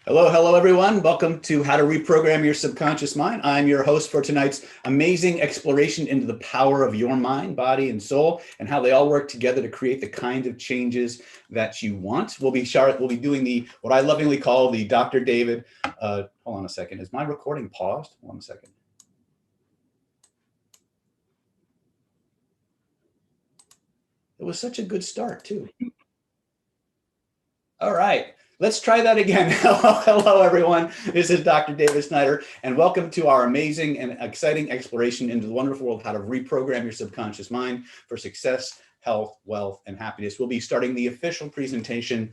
Hello, hello, everyone. Welcome to How to Reprogram Your Subconscious Mind. I'm your host for tonight's amazing exploration into the power of your mind, body, and soul, and how they all work together to create the kind of changes that you want. We'll be doing what I lovingly call the Dr. David. Hold on a second. Is my recording paused? Hold on a second. It was such a good start, too. All right. Let's try that again. Hello, everyone. This is Dr. David Snyder, and welcome to our amazing and exciting exploration into the wonderful world of how to reprogram your subconscious mind for success, health, wealth, and happiness. We'll be starting the official presentation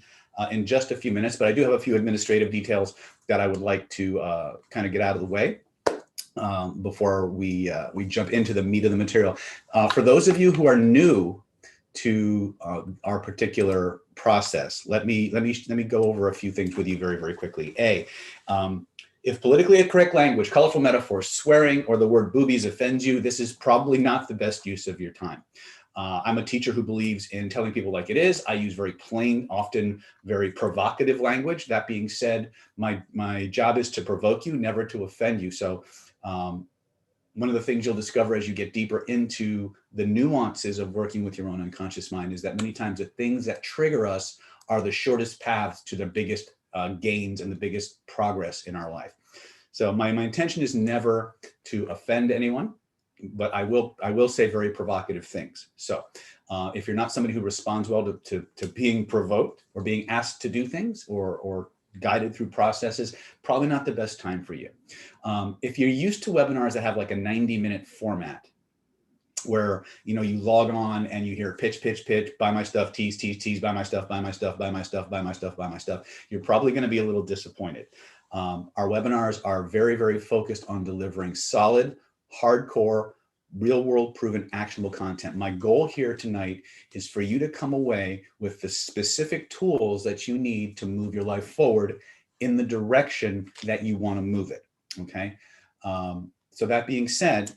in just a few minutes, but I do have a few administrative details that I would like to kind of get out of the way before we jump into the meat of the material. For those of you who are new to our particular process, let me go over a few things with you very, very quickly. If politically incorrect language, colorful metaphors, swearing, or the word boobies offends you, this is probably not the best use of your time. I'm a teacher who believes in telling people like it is. I use very plain, often very provocative language. That being said, my job is to provoke you, never to offend you. So one of the things you'll discover as you get deeper into the nuances of working with your own unconscious mind is that many times the things that trigger us are the shortest paths to the biggest gains and the biggest progress in our life. So my intention is never to offend anyone, but I will say very provocative things. So if you're not somebody who responds well to being provoked or being asked to do things or guided through processes, probably not the best time for you. If you're used to webinars that have like a 90-minute format where you log on and you hear pitch, buy my stuff, tease, buy my stuff, buy my stuff, buy my stuff, buy my stuff, buy my stuff, you're probably going to be a little disappointed. Our webinars are very, very focused on delivering solid, hardcore, real world proven actionable content. My goal here tonight is for you to come away with the specific tools that you need to move your life forward in the direction that you want to move it. Okay. So that being said,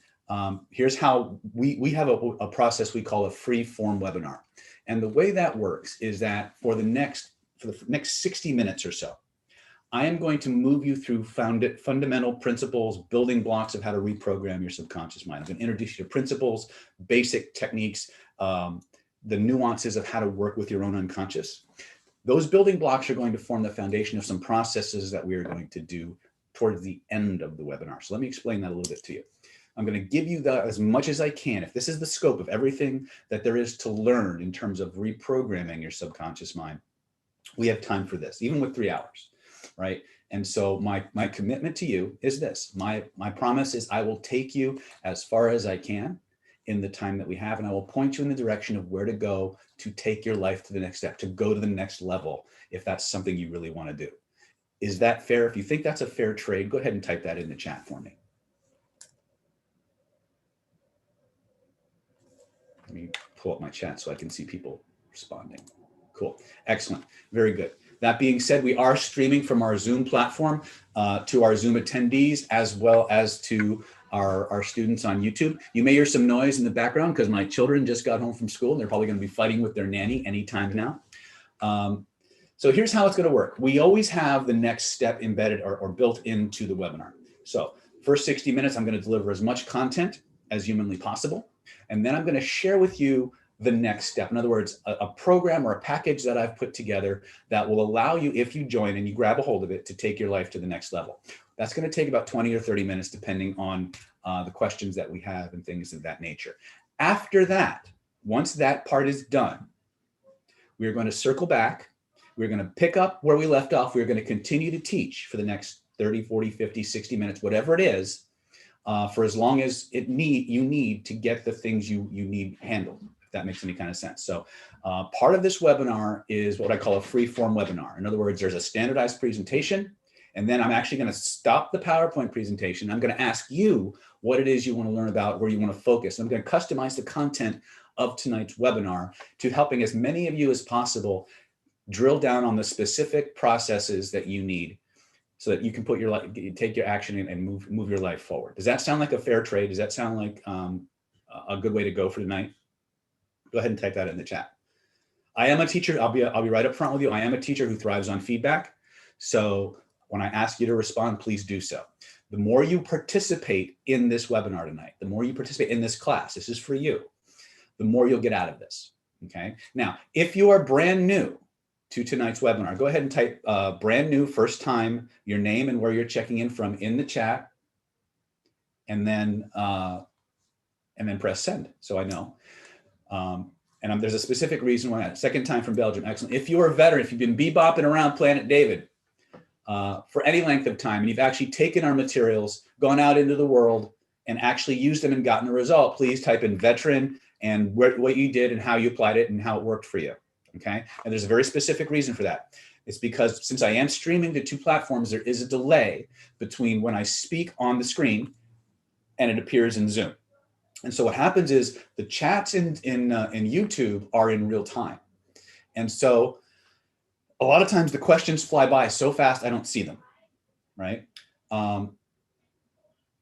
here's how we have a process we call a free form webinar. And the way that works is that for the next 60 minutes or so, I am going to move you through fundamental principles, building blocks of how to reprogram your subconscious mind. I'm going to introduce you to principles, basic techniques, the nuances of how to work with your own unconscious. Those building blocks are going to form the foundation of some processes that we are going to do towards the end of the webinar. So let me explain that a little bit to you. I'm going to give you as much as I can. If this is the scope of everything that there is to learn in terms of reprogramming your subconscious mind, we have time for this, even with 3 hours. Right. And so my commitment to you is this. My promise is I will take you as far as I can in the time that we have, and I will point you in the direction of where to go to take your life to the next step, to go to the next level, if that's something you really want to do. Is that fair? If you think that's a fair trade, go ahead and type that in the chat for me. Let me pull up my chat so I can see people responding. Cool. Excellent. Very good. That being said, we are streaming from our Zoom platform to our Zoom attendees, as well as to our students on YouTube. You may hear some noise in the background because my children just got home from school and they're probably going to be fighting with their nanny anytime now. So here's how it's going to work. We always have the next step embedded or built into the webinar. So first 60 minutes, I'm going to deliver as much content as humanly possible. And then I'm going to share with you the next step. In other words, a program or a package that I've put together that will allow you, if you join and you grab a hold of it, to take your life to the next level. That's going to take about 20 or 30 minutes, depending on the questions that we have and things of that nature. After that, once that part is done, we're going to circle back. We're going to pick up where we left off. We're going to continue to teach for the next 30, 40, 50, 60 minutes, whatever it is, for as long as you need to get the things you need handled. That makes any kind of sense. So part of this webinar is what I call a free form webinar. In other words, there's a standardized presentation, and then I'm actually going to stop the PowerPoint presentation. I'm going to ask you what it is you want to learn about, where you want to focus. I'm going to customize the content of tonight's webinar to helping as many of you as possible drill down on the specific processes that you need so that you can put take your action and move your life forward. Does that sound like a fair trade? Does that sound like a good way to go for tonight? Go ahead and type that in the chat. I am a teacher. I'll be right up front with you. I am a teacher who thrives on feedback. So When I ask you to respond, please do so. The more you participate in this webinar tonight, the more you participate in this class, this is for you, the more you'll get out of this, okay? Now, if you are brand new to tonight's webinar, go ahead and type brand new, first time, your name and where you're checking in from in the chat, and then press send, so I know. There's a specific reason why. Second time from Belgium, excellent. If you're a veteran, if you've been bebopping around Planet David for any length of time, and you've actually taken our materials, gone out into the world, and actually used them and gotten a result, please type in veteran and what you did and how you applied it and how it worked for you, okay? And there's a very specific reason for that. It's because since I am streaming to 2 platforms, there is a delay between when I speak on the screen and it appears in Zoom. And so what happens is the chats in YouTube are in real time. And so a lot of times the questions fly by so fast I don't see them, right?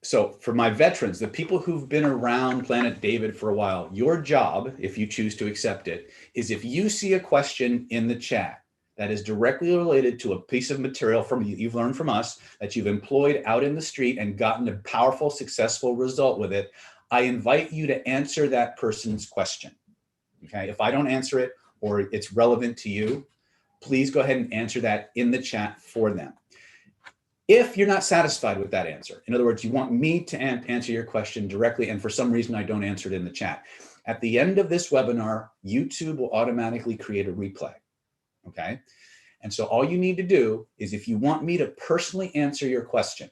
So for my veterans, the people who've been around Planet David for a while, your job, if you choose to accept it, is if you see a question in the chat that is directly related to a piece of material from you've learned from us, that you've employed out in the street and gotten a powerful, successful result with it, I invite you to answer that person's question, okay? If I don't answer it or it's relevant to you, please go ahead and answer that in the chat for them. If you're not satisfied with that answer, in other words, you want me to answer your question directly, and for some reason I don't answer it in the chat, at the end of this webinar, YouTube will automatically create a replay, okay? And so all you need to do is, if you want me to personally answer your question,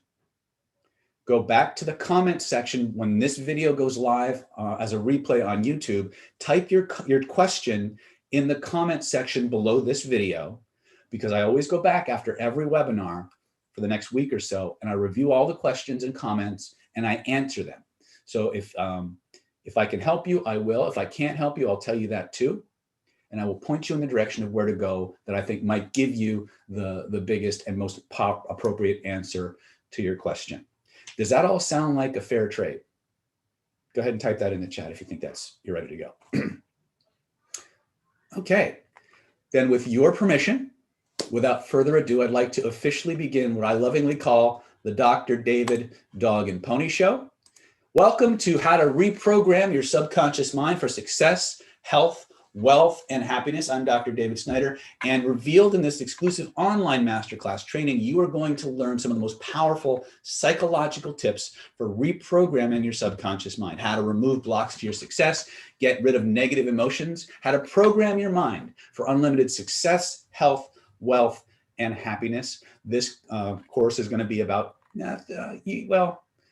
go back to the comment section when this video goes live as a replay on YouTube, type your question in the comment section below this video, because I always go back after every webinar for the next week or so, and I review all the questions and comments and I answer them. So if I can help you, I will. If I can't help you, I'll tell you that too. And I will point you in the direction of where to go that I think might give you the biggest and most appropriate answer to your question. Does that all sound like a fair trade? Go ahead and type that in the chat if you think you're ready to go. Okay, then with your permission, without further ado, I'd like to officially begin what I lovingly call the Dr. David Dog and Pony Show. Welcome to How to Reprogram Your Subconscious Mind for Success, Health, Wealth, and Happiness. I'm Dr. David Snyder, and revealed in this exclusive online masterclass training, you are going to learn some of the most powerful psychological tips for reprogramming your subconscious mind, how to remove blocks to your success, get rid of negative emotions, how to program your mind for unlimited success, health, wealth, and happiness. This course is going to be about,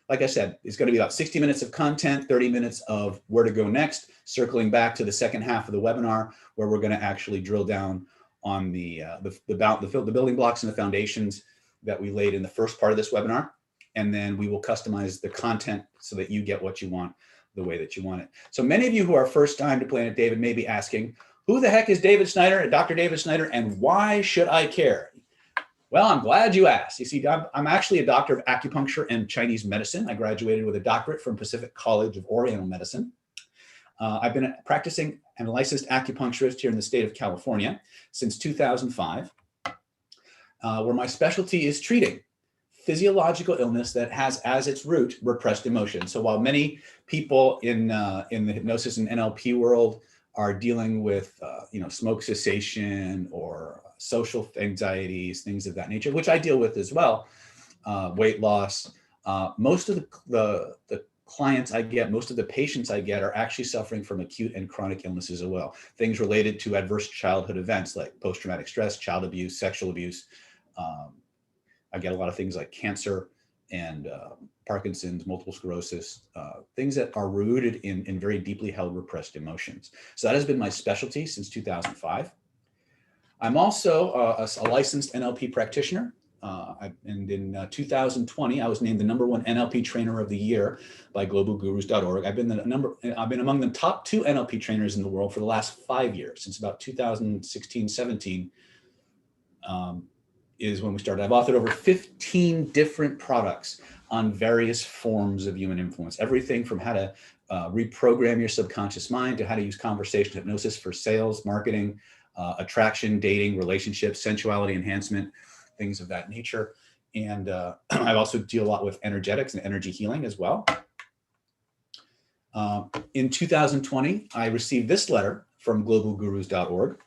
like I said, it's going to be about 60 minutes of content, 30 minutes of where to go next, circling back to the second half of the webinar, where we're going to actually drill down on the building blocks and the foundations that we laid in the first part of this webinar. And then we will customize the content so that you get what you want the way that you want it. So many of you who are first time to Planet David may be asking, who the heck is David Snyder, Dr. David Snyder, and why should I care? Well, I'm glad you asked. You see, I'm actually a doctor of acupuncture and Chinese medicine. I graduated with a doctorate from Pacific College of Oriental Medicine. I've been practicing and a licensed acupuncturist here in the state of California since 2005, where my specialty is treating physiological illness that has as its root repressed emotion. So while many people in the hypnosis and NLP world are dealing with smoke cessation or social anxieties, things of that nature, which I deal with as well, weight loss. Most of the clients I get, most of the patients I get are actually suffering from acute and chronic illnesses as well. Things related to adverse childhood events like post-traumatic stress, child abuse, sexual abuse. I get a lot of things like cancer and Parkinson's, multiple sclerosis, things that are rooted in very deeply held repressed emotions. So that has been my specialty since 2005. I'm also a licensed NLP practitioner. And in 2020, I was named the #1 NLP trainer of the year by globalgurus.org. I've been among the top 2 NLP trainers in the world for the last 5 years, since about 2016, 17 is when we started. I've authored over 15 different products on various forms of human influence, everything from how to reprogram your subconscious mind to how to use conversation hypnosis for sales, marketing, attraction, dating, relationships, sensuality enhancement, things of that nature. And I also deal a lot with energetics and energy healing as well. In 2020, I received this letter from globalgurus.org,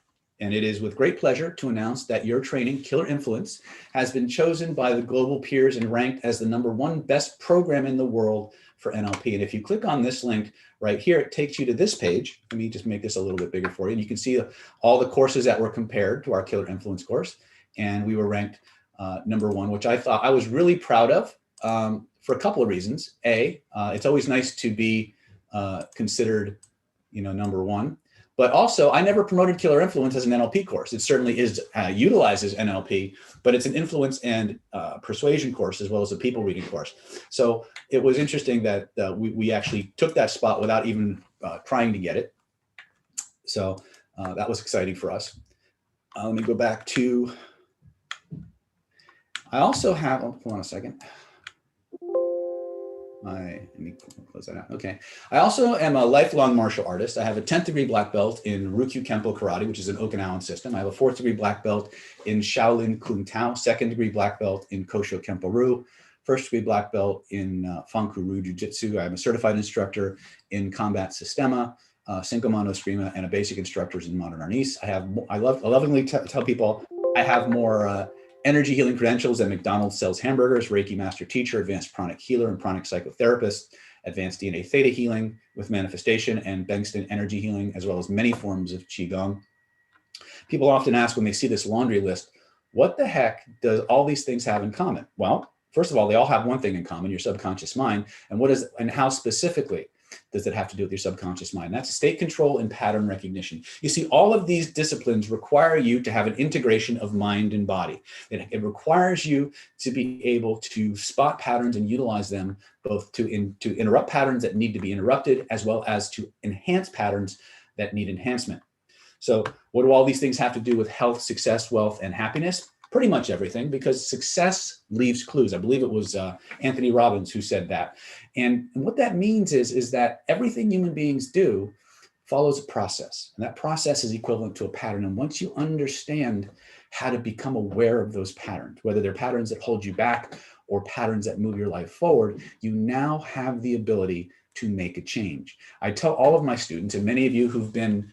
and it is with great pleasure to announce that your training, Killer Influence, has been chosen by the global peers and ranked as the #1 best program in the world for NLP. And if you click on this link right here, it takes you to this page. Let me just make this a little bit bigger for you. And you can see all the courses that were compared to our Killer Influence course. And we were ranked #1, which I thought I was really proud of for a couple of reasons. A, it's always nice to be considered, #1. But also, I never promoted Killer Influence as an NLP course. It certainly is utilizes NLP, but it's an influence and persuasion course as well as a people reading course. So it was interesting that we actually took that spot without even trying to get it. So that was exciting for us. Let me go back to, I also have, hold on a second. Let me close that out. Okay. I also am a lifelong martial artist. I have a 10th degree black belt in Ryukyu Kempo Karate, which is an Okinawan system. I have a 4th degree black belt in Shaolin Kung Tao, 2nd degree black belt in Kosho Kempo Ryu, 1st degree black belt in Fanku Ryu Jiu-Jitsu. I'm a certified instructor in Combat Sistema, Cinco Mano Eskrima, and a basic instructor in Modern Arnis. I lovingly tell people I have more energy healing credentials at McDonald's sells hamburgers, Reiki master teacher, advanced pranic healer, and pranic psychotherapist, advanced DNA theta healing with manifestation, and Bengston energy healing, as well as many forms of Qigong. People often ask when they see this laundry list, what the heck does all these things have in common? Well, first of all, they all have one thing in common, your subconscious mind. And how specifically does it have to do with your subconscious mind? That's state control and pattern recognition. You see, all of these disciplines require you to have an integration of mind and body. It requires you to be able to spot patterns and utilize them both to interrupt patterns that need to be interrupted, as well as to enhance patterns that need enhancement. So what do all these things have to do with health, success, wealth, and happiness? Pretty much everything, because success leaves clues. I believe it was Anthony Robbins who said that. And what that means is that everything human beings do follows a process. And that process is equivalent to a pattern. And once you understand how to become aware of those patterns, whether they're patterns that hold you back or patterns that move your life forward, you now have the ability to make a change. I tell all of my students, and many of you who've been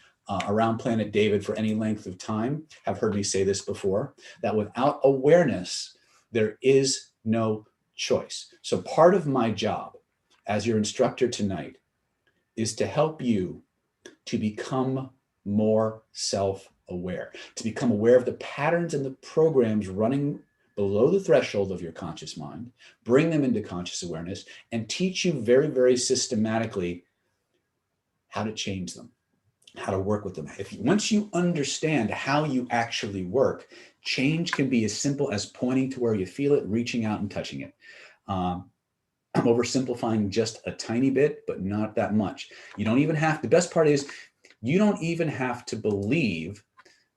around Planet David for any length of time have heard me say this before, that without awareness, there is no choice. So part of my job as your instructor tonight is to help you to become more self-aware, to become aware of the patterns and the programs running below the threshold of your conscious mind, bring them into conscious awareness, and teach you very, very systematically how to change them, how to work with them. Once you understand how you actually work, change can be as simple as pointing to where you feel it, reaching out and touching it. I'm oversimplifying just a tiny bit, but not that much. You don't even have, the best part is you don't even have to believe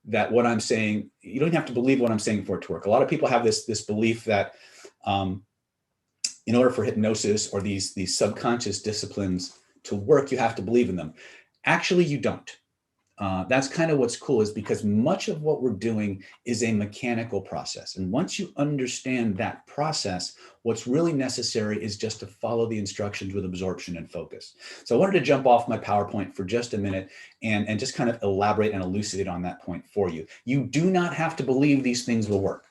that what I'm saying, you don't have to believe what I'm saying for it to work. A lot of people have this belief that in order for hypnosis or these subconscious disciplines to work, you have to believe in them. Actually, you don't. That's kind of what's cool, is because much of what we're doing is a mechanical process. And once you understand that process, what's really necessary is just to follow the instructions with absorption and focus. So I wanted to jump off my PowerPoint for just a minute and just kind of elaborate and elucidate on that point for you. You do not have to believe these things will work.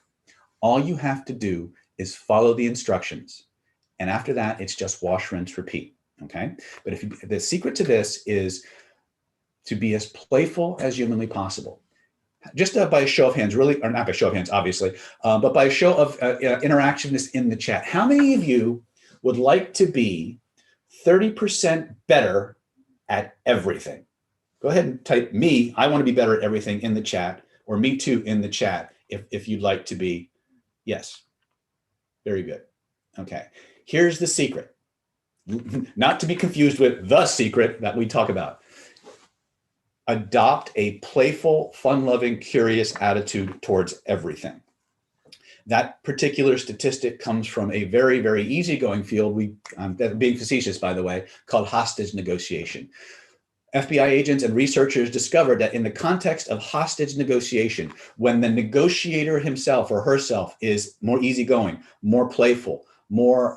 All you have to do is follow the instructions. And after that, it's just wash, rinse, repeat. Okay. But the secret to this is to be as playful as humanly possible. Just by a show of hands, really, or not by a show of hands, obviously, but by a show of interactiveness in the chat. How many of you would like to be 30% better at everything? Go ahead and type me, I want to be better at everything in the chat, or me too in the chat if you'd like to be. Yes. Very good. Okay. Here's the secret. Not to be confused with the secret that we talk about. Adopt a playful, fun-loving, curious attitude towards everything. That particular statistic comes from a very, very easygoing field, being facetious, by the way, called hostage negotiation. FBI agents and researchers discovered that in the context of hostage negotiation, when the negotiator himself or herself is more easygoing, more playful, more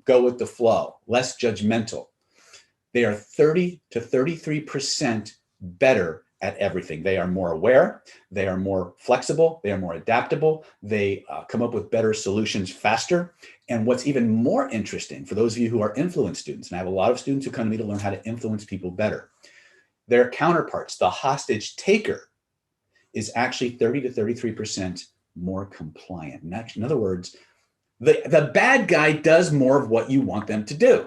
go with the flow, less judgmental, they are 30 to 33% better at everything. They are more aware, they are more flexible, they are more adaptable, they come up with better solutions faster. And what's even more interesting for those of you who are influence students, and I have a lot of students who come to me to learn how to influence people better, their counterparts, the hostage taker, is actually 30 to 33% more compliant. In other words, the bad guy does more of what you want them to do.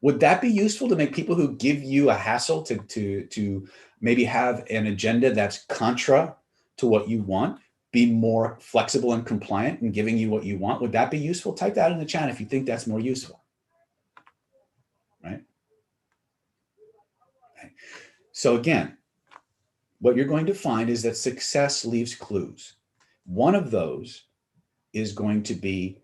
Would that be useful to make people who give you a hassle to maybe have an agenda that's contra to what you want, be more flexible and compliant in giving you what you want? Would that be useful? Type that in the chat if you think that's more useful, right? So again, what you're going to find is that success leaves clues. One of those is going to be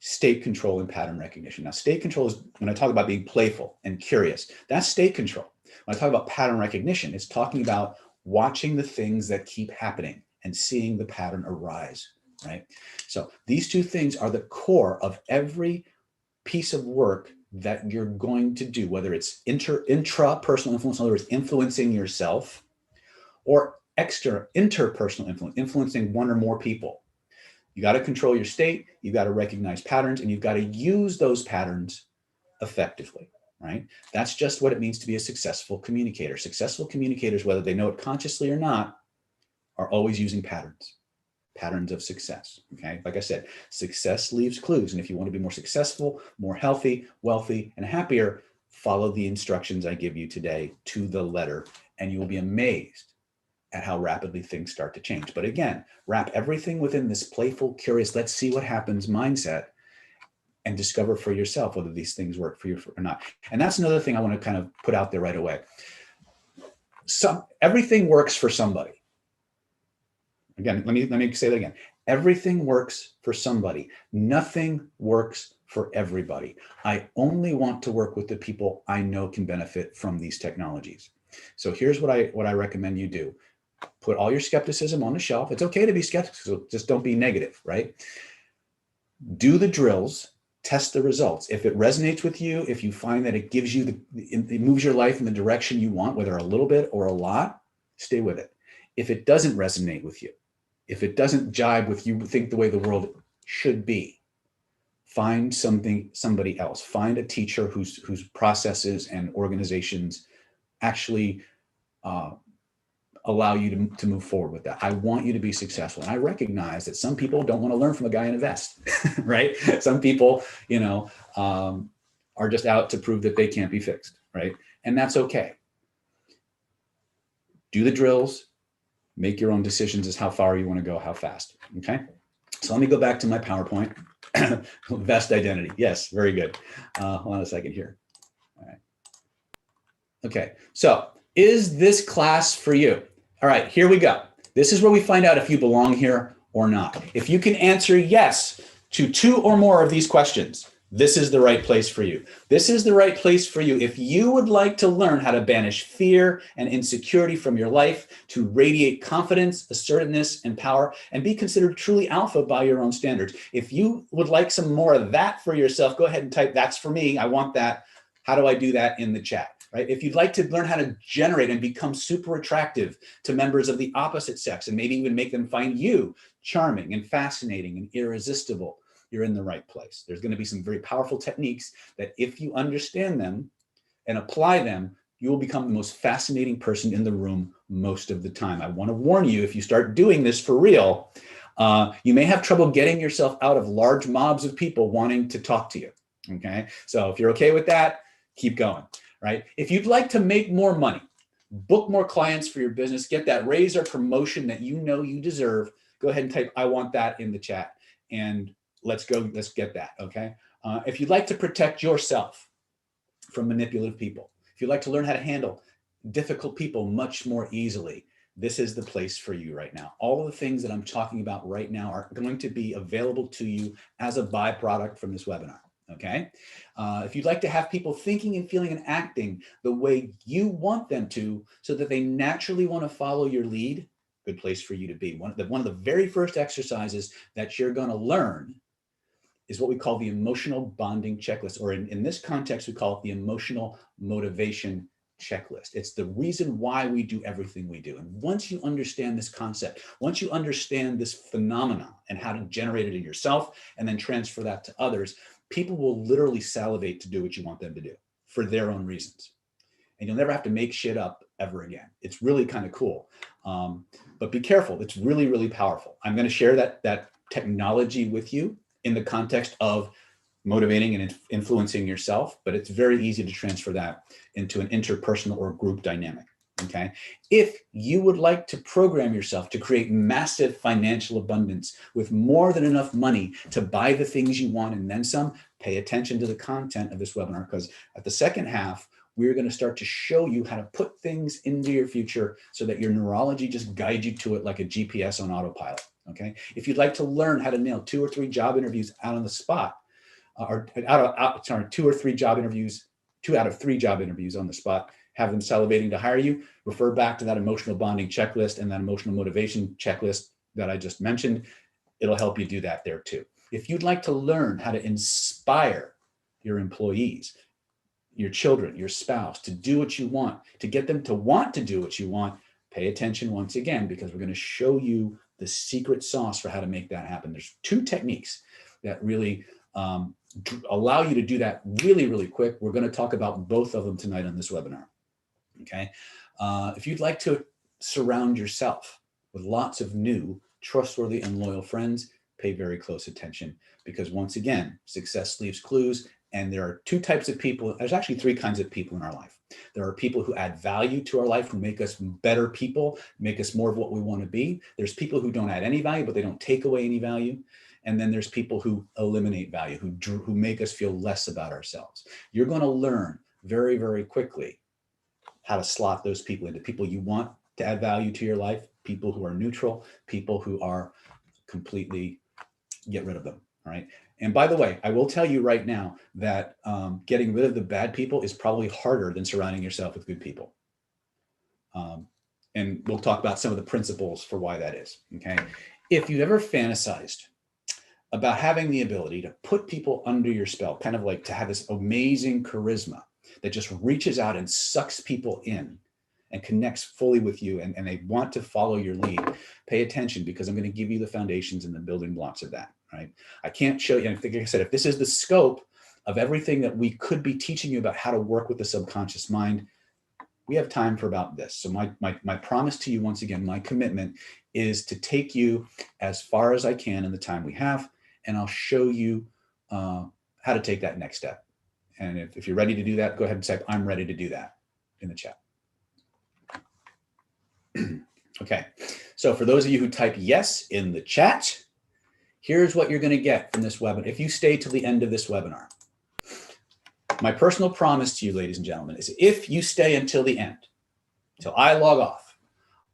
state control and pattern recognition. Now, state control is when I talk about being playful and curious, that's state control. When I talk about pattern recognition, it's talking about watching the things that keep happening and seeing the pattern arise, right? So these two things are the core of every piece of work that you're going to do, whether it's intrapersonal influence, in other words, influencing yourself, or interpersonal influence, influencing one or more people. You got to control your state, you got to recognize patterns, and you've got to use those patterns effectively, right? That's just what it means to be a successful communicator. Successful communicators, whether they know it consciously or not, are always using patterns of success, okay? Like I said, success leaves clues, and if you want to be more successful, more healthy, wealthy, and happier, follow the instructions I give you today to the letter, and you will be amazed at how rapidly things start to change. But again, wrap everything within this playful, curious, let's see what happens mindset, and discover for yourself whether these things work for you or not. And that's another thing I want to kind of put out there right away. Everything works for somebody. Again, let me say that again. Everything works for somebody. Nothing works for everybody. I only want to work with the people I know can benefit from these technologies. So here's what I recommend you do. Put all your skepticism on the shelf. It's okay to be skeptical, just don't be negative, right? Do the drills, test the results. If it resonates with you, if you find that it gives you it moves your life in the direction you want, whether a little bit or a lot, stay with it. If it doesn't resonate with you, if it doesn't jibe with you think the way the world should be, find somebody else. Find a teacher whose processes and organizations actually allow you to move forward with that. I want you to be successful. And I recognize that some people don't want to learn from a guy in a vest, right? Some people, are just out to prove that they can't be fixed, right? And that's okay. Do the drills, make your own decisions as how far you want to go, how fast, okay? So let me go back to my PowerPoint. Vest identity, yes, very good. Hold on a second here. All right. Okay, so is this class for you? All right, here we go. This is where we find out if you belong here or not. If you can answer yes to 2 or more of these questions, this is the right place for you. This is the right place for you if you would like to learn how to banish fear and insecurity from your life, to radiate confidence, assertiveness, and power, and be considered truly alpha by your own standards. If you would like some more of that for yourself, go ahead and type, "That's for me, I want that. How do I do that?" in the chat. Right? If you'd like to learn how to generate and become super attractive to members of the opposite sex, and maybe even make them find you charming and fascinating and irresistible, you're in the right place. There's going to be some very powerful techniques that if you understand them and apply them, you will become the most fascinating person in the room most of the time. I want to warn you, if you start doing this for real, you may have trouble getting yourself out of large mobs of people wanting to talk to you. Okay? So if you're okay with that, keep going. Right? If you'd like to make more money, book more clients for your business, get that raise or promotion that you know you deserve, go ahead and type, "I want that" in the chat, and let's get that, okay? If you'd like to protect yourself from manipulative people, if you'd like to learn how to handle difficult people much more easily, this is the place for you right now. All of the things that I'm talking about right now are going to be available to you as a byproduct from this webinar. Okay. If you'd like to have people thinking and feeling and acting the way you want them to, so that they naturally want to follow your lead, good place for you to be. One of the very first exercises that you're going to learn is what we call the emotional bonding checklist, or in this context, we call it the emotional motivation checklist. It's the reason why we do everything we do. And once you understand this concept, once you understand this phenomenon and how to generate it in yourself and then transfer that to others, people will literally salivate to do what you want them to do for their own reasons. And you'll never have to make shit up ever again. It's really kind of cool. But be careful. It's really, really powerful. I'm going to share that technology with you in the context of motivating and influencing yourself, but it's very easy to transfer that into an interpersonal or group dynamic. Okay. If you would like to program yourself to create massive financial abundance with more than enough money to buy the things you want and then some, pay attention to the content of this webinar, because at the second half, we're going to start to show you how to put things into your future so that your neurology just guides you to it like a GPS on autopilot. Okay. If you'd like to learn how to nail 2 or 3 job interviews out on the spot, or 2 or 3 job interviews, 2 out of 3 job interviews on the spot, have them salivating to hire you, refer back to that emotional bonding checklist and that emotional motivation checklist that I just mentioned. It'll help you do that there too. If you'd like to learn how to inspire your employees, your children, your spouse to do what you want, to get them to want to do what you want, pay attention once again, because we're going to show you the secret sauce for how to make that happen. There's 2 techniques that really allow you to do that really, really quick. We're going to talk about both of them tonight on this webinar. Okay. If you'd like to surround yourself with lots of new, trustworthy, and loyal friends, pay very close attention, because once again, success leaves clues. And there are 2 types of people. There's actually 3 kinds of people in our life. There are people who add value to our life, who make us better people, make us more of what we want to be. There's people who don't add any value, but they don't take away any value. And then there's people who eliminate value, who make us feel less about ourselves. You're going to learn very, very quickly how to slot those people into people you want to add value to your life, people who are neutral, people who are completely, get rid of them. All right. And by the way, I will tell you right now that getting rid of the bad people is probably harder than surrounding yourself with good people. And we'll talk about some of the principles for why that is. Okay. If you've ever fantasized about having the ability to put people under your spell, kind of like to have this amazing charisma that just reaches out and sucks people in and connects fully with you, and they want to follow your lead, pay attention, because I'm going to give you the foundations and the building blocks of that, right? I can't show you, like I said, if this is the scope of everything that we could be teaching you about how to work with the subconscious mind, we have time for about this. So my promise to you, once again, my commitment is to take you as far as I can in the time we have, and I'll show you how to take that next step. And if you're ready to do that, go ahead and type, I'm ready to do that in the chat. Okay, so for those of you who type yes in the chat, here's what you're going to get from this webinar. If you stay till the end of this webinar, my personal promise to you, ladies and gentlemen, is if you stay until the end, till I log off,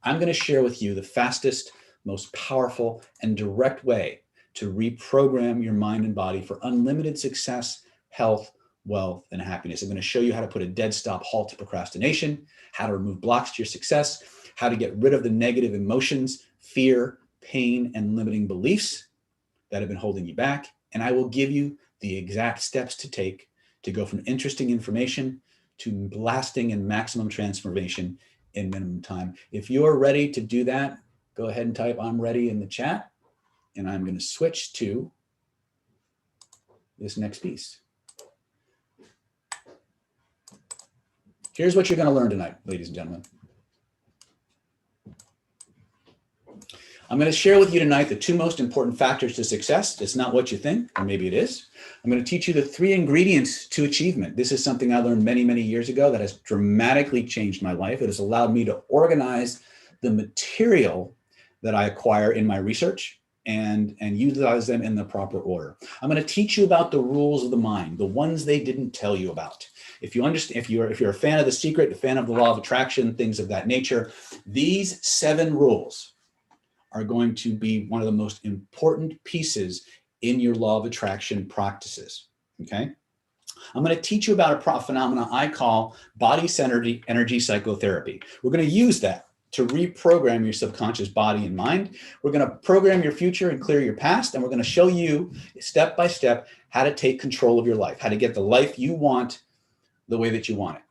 I'm going to share with you the fastest, most powerful, and direct way to reprogram your mind and body for unlimited success, health, wealth, and happiness. I'm going to show you how to put a dead stop halt to procrastination, how to remove blocks to your success, how to get rid of the negative emotions, fear, pain, and limiting beliefs that have been holding you back. And I will give you the exact steps to take to go from interesting information to lasting and maximum transformation in minimum time. If you're ready to do that, go ahead and type I'm ready in the chat. And I'm going to switch to this next piece. Here's what you're going to learn tonight, ladies and gentlemen. I'm going to share with you tonight the 2 most important factors to success. It's not what you think, or maybe it is. I'm going to teach you the 3 ingredients to achievement. This is something I learned many, many years ago that has dramatically changed my life. It has allowed me to organize the material that I acquire in my research and utilize them in the proper order. I'm going to teach you about the rules of the mind, the ones they didn't tell you about. If you understand, if you're a fan of The Secret, a fan of the law of attraction, things of that nature, these 7 rules are going to be one of the most important pieces in your law of attraction practices. okay? I'm going to teach you about a phenomenon I call body-centered energy psychotherapy. We're going to use that to reprogram your subconscious body and mind. We're going to program your future and clear your past, and we're going to show you step by step how to take control of your life, how to get the life you want the way that you want it.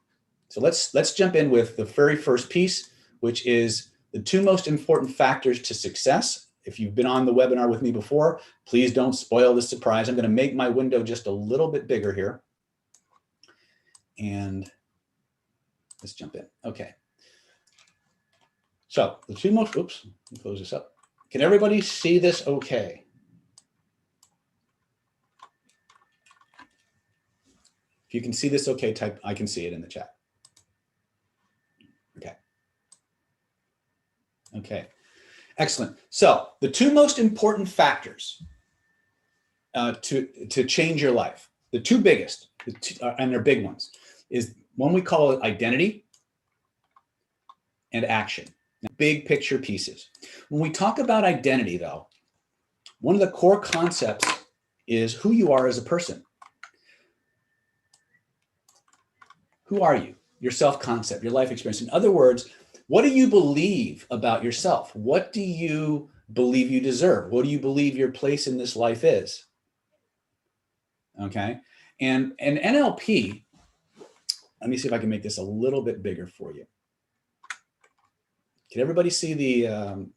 So let's jump in with the very first piece, which is the two most important factors to success. If you've been on the webinar with me before, please don't spoil the surprise. I'm going to make my window just a little bit bigger here. And let's jump in. Okay. So the two most, oops, let me close this up. Can everybody see this okay? If you can see this okay, type, I can see it in the chat. Okay. Okay. Excellent. So the two most important factors to change your life, the two biggest, and they're big ones, is one we call it identity and action. Now, big picture pieces. When we talk about identity, though, one of the core concepts is who you are as a person. Who are you? Your self-concept, your life experience. In other words, what do you believe about yourself? What do you believe you deserve? What do you believe your place in this life is? Okay. And NLP, let me see if I can make this a little bit bigger for you. Can everybody see the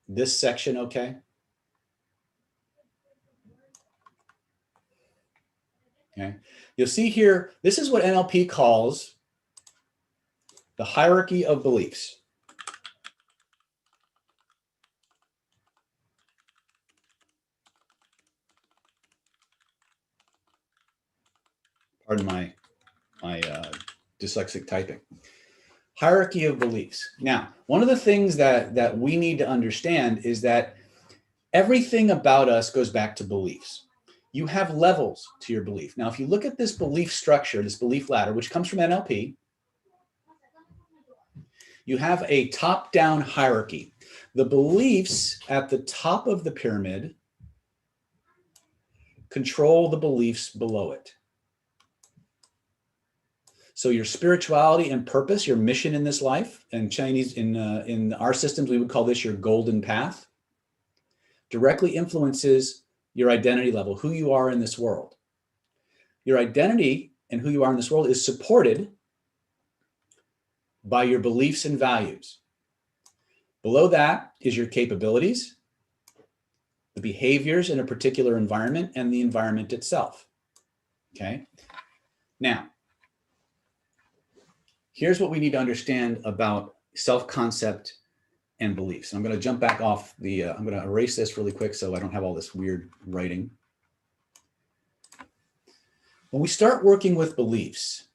this section okay? Okay. You'll see here, this is what NLP calls the hierarchy of beliefs. Pardon my dyslexic typing. Hierarchy of beliefs. Now, one of the things that we need to understand is that everything about us goes back to beliefs. You have levels to your belief. Now, if you look at this belief structure, this belief ladder, which comes from NLP, you have a top-down hierarchy. The beliefs at the top of the pyramid control the beliefs below it. So your spirituality and purpose, your mission in this life, and Chinese, in our systems, we would call this your golden path, directly influences your identity level, who you are in this world. Your identity and who you are in this world is supported by your beliefs and values. Below that is your capabilities, the behaviors in a particular environment, and the environment itself. Okay. Now, here's what we need to understand about self-concept and beliefs. And I'm going to jump back off the, I'm going to erase this really quick so I don't have all this weird writing. When we start working with beliefs,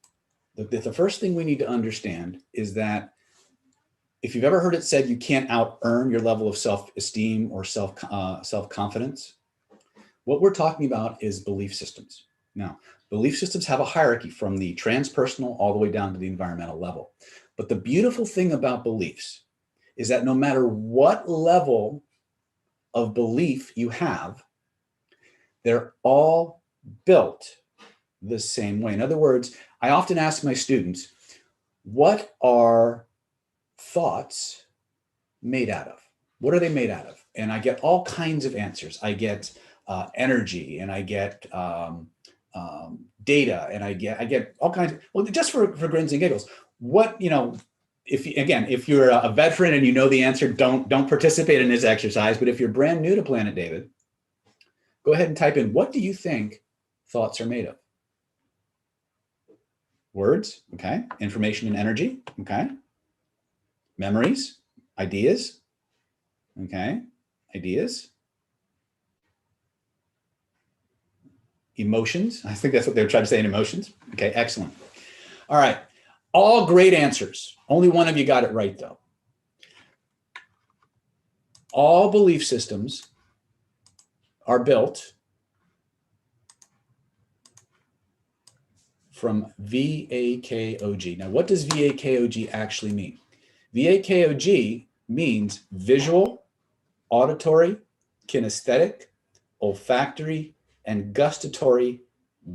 the first thing we need to understand is that if you've ever heard it said you can't out-earn your level of self-esteem or self-confidence, what we're talking about is belief systems. Now, belief systems have a hierarchy from the transpersonal all the way down to the environmental level. But the beautiful thing about beliefs is that no matter what level of belief you have, they're all built the same way. In other words, I often ask my students, what are thoughts made out of? What are they made out of? And I get all kinds of answers. I get energy, and I get data, and I get all kinds of, well, just for grins and giggles. What, you know, if you're a veteran and you know the answer, don't participate in this exercise. But if you're brand new to Planet David, go ahead and type in, what do you think thoughts are made of? Words, okay. Information and energy, okay. Memories, ideas, okay. Ideas. Emotions, I think that's what they were trying to say in emotions. Okay, excellent. All right, all great answers. Only one of you got it right though. All belief systems are built from VAKOG. Now, what does VAKOG actually mean? VAKOG means visual, auditory, kinesthetic, olfactory, and gustatory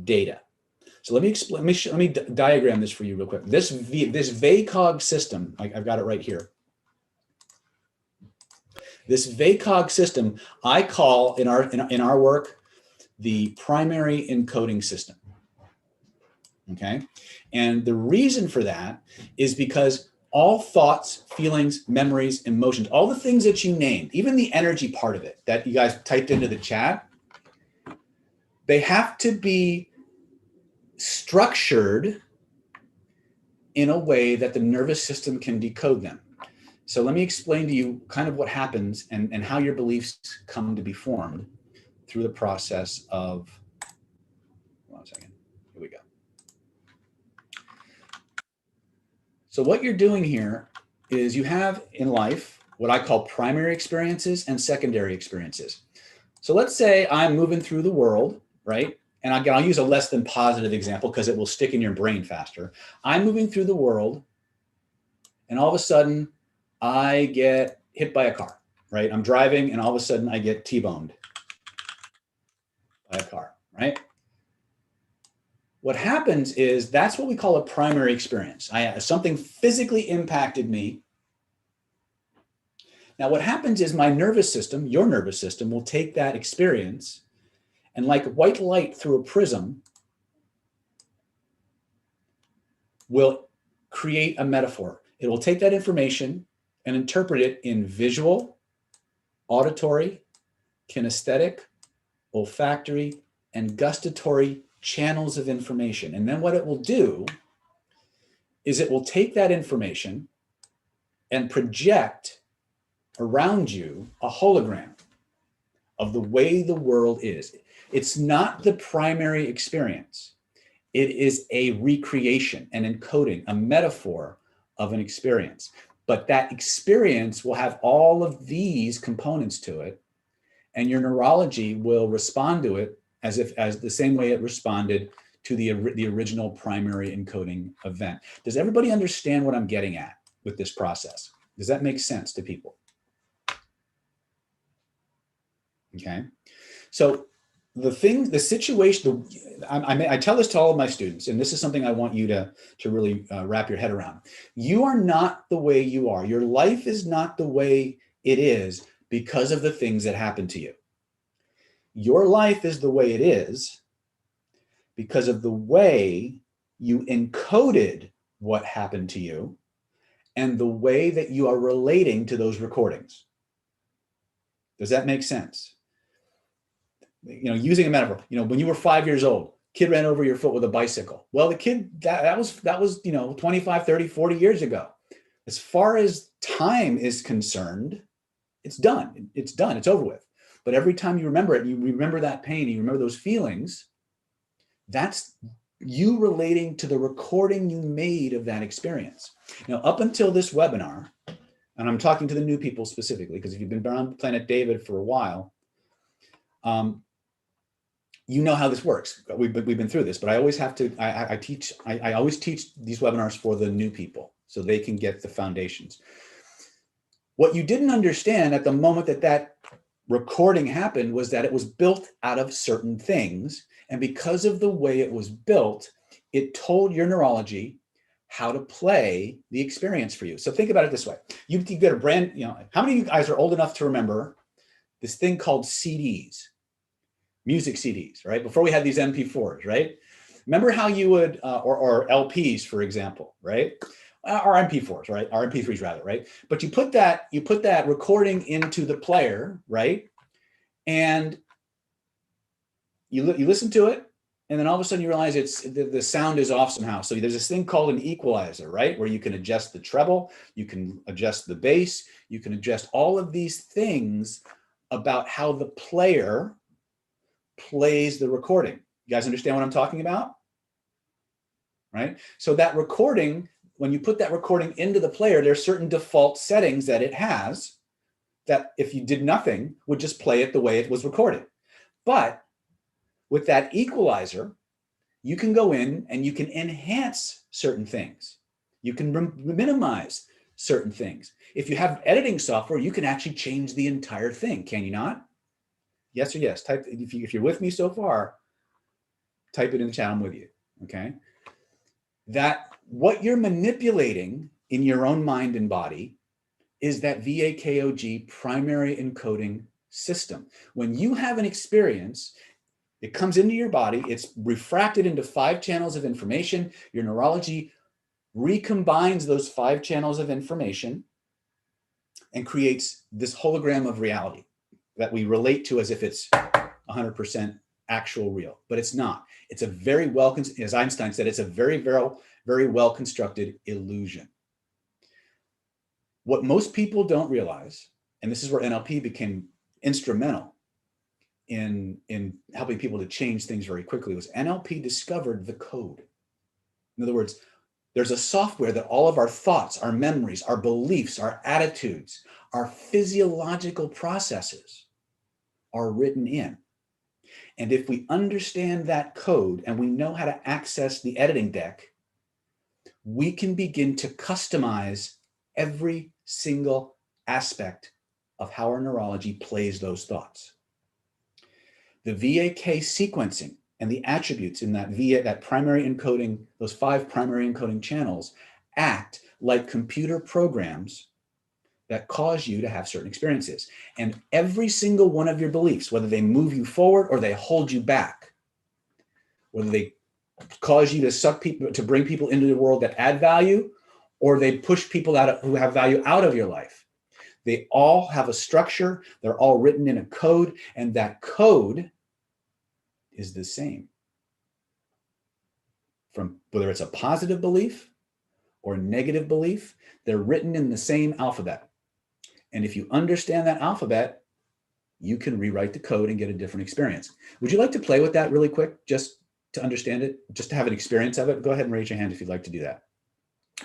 data. So let me explain. Let me diagram this for you real quick. This VAKOG system, I've got it right here. This VAKOG system I call in our work the primary encoding system. Okay, and the reason for that is because all thoughts, feelings, memories, emotions, all the things that you named, even the energy part of it that you guys typed into the chat, they have to be structured in a way that the nervous system can decode them. So let me explain to you kind of what happens and how your beliefs come to be formed through the process of, hold on a second, here we go. So what you're doing here is you have in life what I call primary experiences and secondary experiences. So let's say I'm moving through the world, right? And I'll use a less than positive example because it will stick in your brain faster. I'm moving through the world and all of a sudden I get hit by a car, right? I'm driving and all of a sudden I get T-boned by a car, right? What happens is that's what we call a primary experience. Something physically impacted me. Now what happens is my nervous system, your nervous system, will take that experience and like white light through a prism will create a metaphor. It will take that information and interpret it in visual, auditory, kinesthetic, olfactory, and gustatory channels of information. And then what it will do is it will take that information and project around you a hologram of the way the world is. It's not the primary experience. It is a recreation, an encoding, a metaphor of an experience. But that experience will have all of these components to it, and your neurology will respond to it as the same way it responded to the original primary encoding event. Does everybody understand what I'm getting at with this process? Does that make sense to people? Okay, so the situation, I tell this to all of my students, and this is something I want you to really wrap your head around. You are not the way you are. Your life is not the way it is because of the things that happen to you. Your life is the way it is because of the way you encoded what happened to you and the way that you are relating to those recordings. Does that make sense? You know, using a metaphor, you know, when you were 5 years old, kid ran over your foot with a bicycle. Well, the kid, that was, you know, 25, 30, 40 years ago. As far as time is concerned, it's done. It's done. It's over with. But every time you remember it, you remember that pain, you remember those feelings, that's you relating to the recording you made of that experience. Now, up until this webinar, and I'm talking to the new people specifically, because if you've been around Planet David for a while, you know how this works. We've been through this, but I always have to, I always teach these webinars for the new people so they can get the foundations. What you didn't understand at the moment that recording happened was that it was built out of certain things. And because of the way it was built, it told your neurology how to play the experience for you. So think about it this way. You get a brand, you know, how many of you guys are old enough to remember this thing called CDs? Music CDs, right? Before we had these MP4s, right? Remember how you would, or LPs, for example, right? Or MP4s, right? Or MP3s rather, right? But you put that recording into the player, right? And you listen to it, and then all of a sudden you realize the sound is off somehow. So there's this thing called an equalizer, right? Where you can adjust the treble, you can adjust the bass, you can adjust all of these things about how the player plays the recording. You guys understand what I'm talking about? Right? So that recording, when you put that recording into the player, there's certain default settings that it has that if you did nothing, would just play it the way it was recorded. But with that equalizer, you can go in and you can enhance certain things. You can minimize certain things. If you have editing software, you can actually change the entire thing, can you not? Yes or yes. Type, if you're with me so far, type it in the chat. I'm with you. Okay. That what you're manipulating in your own mind and body is that VAKOG primary encoding system. When you have an experience, it comes into your body, it's refracted into 5 channels of information. Your neurology recombines those 5 channels of information and creates this hologram of reality that we relate to as if it's 100% actual real, but it's not. It's a very well, as Einstein said, it's a very, very, very well constructed illusion. What most people don't realize, and this is where NLP became instrumental in helping people to change things very quickly, was NLP discovered the code. In other words, there's a software that all of our thoughts, our memories, our beliefs, our attitudes, our physiological processes are written in. And if we understand that code and we know how to access the editing deck, we can begin to customize every single aspect of how our neurology plays those thoughts. The VAK sequencing and the attributes in that primary encoding, those 5 primary encoding channels, act like computer programs that cause you to have certain experiences. And every single one of your beliefs, whether they move you forward or they hold you back, whether they cause you to suck people, to bring people into the world that add value, or they push people out who have value out of your life, they all have a structure. They're all written in a code, and that code is the same. From whether it's a positive belief or a negative belief, they're written in the same alphabet. And if you understand that alphabet, you can rewrite the code and get a different experience. Would you like to play with that really quick, just to understand it, just to have an experience of it? Go ahead and raise your hand if you'd like to do that.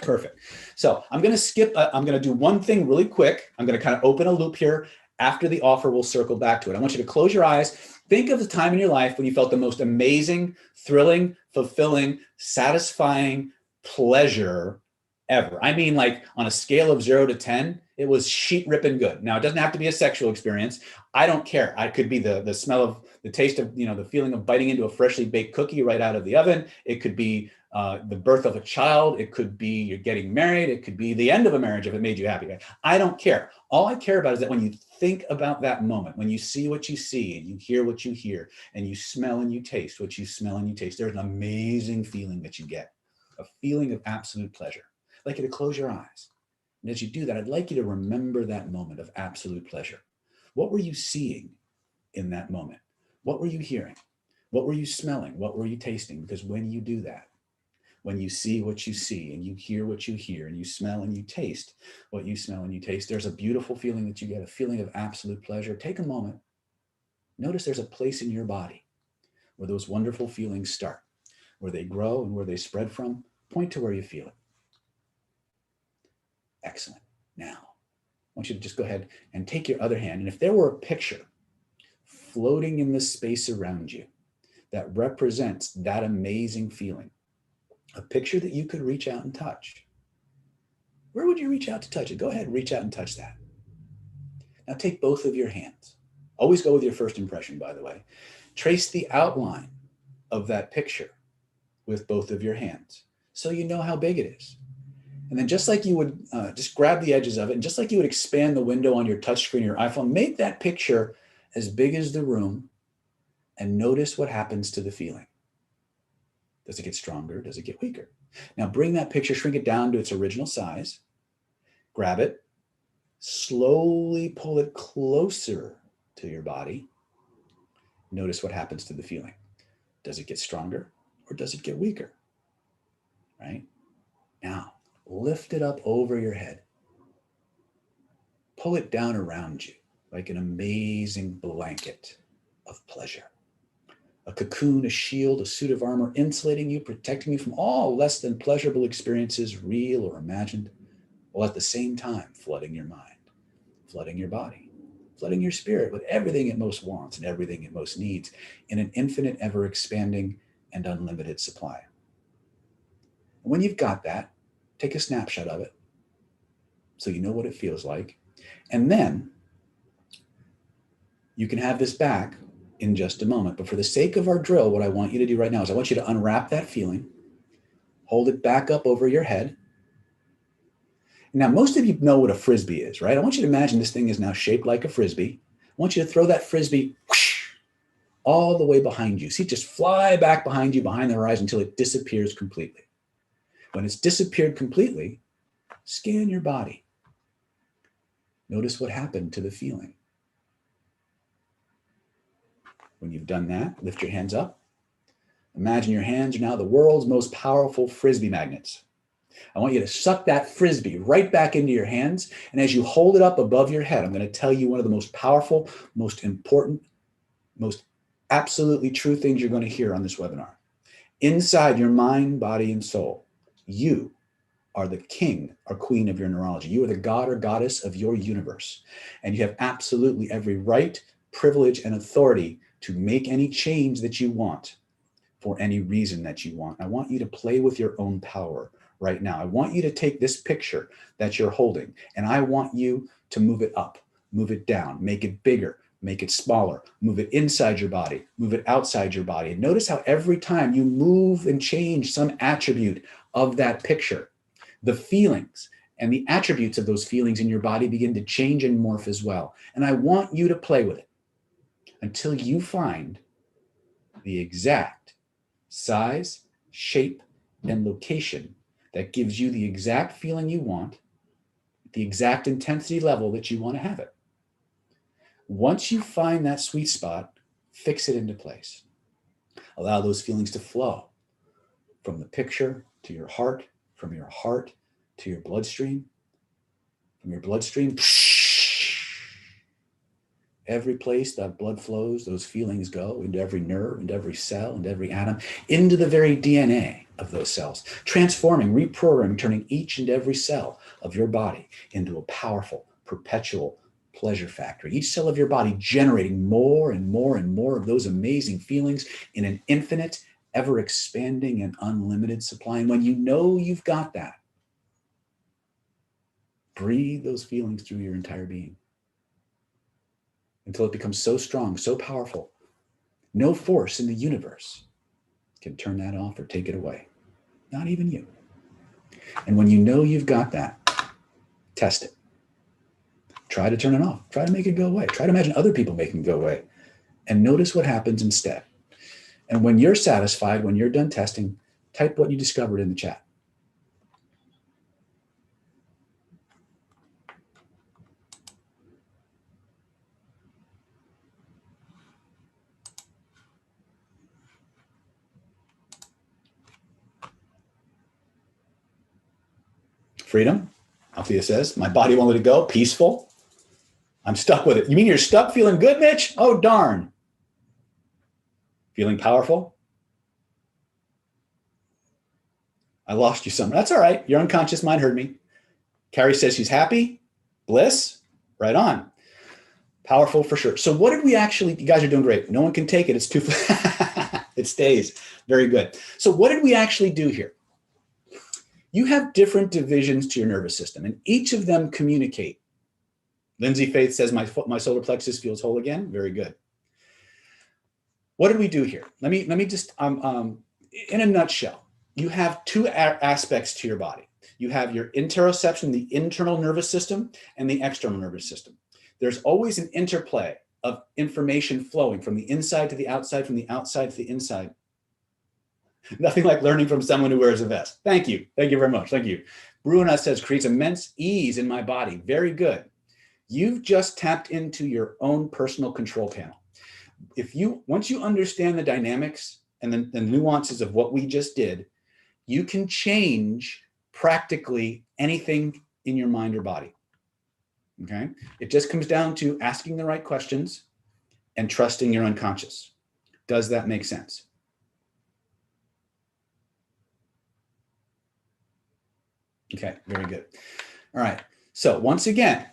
Perfect. So I'm going to skip, I'm going to do one thing really quick. I'm going to kind of open a loop here. After the offer, we'll circle back to it. I want you to close your eyes. Think of the time in your life when you felt the most amazing, thrilling, fulfilling, satisfying pleasure ever. I mean, like on a scale of 0 to 10, it was sheet ripping good. Now, it doesn't have to be a sexual experience. I don't care. I could be the smell of, the taste of, the feeling of biting into a freshly baked cookie right out of the oven. It could be the birth of a child. It could be you're getting married. It could be the end of a marriage if it made you happy. I don't care. All I care about is that when you think about that moment, when you see what you see and you hear what you hear and you smell and you taste what you smell and you taste, there's an amazing feeling that you get, a feeling of absolute pleasure. I'd like you to close your eyes. And as you do that, I'd like you to remember that moment of absolute pleasure. What were you seeing in that moment? What were you hearing? What were you smelling? What were you tasting? Because when you do that, when you see what you see and you hear what you hear and you smell and you taste what you smell and you taste, there's a beautiful feeling that you get, a feeling of absolute pleasure. Take a moment. Notice there's a place in your body where those wonderful feelings start, where they grow and where they spread from. Point to where you feel it. Excellent. Now, I want you to just go ahead and take your other hand. And if there were a picture floating in the space around you that represents that amazing feeling, a picture that you could reach out and touch, where would you reach out to touch it? Go ahead and reach out and touch that. Now take both of your hands. Always go with your first impression, by the way. Trace the outline of that picture with both of your hands so you know how big it is. And then just like you would just grab the edges of it, and just like you would expand the window on your touchscreen or your iPhone, make that picture as big as the room and notice what happens to the feeling. Does it get stronger? Does it get weaker? Now bring that picture, shrink it down to its original size, grab it, slowly pull it closer to your body. Notice what happens to the feeling. Does it get stronger or does it get weaker? Right? Now, lift it up over your head. Pull it down around you like an amazing blanket of pleasure. A cocoon, a shield, a suit of armor, insulating you, protecting you from all less than pleasurable experiences, real or imagined, while at the same time flooding your mind, flooding your body, flooding your spirit with everything it most wants and everything it most needs in an infinite, ever-expanding, and unlimited supply. And when you've got that, take a snapshot of it so you know what it feels like. And then You can have this back in just a moment, but for the sake of our drill, what I want you to do right now is I want you to unwrap that feeling, hold it back up over your head. Now, most of you know what a Frisbee is, right? I want you to imagine this thing is now shaped like a Frisbee. I want you to throw that Frisbee whoosh, all the way behind you. See, just fly back behind you, behind the horizon until it disappears completely. When it's disappeared completely, scan your body. Notice what happened to the feeling. When you've done that, lift your hands up. Imagine your hands are now the world's most powerful Frisbee magnets. I want you to suck that Frisbee right back into your hands. And as you hold it up above your head, I'm going to tell you one of the most powerful, most important, most absolutely true things you're going to hear on this webinar. Inside your mind, body, and soul, you are the king or queen of your neurology. You are the god or goddess of your universe. And you have absolutely every right, privilege, and authority to make any change that you want for any reason that you want. I want you to play with your own power right now. I want you to take this picture that you're holding and I want you to move it up, move it down, make it bigger, make it smaller, move it inside your body, move it outside your body. And notice how every time you move and change some attribute of that picture, the feelings and the attributes of those feelings in your body begin to change and morph as well. And I want you to play with it until you find the exact size, shape, and location that gives you the exact feeling you want, the exact intensity level that you want to have it. Once you find that sweet spot, fix it into place. Allow those feelings to flow from the picture to your heart, from your heart to your bloodstream, from your bloodstream, every place that blood flows, those feelings go into every nerve, into every cell, into every atom, into the very DNA of those cells, transforming, reprogramming, turning each and every cell of your body into a powerful, perpetual pleasure factory. Each cell of your body generating more and more and more of those amazing feelings in an infinite, ever expanding and unlimited supply. And when you know you've got that, breathe those feelings through your entire being until it becomes so strong, so powerful. No force in the universe can turn that off or take it away. Not even you. And when you know you've got that, test it. Try to turn it off. Try to make it go away. Try to imagine other people making it go away. And notice what happens instead. And when you're satisfied, when you're done testing, type what you discovered in the chat. Freedom, Althea says, my body won't let it go. Peaceful. I'm stuck with it. You mean you're stuck feeling good, Mitch? Oh, darn. Feeling powerful? I lost you somewhere. That's all right. Your unconscious mind heard me. Carrie says she's happy. Bliss. Right on. Powerful for sure. So what did we actually, you guys are doing great. No one can take it. It's too, it stays. Very good. So what did we actually do here? You have different divisions to your nervous system, and each of them communicate. Lindsay Faith says, my solar plexus feels whole again. Very good. What did we do here? Let me just, in a nutshell, you have two aspects to your body. You have your interoception, the internal nervous system, and the external nervous system. There's always an interplay of information flowing from the inside to the outside, from the outside to the inside. Nothing like learning from someone who wears a vest. Thank you. Thank you very much. Thank you. Bruna says, creates immense ease in my body. Very good. You've just tapped into your own personal control panel. Once you understand the dynamics and the nuances of what we just did, you can change practically anything in your mind or body. Okay? It just comes down to asking the right questions and trusting your unconscious. Does that make sense? Okay, very good. All right. So once again,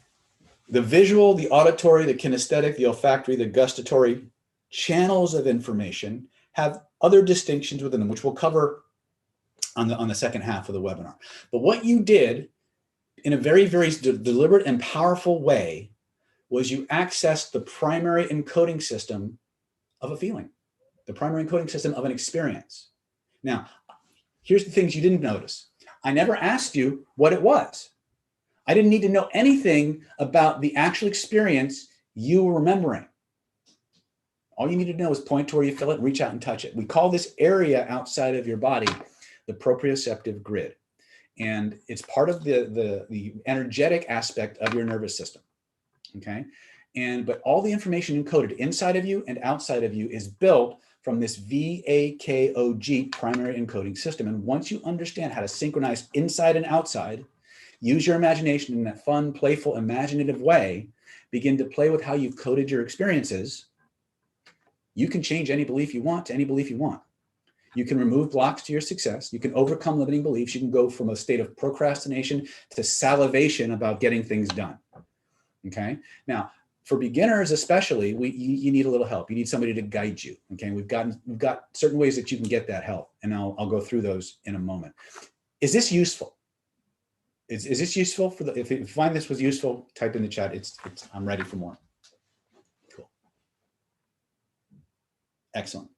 the visual, the auditory, the kinesthetic, the olfactory, the gustatory channels of information have other distinctions within them, which we'll cover on the second half of the webinar. But what you did in a very, very deliberate and powerful way was you accessed the primary encoding system of a feeling, the primary encoding system of an experience. Now, here's the things you didn't notice. I never asked you what it was. I didn't need to know anything about the actual experience you were remembering. All you need to know is point to where you feel it, reach out and touch it. We call this area outside of your body the proprioceptive grid. And it's part of the energetic aspect of your nervous system, okay? But all the information encoded inside of you and outside of you is built from this VAKOG primary encoding system. And once you understand how to synchronize inside and outside, use your imagination in that fun, playful, imaginative way, begin to play with how you've coded your experiences, you can change any belief you want to any belief you want. You can remove blocks to your success. You can overcome limiting beliefs. You can go from a state of procrastination to salivation about getting things done, okay? Now, for beginners especially, you need a little help. You need somebody to guide you, okay? We've got certain ways that you can get that help, and I'll go through those in a moment. Is this useful? Is this useful? If you find this was useful, type in the chat. I'm ready for more. Cool. Excellent.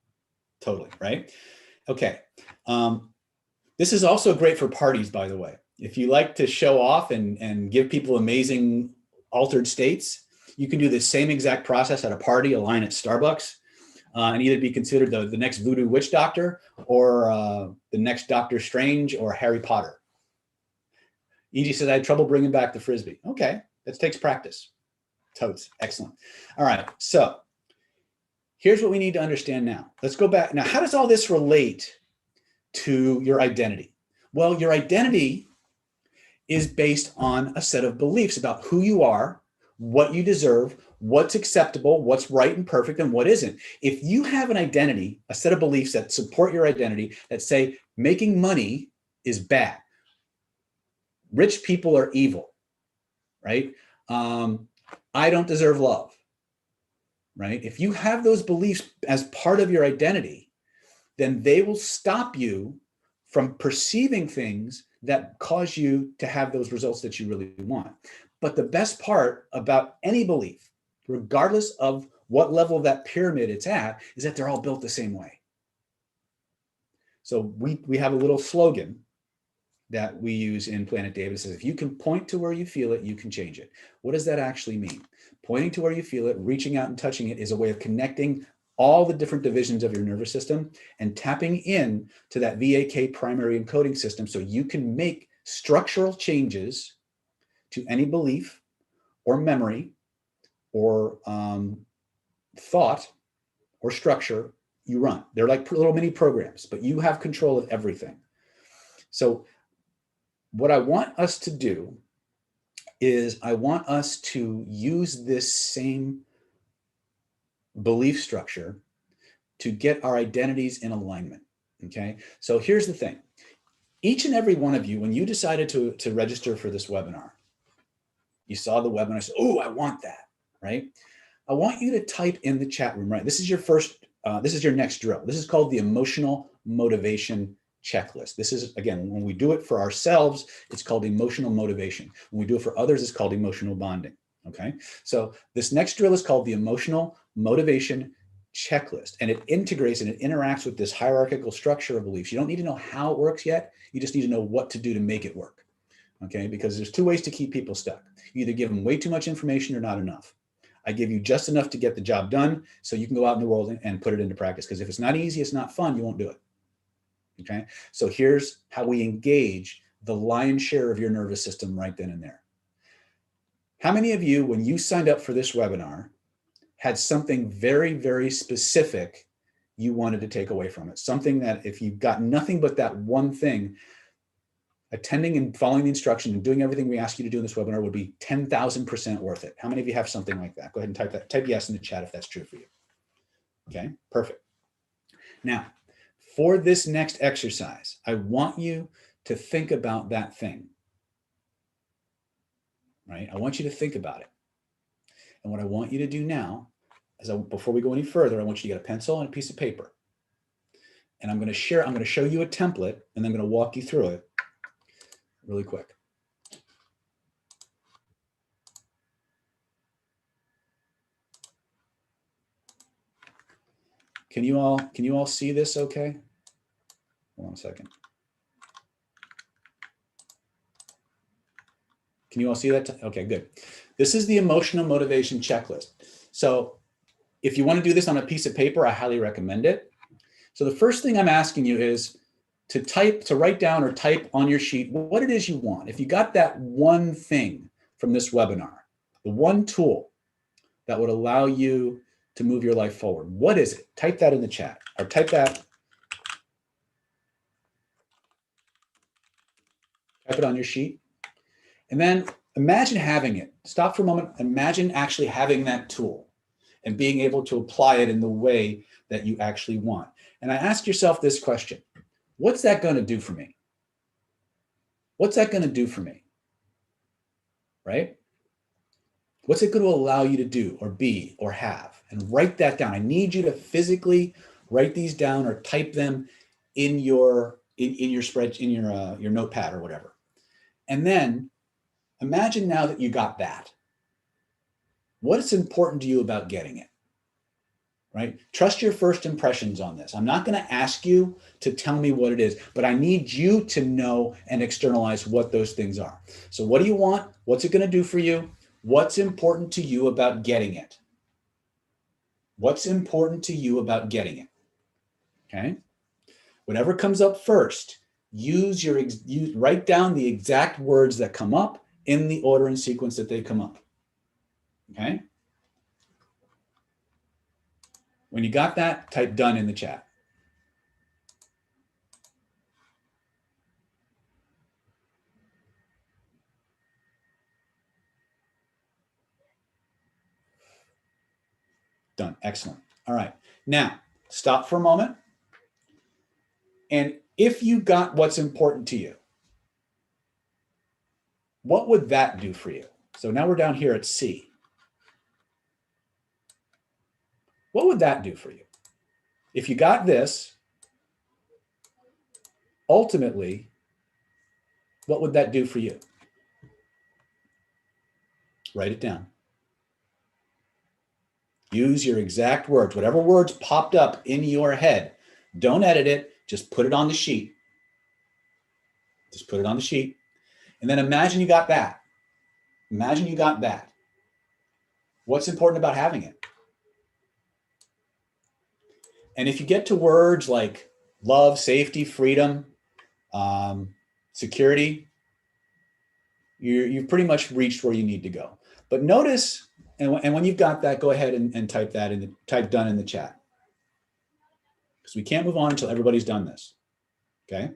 Totally, right? Okay. This is also great for parties, by the way. If you like to show off and give people amazing altered states, you can do the same exact process at a party, a line at Starbucks, and either be considered the next voodoo witch doctor or the next Doctor Strange or Harry Potter. E.G. says, I had trouble bringing back the Frisbee. Okay, that takes practice. Totes, excellent. All right, so here's what we need to understand now. Let's go back. Now, how does all this relate to your identity? Well, your identity is based on a set of beliefs about who you are, what you deserve, what's acceptable, what's right and perfect, and what isn't. If you have an identity, a set of beliefs that support your identity that say making money is bad, rich people are evil, right? I don't deserve love, right? If you have those beliefs as part of your identity, then they will stop you from perceiving things that cause you to have those results that you really want. But the best part about any belief, regardless of what level of that pyramid it's at, is that they're all built the same way. So we have a little slogan that we use in Planet David. It says, if you can point to where you feel it, you can change it. What does that actually mean? Pointing to where you feel it, reaching out and touching it is a way of connecting all the different divisions of your nervous system and tapping in to that VAK primary encoding system so you can make structural changes to any belief or memory or thought or structure you run. They're like little mini programs, but you have control of everything. So what I want us to do is I want us to use this same belief structure to get our identities in alignment, okay? So here's the thing. Each and every one of you, when you decided to register for this webinar, you saw the webinar, said, oh, I want that, right? I want you to type in the chat room, right? This is your this is your next drill. This is called the emotional motivation checklist. This is, again, when we do it for ourselves, it's called emotional motivation. When we do it for others, it's called emotional bonding, okay? So this next drill is called the emotional motivation checklist, and it integrates and it interacts with this hierarchical structure of beliefs. You don't need to know how it works yet. You just need to know what to do to make it work, okay? Because there's two ways to keep people stuck. You either give them way too much information or not enough. I give you just enough to get the job done so you can go out in the world and put it into practice, because if it's not easy, it's not fun, you won't do it. Okay, so here's how we engage the lion's share of your nervous system right then and there. How many of you, when you signed up for this webinar, had something very, very specific you wanted to take away from it? Something that if you've got nothing but that one thing, attending and following the instruction and doing everything we ask you to do in this webinar would be 10,000% worth it. How many of you have something like that? Go ahead and type yes in the chat if that's true for you. Okay, perfect. Now, for this next exercise, I want you to think about that thing, right? I want you to think about it. And what I want you to do now is, before we go any further, I want you to get a pencil and a piece of paper. And I'm going to show you a template, and I'm going to walk you through it really quick. Can you all see this okay? Hold on a second. Can you all see that? Okay, good. This is the emotional motivation checklist. So if you want to do this on a piece of paper, I highly recommend it. So the first thing I'm asking you is to write down or type on your sheet what it is you want. If you got that one thing from this webinar, the one tool that would allow you to move your life forward, what is it? Type that in the chat, or type it on your sheet. And then imagine having it. Stop for a moment. Imagine actually having that tool and being able to apply it in the way that you actually want. And I ask yourself this question: what's that going to do for me? What's that going to do for me? Right? What's it going to allow you to do or be or have? And write that down. I need you to physically write these down or type them in your spread, in your notepad or whatever. And then imagine now that you got that. What's important to you about getting it? Right? Trust your first impressions on this. I'm not going to ask you to tell me what it is, but I need you to know and externalize what those things are. So what do you want? What's it going to do for you? What's important to you about getting it? What's important to you about getting it? Okay. Whatever comes up first, write down the exact words that come up in the order and sequence that they come up. Okay. When you got that, type done in the chat. Done. Excellent. All right. Now, stop for a moment. And if you got what's important to you, what would that do for you? So now we're down here at C. What would that do for you? If you got this, ultimately, what would that do for you? Write it down. Use your exact words. Whatever words popped up in your head, don't edit it. Just put it on the sheet. Just put it on the sheet. And then imagine you got that. Imagine you got that. What's important about having it? And if you get to words like love, safety, freedom, security, you've pretty much reached where you need to go. But notice, and when you've got that, go ahead and type that in, type done in the chat. Because we can't move on until everybody's done this. Okay?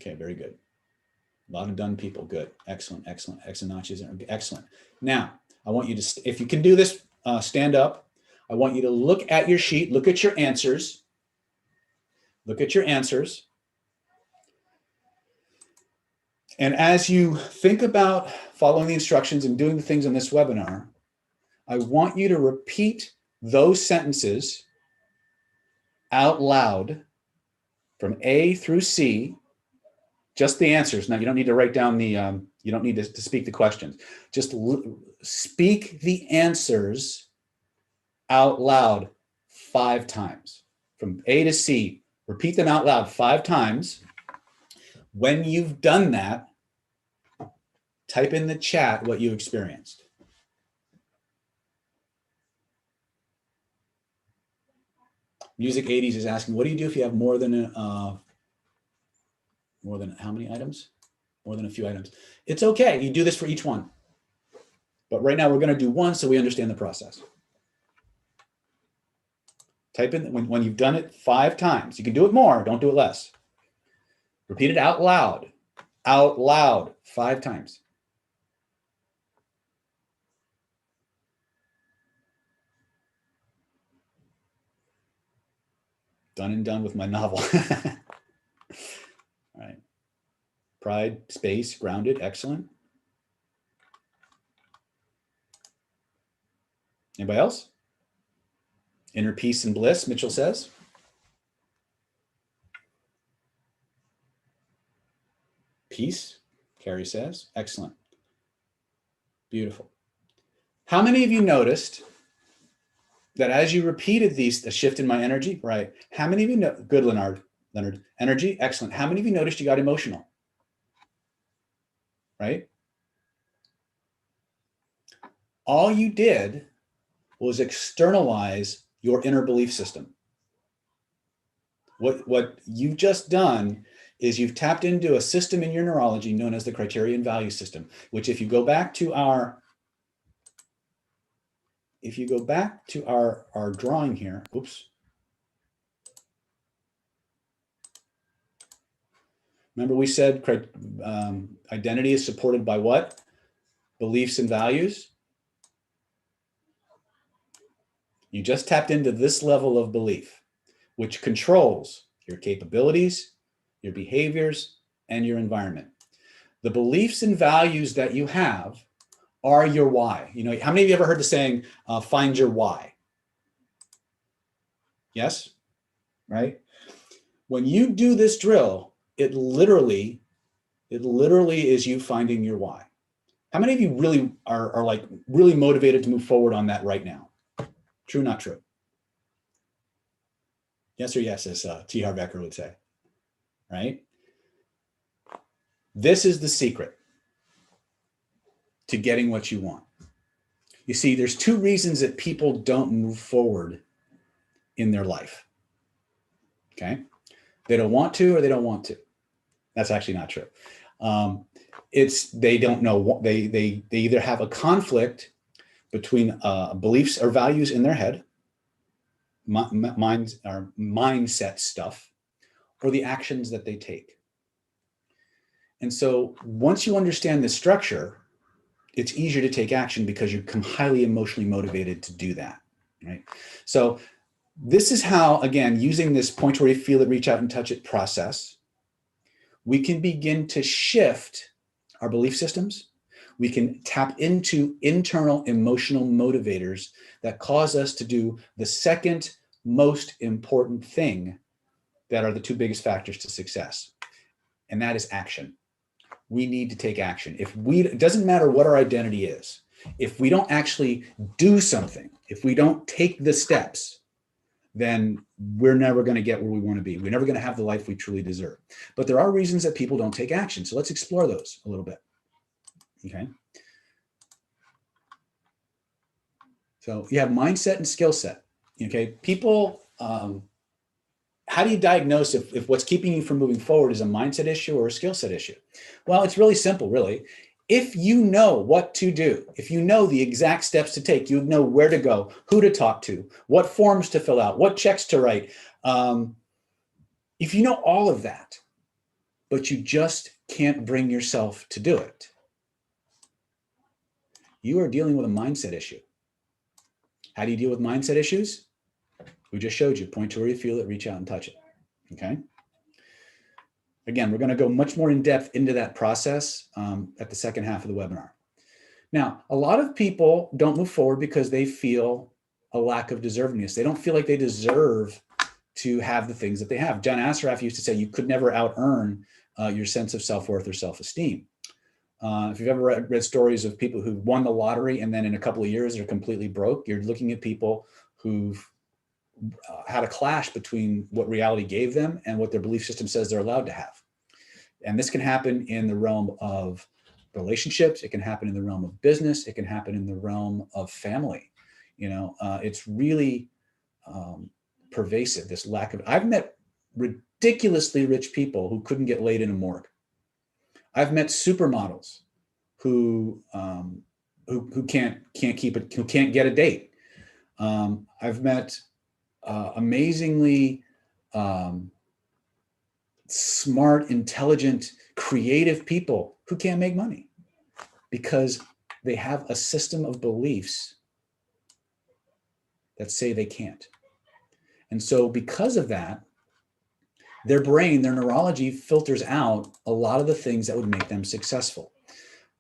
Okay, very good. A lot of done people. Good. Excellent, excellent. X and notches. Excellent. Now, I want you to, if you can do this, stand up. I want you to look at your sheet, look at your answers. Look at your answers. And as you think about following the instructions and doing the things on this webinar, I want you to repeat those sentences out loud from A through C, just the answers. Now, you don't need to write down the, you don't need to speak the questions. Just speak the answers out loud 5 times. From A to C, repeat them out loud 5 times. When you've done that, type in the chat what you experienced. Music 80s is asking, what do you do if you have more than how many items? More than a few items. It's okay. You do this for each one. But right now we're going to do one so we understand the process. Type in when you've done it 5 times. You can do it more. Don't do it less. Repeat it out loud 5 times. Done and done with my novel. All right. Pride, space, grounded. Excellent. Anybody else? Inner peace and bliss, Mitchell says. Peace, Carrie says. Excellent. Beautiful. How many of you noticed that as you repeated these, a shift in my energy, right? How many of you know, good, Leonard, energy, excellent. How many of you noticed you got emotional, right? All you did was externalize your inner belief system. What you've just done is you've tapped into a system in your neurology known as the criterion value system, which if you go back to our drawing here, oops. Remember we said identity is supported by what? Beliefs and values. You just tapped into this level of belief, which controls your capabilities, your behaviors, and your environment. The beliefs and values that you have are your why. You know, how many of you ever heard the saying, find your why? Yes, right? When you do this drill, it literally is you finding your why. How many of you really are like really motivated to move forward on that right now? True, not true? Yes or yes, as T. Harv Eker would say, right? This is the secret to getting what you want. You see, there's two reasons that people don't move forward in their life, okay? They don't want to or they don't want to. That's actually not true. They don't know, they either have a conflict between beliefs or values in their head, minds or mindset stuff, or the actions that they take. And so once you understand the structure, it's easier to take action because you become highly emotionally motivated to do that, right? So this is how, again, using this point where you feel it, reach out and touch it process, we can begin to shift our belief systems. We can tap into internal emotional motivators that cause us to do the second most important thing that are the two biggest factors to success, and that is action. We need to take action. It doesn't matter what our identity is. If we don't actually do something, if we don't take the steps, then we're never going to get where we want to be. We're never going to have the life we truly deserve. But there are reasons that people don't take action. So let's explore those a little bit. Okay. So you have mindset and skill set. Okay. People, how do you diagnose if what's keeping you from moving forward is a mindset issue or a skill set issue? Well, it's really simple, really. If you know what to do, if you know the exact steps to take, you know where to go, who to talk to, what forms to fill out, what checks to write. If you know all of that, but you just can't bring yourself to do it, you are dealing with a mindset issue. How do you deal with mindset issues? We just showed you, point to where you feel it, reach out and touch it, okay? Again, we're gonna go much more in depth into that process at the second half of the webinar. Now, a lot of people don't move forward because they feel a lack of deservingness. They don't feel like they deserve to have the things that they have. John Assaraf used to say you could never out-earn your sense of self-worth or self-esteem. If you've ever read stories of people who won the lottery and then in a couple of years they're completely broke, you're looking at people who've had a clash between what reality gave them and what their belief system says they're allowed to have. And this can happen in the realm of relationships. It can happen in the realm of business. It can happen in the realm of family. You know, it's really pervasive, this lack of, I've met ridiculously rich people who couldn't get laid in a morgue. I've met supermodels who can't keep it, who can't get a date. I've met amazingly smart, intelligent, creative people who can't make money because they have a system of beliefs that say they can't. And so because of that, their brain, their neurology filters out a lot of the things that would make them successful.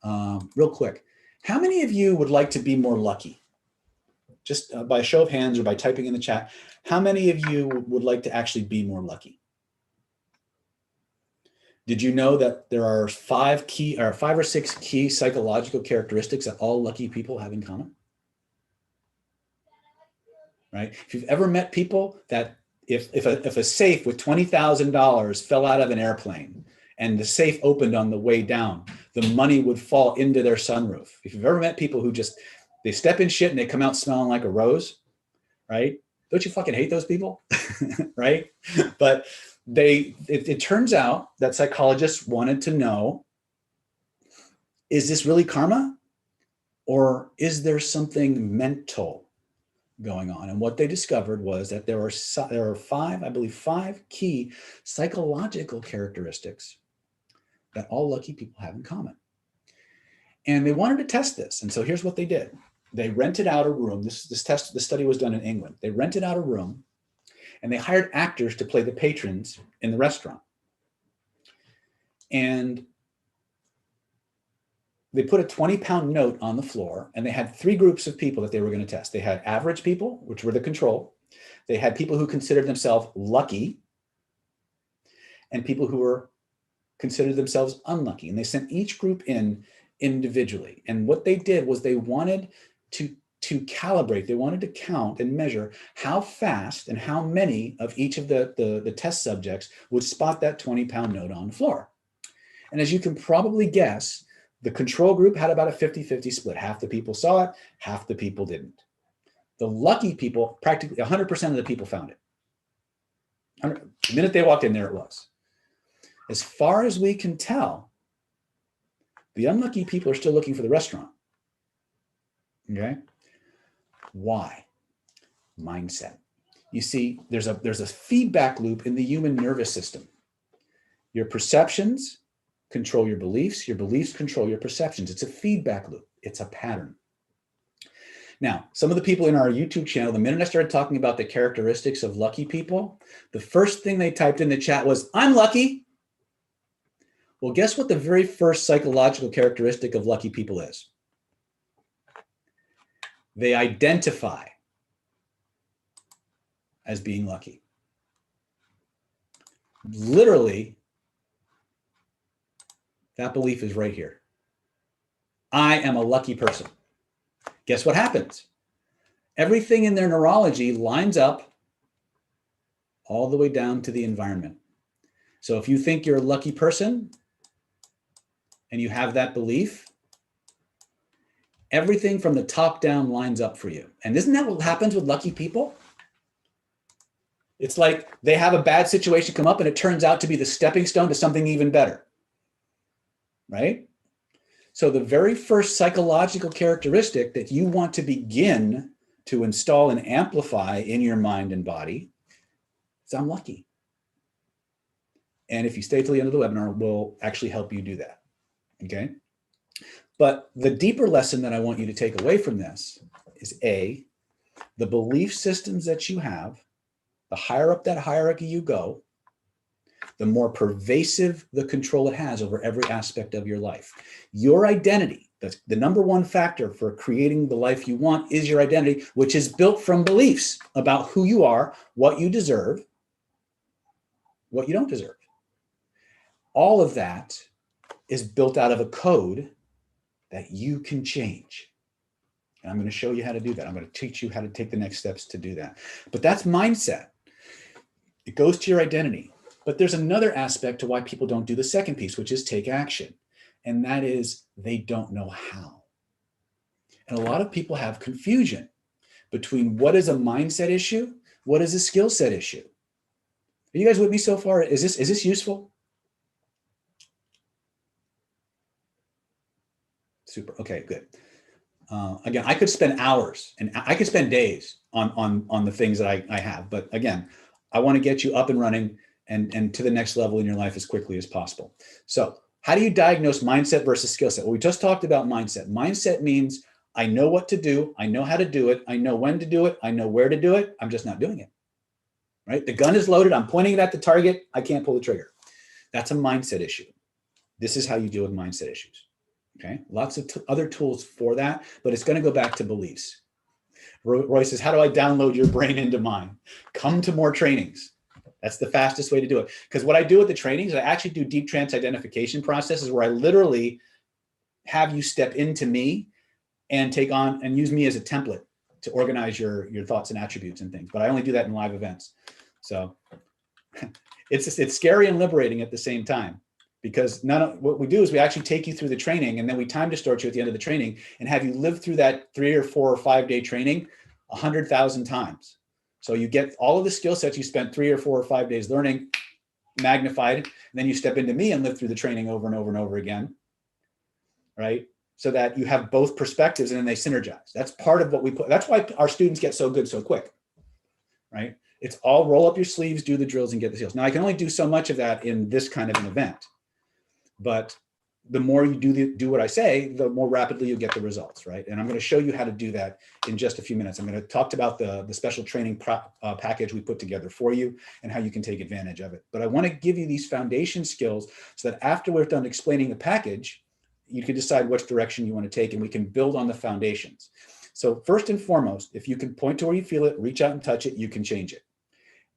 Real quick, how many of you would like to be more lucky? Just by a show of hands or by typing in the chat, how many of you would like to actually be more lucky? Did you know that there are 5 or 6 key psychological characteristics that all lucky people have in common? right? If you've ever met people that if a safe with $20,000 fell out of an airplane and the safe opened on the way down, the money would fall into their sunroof. If you've ever met people who just, they step in shit and they come out smelling like a rose, right? Don't you fucking hate those people, right? But it turns out that psychologists wanted to know, is this really karma? Or is there something mental going on? And what they discovered was that there are five key psychological characteristics that all lucky people have in common. And they wanted to test this. And so here's what they did. They rented out a room. This study was done in England. They rented out a room and they hired actors to play the patrons in the restaurant. And they put a 20-pound note on the floor, and they had three groups of people that they were going to test. They had average people, which were the control. They had people who considered themselves lucky, and people who were considered themselves unlucky. And they sent each group in individually. And what they did was they wanted to calibrate, they wanted to count and measure how fast and how many of each of the test subjects would spot that 20-pound note on the floor. And as you can probably guess, the control group had about a 50-50 split. Half the people saw it, half the people didn't. The lucky people, practically 100% of the people found it. The minute they walked in, there it was. As far as we can tell, the unlucky people are still looking for the restaurant. Okay? Why? Mindset. You see, there's a feedback loop in the human nervous system. Your perceptions control your beliefs control your perceptions. It's a feedback loop. It's a pattern. Now, some of the people in our YouTube channel, the minute I started talking about the characteristics of lucky people, the first thing they typed in the chat was, "I'm lucky." Well, guess what the very first psychological characteristic of lucky people is? They identify as being lucky. Literally, that belief is right here. I am a lucky person. Guess what happens? Everything in their neurology lines up all the way down to the environment. So if you think you're a lucky person and you have that belief, everything from the top down lines up for you. And isn't that what happens with lucky people? It's like they have a bad situation come up and it turns out to be the stepping stone to something even better. Right? So the very first psychological characteristic that you want to begin to install and amplify in your mind and body is, I'm lucky. And if you stay till the end of the webinar, we'll actually help you do that. Okay? But the deeper lesson that I want you to take away from this is A, the belief systems that you have, the higher up that hierarchy you go, the more pervasive the control it has over every aspect of your life. Your identity, the number one factor for creating the life you want, is your identity, which is built from beliefs about who you are, what you deserve, what you don't deserve. All of that is built out of a code that you can change. And I'm going to show you how to do that. I'm going to teach you how to take the next steps to do that. But that's mindset. It goes to your identity. But there's another aspect to why people don't do the second piece, which is take action. And that is they don't know how. And a lot of people have confusion between what is a mindset issue, what is a skill set issue. Are you guys with me so far? Is this useful? Super. Okay, good. Again, I could spend hours and I could spend days on the things that I have. But again, I want to get you up and running and to the next level in your life as quickly as possible. So how do you diagnose mindset versus skill set? Well, we just talked about mindset. Mindset means I know what to do. I know how to do it. I know when to do it. I know where to do it. I'm just not doing it, right? The gun is loaded. I'm pointing it at the target. I can't pull the trigger. That's a mindset issue. This is how you deal with mindset issues, okay? Lots of other tools for that, but it's going to go back to beliefs. Roy says, how do I download your brain into mine? Come to more trainings. That's the fastest way to do it. Because what I do with the trainings, I actually do deep trance identification processes where I literally have you step into me and take on and use me as a template to organize your thoughts and attributes and things, but I only do that in live events. So it's scary and liberating at the same time, because what we do is we actually take you through the training, and then we time distort you at the end of the training and have you live through that 3 or 4 or 5 day training 100,000 times. So you get all of the skill sets you spent 3 or 4 or 5 days learning magnified, and then you step into me and live through the training over and over and over again, right? So that you have both perspectives and then they synergize. That's part of what we put. That's why our students get so good so quick, right? It's all roll up your sleeves, do the drills, and get the skills. Now I can only do so much of that in this kind of an event, but the more you do what I say, the more rapidly you get the results, right? And I'm going to show you how to do that in just a few minutes. I'm going to talk about the special training package we put together for you and how you can take advantage of it. But I want to give you these foundation skills so that after we're done explaining the package, you can decide which direction you want to take, and we can build on the foundations. So first and foremost, if you can point to where you feel it, reach out and touch it, you can change it.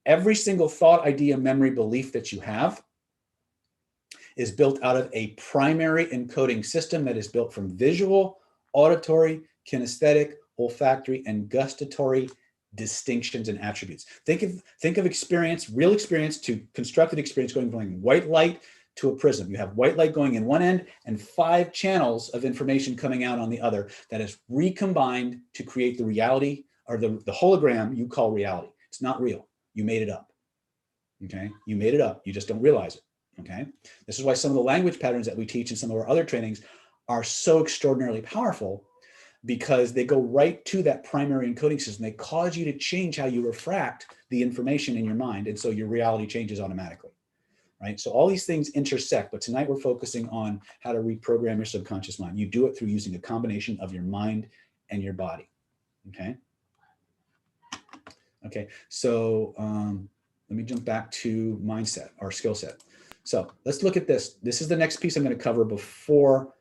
Every single thought, idea, memory, belief that you have is built out of a primary encoding system that is built from visual, auditory, kinesthetic, olfactory, and gustatory distinctions and attributes. Think of experience, real experience to constructed experience going from white light to a prism. You have white light going in one end and 5 channels of information coming out on the other that is recombined to create the reality, or the hologram you call reality. It's not real. You made it up. Okay? You made it up. You just don't realize it. Okay? This is why some of the language patterns that we teach in some of our other trainings are so extraordinarily powerful, because they go right to that primary encoding system. They cause you to change how you refract the information in your mind. And so your reality changes automatically, right? So all these things intersect, but tonight we're focusing on how to reprogram your subconscious mind. You do it through using a combination of your mind and your body, okay? Okay, so let me jump back to mindset, our skill set. So let's look at this. This is the next piece I'm going to cover before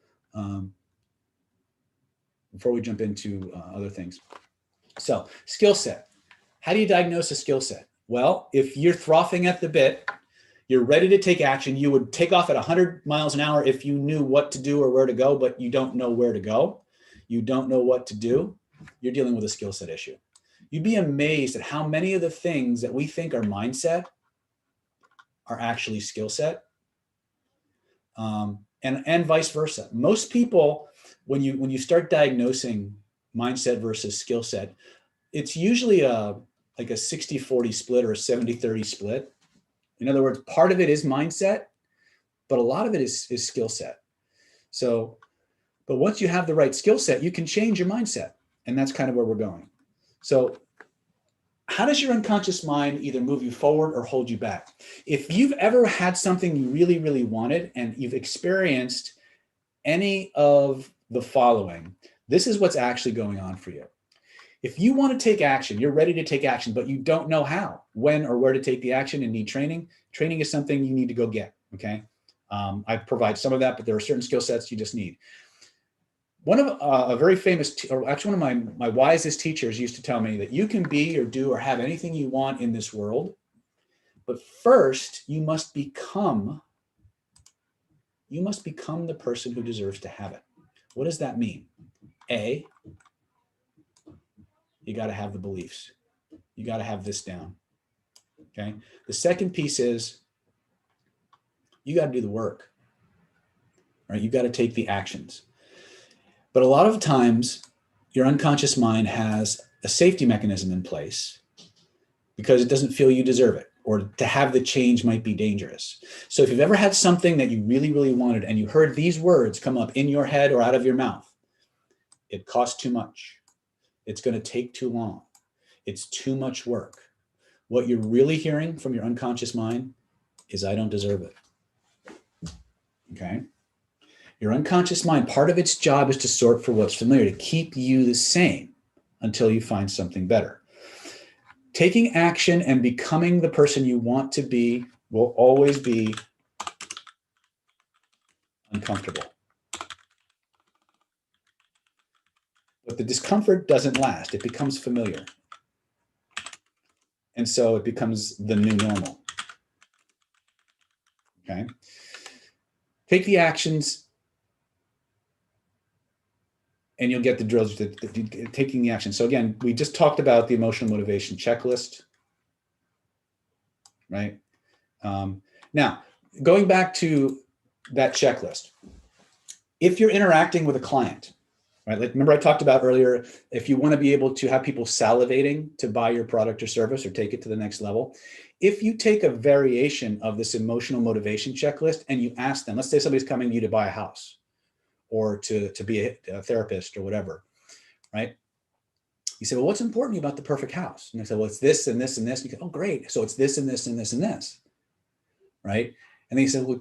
we jump into other things. So skill set. How do you diagnose a skill set? Well, if you're frothing at the bit, you're ready to take action, you would take off at 100 miles an hour if you knew what to do or where to go, but you don't know where to go. You don't know what to do. You're dealing with a skill set issue. You'd be amazed at how many of the things that we think are mindset are actually skill set, and vice versa. Most people, when you start diagnosing mindset versus skill set, it's usually like a 60-40 split or a 70-30 split. In other words, part of it is mindset, but a lot of it is skill set. So, but once you have the right skill set, you can change your mindset, and that's kind of where we're going. So how does your unconscious mind either move you forward or hold you back? If you've ever had something you really, really wanted and you've experienced any of the following, this is what's actually going on for you. If you want to take action, you're ready to take action, but you don't know how, when, or where to take the action and need training, training is something you need to go get, okay? I provide some of that, but there are certain skill sets you just need. One of a very famous, or actually one of my wisest teachers used to tell me that you can be or do or have anything you want in this world, but first you must become the person who deserves to have it. What does that mean? A, you got to have the beliefs. You got to have this down, okay? The second piece is you got to do the work, right? You got to take the actions. But a lot of times, your unconscious mind has a safety mechanism in place because it doesn't feel you deserve it, or to have the change might be dangerous. So if you've ever had something that you really, really wanted and you heard these words come up in your head or out of your mouth, it costs too much. It's going to take too long. It's too much work. What you're really hearing from your unconscious mind is, I don't deserve it. Okay? Your unconscious mind, part of its job is to sort for what's familiar, to keep you the same until you find something better. Taking action and becoming the person you want to be will always be uncomfortable. But the discomfort doesn't last. It becomes familiar. And so it becomes the new normal. Okay? Take the actions and you'll get the drills taking the action. So again, we just talked about the emotional motivation checklist, right? Now, going back to that checklist, if you're interacting with a client, right? Like, remember I talked about earlier, if you want to be able to have people salivating to buy your product or service or take it to the next level, if you take a variation of this emotional motivation checklist and you ask them, let's say somebody's coming to you to buy a house or to be a therapist or whatever, right? You say, well, what's important to you about the perfect house? And they say, well, it's this and this and this. And you go, oh, great. So it's this and this and this and this, right? And then you say, well,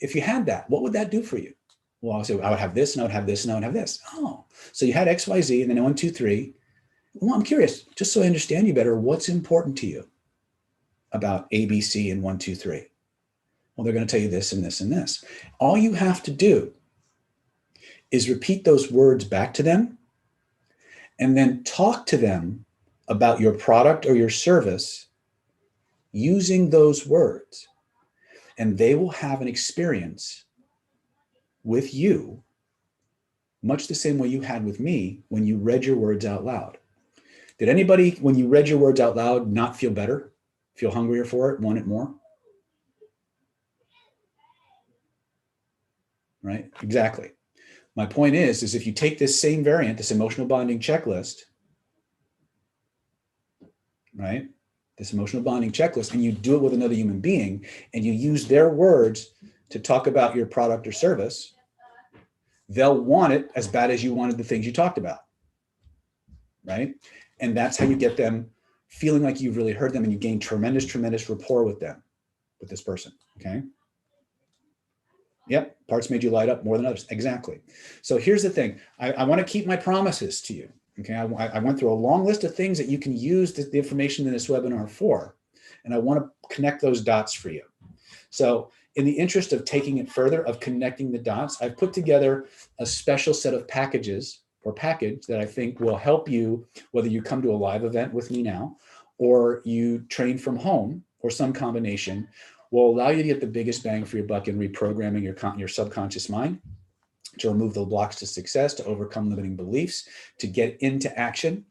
if you had that, what would that do for you? Well, I'll say, I would have this and I would have this and I would have this. Oh, so you had X, Y, Z and then 1, 2, 3. Well, I'm curious, just so I understand you better, what's important to you about A, B, C, and 1, 2, 3? Well, they're going to tell you this and this and this. All you have to do is repeat those words back to them and then talk to them about your product or your service using those words. And they will have an experience with you, much the same way you had with me when you read your words out loud. Did anybody, when you read your words out loud, not feel better, feel hungrier for it, want it more? Right? Exactly. My point is if you take this same variant, this emotional bonding checklist, right? This emotional bonding checklist, and you do it with another human being, and you use their words to talk about your product or service, they'll want it as bad as you wanted the things you talked about, right? And that's how you get them feeling like you've really heard them and you gain tremendous, tremendous rapport with them, with this person, okay? Yep, parts made you light up more than others, exactly. So here's the thing, I wanna keep my promises to you, okay? I went through a long list of things that you can use the information in this webinar for, and I wanna connect those dots for you. So in the interest of taking it further, of connecting the dots, I've put together a special set of packages or package that I think will help you, whether you come to a live event with me now, or you train from home, or some combination, will allow you to get the biggest bang for your buck in reprogramming your subconscious mind, to remove the blocks to success, to overcome limiting beliefs, to get into action.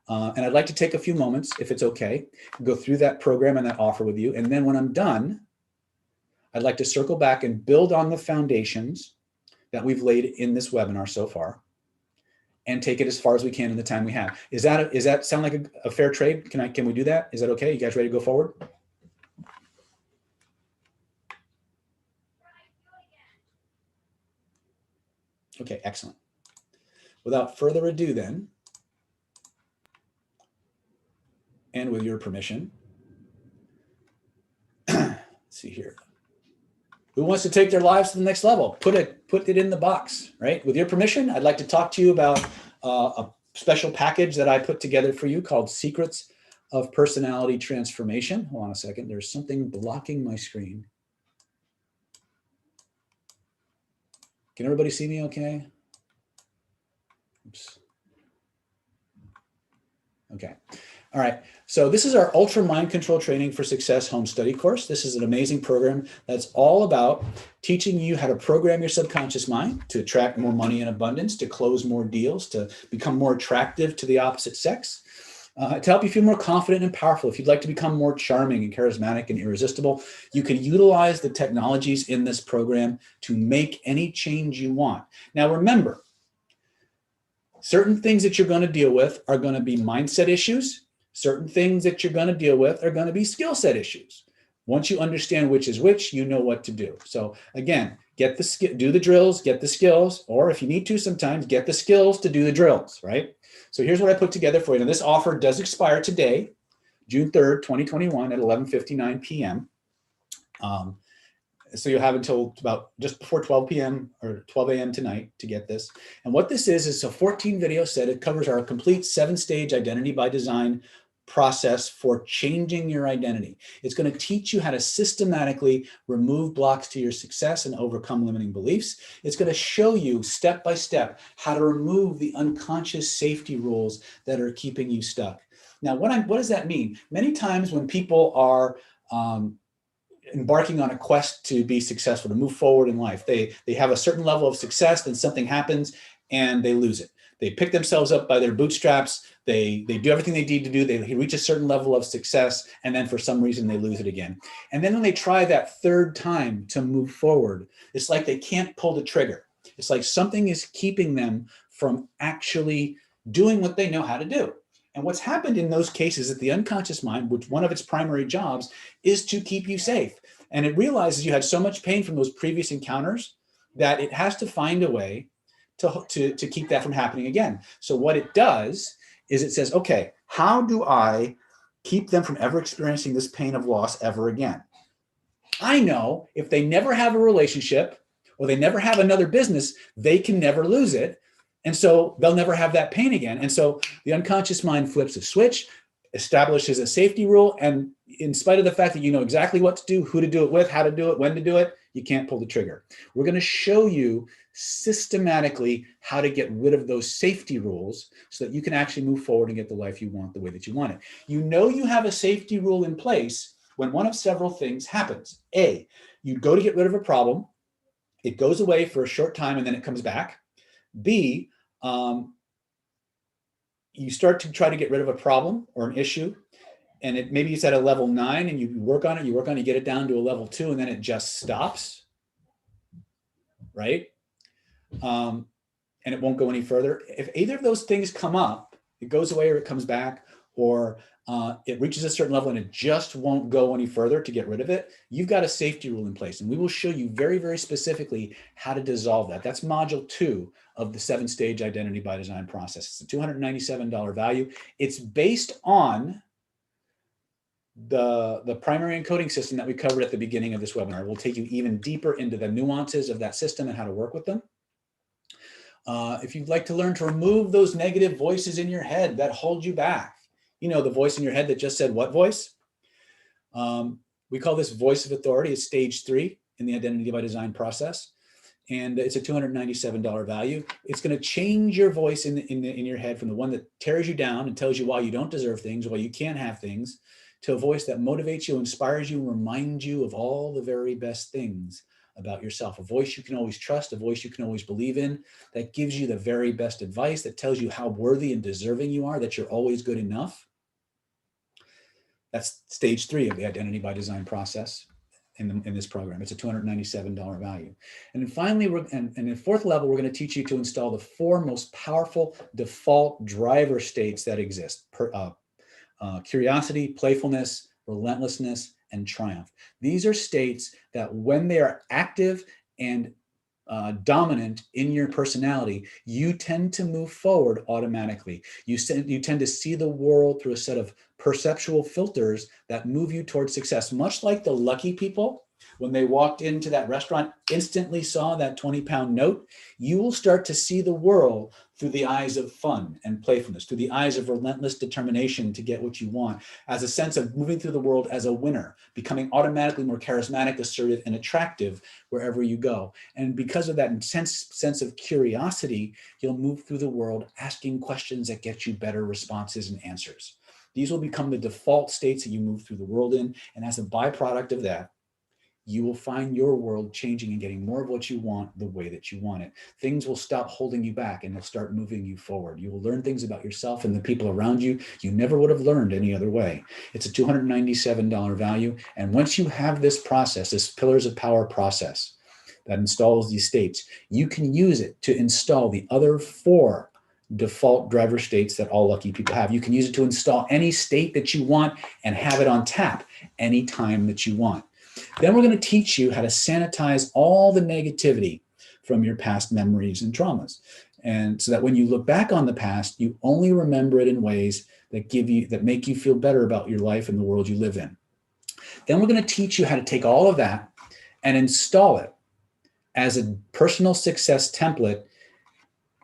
And I'd like to take a few moments, if it's okay, go through that program and that offer with you. And then when I'm done, I'd like to circle back and build on the foundations that we've laid in this webinar so far and take it as far as we can in the time we have. Is that sound like a fair trade? Can we do that? Is that okay? You guys ready to go forward? Okay, excellent. Without further ado then, and with your permission, let's see here. Who wants to take their lives to the next level? Put it in the box, right? With your permission, I'd like to talk to you about a special package that I put together for you called Secrets of Personality Transformation. Hold on a second, there's something blocking my screen. Can everybody see me okay? Oops. Okay. All right, so this is our Ultra Mind Control Training for Success home study course. This is an amazing program that's all about teaching you how to program your subconscious mind to attract more money and abundance, to close more deals, to become more attractive to the opposite sex, to help you feel more confident and powerful. If you'd like to become more charming and charismatic and irresistible, you can utilize the technologies in this program to make any change you want. Now remember, certain things that you're going to deal with are going to be mindset issues. Certain things that you're going to deal with are going to be skill set issues. Once you understand which is which, you know what to do. So again, do the drills, get the skills, or if you need to sometimes, get the skills to do the drills, right? So here's what I put together for you. And this offer does expire today, June 3rd, 2021 at 11:59 p.m. So you'll have until about just before 12 p.m. or 12 a.m. tonight to get this. And what this is a 14 video set. It covers our complete 7-stage identity by design process for changing your identity. It's going to teach you how to systematically remove blocks to your success and overcome limiting beliefs. It's going to show you step by step how to remove the unconscious safety rules that are keeping you stuck. Now, what does that mean? Many times when people are embarking on a quest to be successful, to move forward in life. They have a certain level of success, then something happens and they lose it. They pick themselves up by their bootstraps. They do everything they need to do. They reach a certain level of success, and then for some reason they lose it again. And then when they try that third time to move forward, it's like they can't pull the trigger. It's like something is keeping them from actually doing what they know how to do. And what's happened in those cases is the unconscious mind, which one of its primary jobs is to keep you safe. And it realizes you had so much pain from those previous encounters that it has to find a way to keep that from happening again. So what it does is it says, okay, how do I keep them from ever experiencing this pain of loss ever again? I know if they never have a relationship or they never have another business, they can never lose it. And so they'll never have that pain again. And so the unconscious mind flips a switch, establishes a safety rule. And in spite of the fact that you know exactly what to do, who to do it with, how to do it, when to do it, you can't pull the trigger. We're going to show you systematically how to get rid of those safety rules so that you can actually move forward and get the life you want the way that you want it. You know you have a safety rule in place when one of several things happens. A, you go to get rid of a problem. It goes away for a short time and then it comes back. B, you start to try to get rid of a problem or an issue, and maybe it's at a level 9 and you work on it, you get it down to a level 2, and then it just stops, right? And it won't go any further. If either of those things come up, it goes away or it comes back, or it reaches a certain level and it just won't go any further to get rid of it, you've got a safety rule in place. And we will show you very, very specifically how to dissolve that. That's module 2 of the 7-stage identity by design process. It's a $297 value. It's based on the primary encoding system that we covered at the beginning of this webinar. We'll take you even deeper into the nuances of that system and how to work with them. If you'd like to learn to remove those negative voices in your head that hold you back, you know, the voice in your head that just said what voice? We call this voice of authority. It's stage 3 in the identity by design process. And it's a $297 value. It's going to change your voice in your head from the one that tears you down and tells you why you don't deserve things, why you can't have things, to a voice that motivates you, inspires you, and reminds you of all the very best things about yourself. A voice you can always trust, a voice you can always believe in, that gives you the very best advice, that tells you how worthy and deserving you are, that you're always good enough. That's stage 3 of the identity by design process in this program. It's a $297 value. And then finally, in 4th level, we're going to teach you to install the 4 most powerful default driver states that exist: curiosity, playfulness, relentlessness, and triumph. These are states that when they are active and dominant in your personality, you tend to move forward automatically. You tend to see the world through a set of perceptual filters that move you towards success, much like the lucky people. When they walked into that restaurant, instantly saw that 20-pound note. You will start to see the world through the eyes of fun and playfulness, through the eyes of relentless determination to get what you want, as a sense of moving through the world as a winner, becoming automatically more charismatic, assertive, and attractive wherever you go. And because of that intense sense of curiosity, you'll move through the world asking questions that get you better responses and answers. These will become the default states that you move through the world in. And as a byproduct of that, you will find your world changing and getting more of what you want the way that you want it. Things will stop holding you back and they'll start moving you forward. You will learn things about yourself and the people around you you never would have learned any other way. It's a $297 value. And once you have this process, this Pillars of Power process that installs these states, you can use it to install the other 4 default driver states that all lucky people have. You can use it to install any state that you want and have it on tap anytime that you want. Then we're going to teach you how to sanitize all the negativity from your past memories and traumas. And so that when you look back on the past, you only remember it in ways that make you feel better about your life and the world you live in. Then we're going to teach you how to take all of that and install it as a personal success template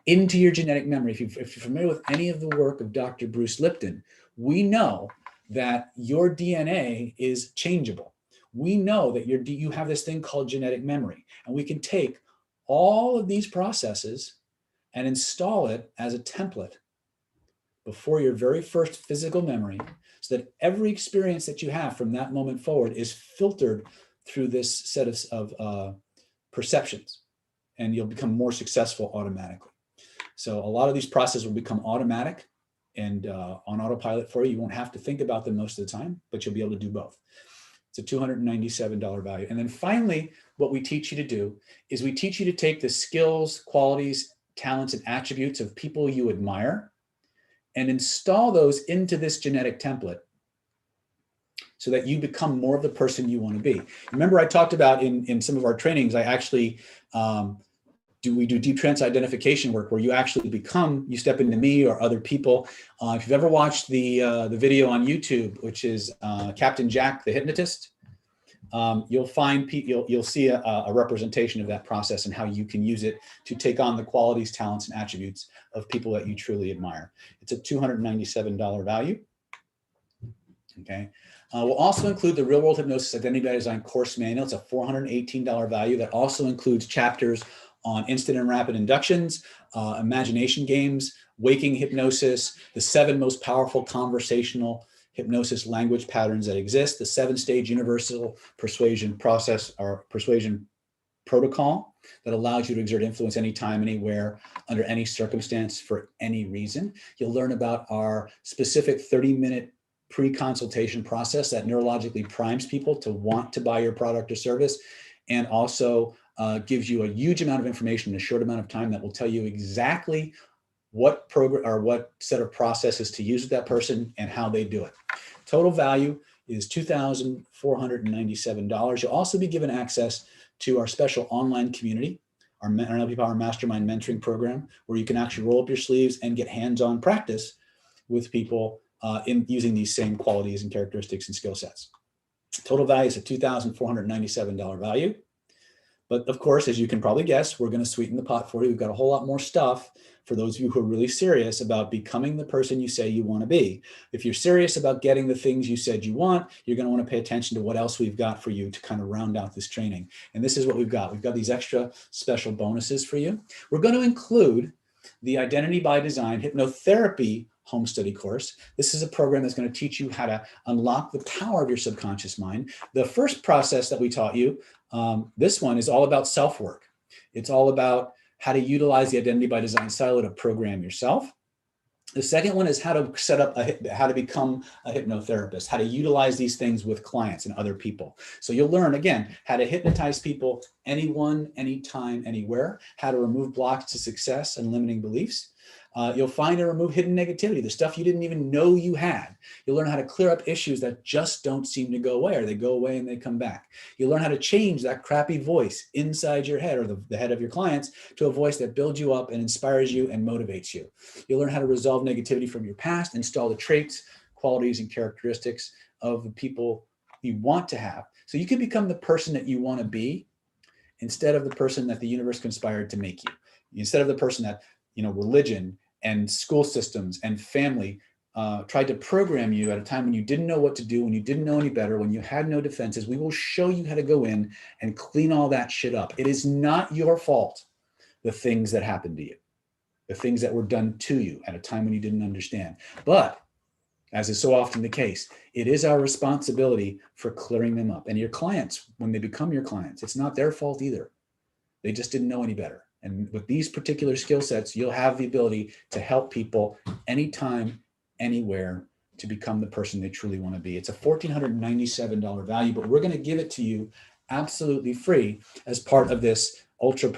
into your genetic memory. If you're familiar with any of the work of Dr. Bruce Lipton, we know that your DNA is changeable. We know that you have this thing called genetic memory, and we can take all of these processes and install it as a template before your very first physical memory, so that every experience that you have from that moment forward is filtered through this set of perceptions, and you'll become more successful automatically. So a lot of these processes will become automatic and on autopilot for you. You won't have to think about them most of the time, but you'll be able to do both. It's a $297 value. And then finally, what we teach you to do is we teach you to take the skills, qualities, talents, and attributes of people you admire and install those into this genetic template so that you become more of the person you want to be. Remember, I talked about in some of our trainings, I actually we do deep trance identification work where you actually you step into me or other people. If you've ever watched the video on YouTube, which is Captain Jack, the hypnotist, you'll see a representation of that process and how you can use it to take on the qualities, talents, and attributes of people that you truly admire. It's a $297 value. Okay. We'll also include the Real World Hypnosis Identity by Design course manual. It's a $418 value that also includes chapters on instant and rapid inductions, imagination games, waking hypnosis, the 7 most powerful conversational hypnosis language patterns that exist, the 7-stage universal persuasion process or persuasion protocol that allows you to exert influence anytime, anywhere, under any circumstance, for any reason. You'll learn about our specific 30-minute pre-consultation process that neurologically primes people to want to buy your product or service, and also gives you a huge amount of information in a short amount of time that will tell you exactly what program or what set of processes to use with that person and how they do it. Total value is $2,497. You'll also be given access to our special online community, our NLP Power Mastermind mentoring program, where you can actually roll up your sleeves and get hands-on practice with people in using these same qualities and characteristics and skill sets. Total value is a $2,497 value. But of course, as you can probably guess, we're going to sweeten the pot for you. We've got a whole lot more stuff for those of you who are really serious about becoming the person you say you want to be. If you're serious about getting the things you said you want, you're going to want to pay attention to what else we've got for you to kind of round out this training. And this is what we've got. We've got these extra special bonuses for you. We're going to include the Identity by Design Hypnotherapy home study course. This is a program that's going to teach you how to unlock the power of your subconscious mind. The first process that we taught you, this one is all about self-work. It's all about how to utilize the Identity by Design silo to program yourself. The second one is how to set up, how to become a hypnotherapist, how to utilize these things with clients and other people. So you'll learn, again, how to hypnotize people anyone, anytime, anywhere, how to remove blocks to success and limiting beliefs. You'll find and remove hidden negativity, the stuff you didn't even know you had. You'll learn how to clear up issues that just don't seem to go away, or they go away and they come back. You'll learn how to change that crappy voice inside your head, or the head of your clients, to a voice that builds you up and inspires you and motivates you. You'll learn how to resolve negativity from your past, install the traits, qualities, and characteristics of the people you want to have. So you can become the person that you want to be instead of the person that the universe conspired to make you. Instead of the person that, religion and school systems and family tried to program you at a time when you didn't know what to do, when you didn't know any better, when you had no defenses. We will show you how to go in and clean all that shit up. It is not your fault, the things that happened to you, the things that were done to you at a time when you didn't understand. But as is so often the case, it is our responsibility for clearing them up. And your clients, when they become your clients, it's not their fault either. They just didn't know any better. And with these particular skill sets, you'll have the ability to help people anytime, anywhere, to become the person they truly want to be. It's a $1,497 value, but we're going to give it to you absolutely free as part of this ultra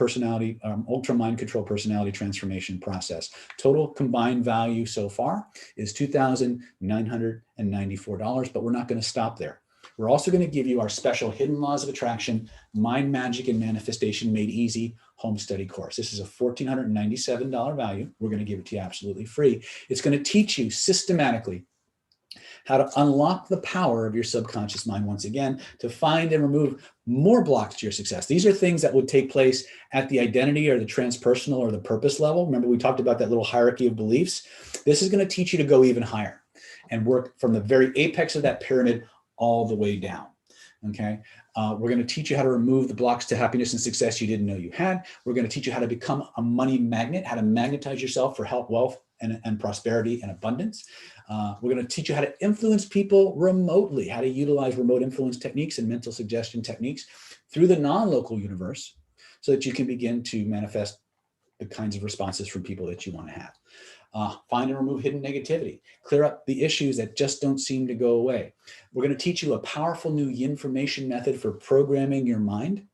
mind control personality transformation process. Total combined value so far is $2,994, but we're not going to stop there. We're also going to give you our special Hidden Laws of Attraction, Mind, Magic, and Manifestation Made Easy home study course. This is a $1,497 value. We're going to give it to you absolutely free. It's going to teach you systematically how to unlock the power of your subconscious mind once again, to find and remove more blocks to your success. These are things that would take place at the identity or the transpersonal or the purpose level. Remember, we talked about that little hierarchy of beliefs. This is going to teach you to go even higher and work from the very apex of that pyramid all the way down. Okay. We're going to teach you how to remove the blocks to happiness and success you didn't know you had. We're going to teach you how to become a money magnet, how to magnetize yourself for health, wealth, and prosperity and abundance. We're going to teach you how to influence people remotely, how to utilize remote influence techniques and mental suggestion techniques through the non-local universe so that you can begin to manifest the kinds of responses from people that you want to have. Find and remove hidden negativity, clear up the issues that just don't seem to go away. We're going to teach you a powerful new information method for programming your mind.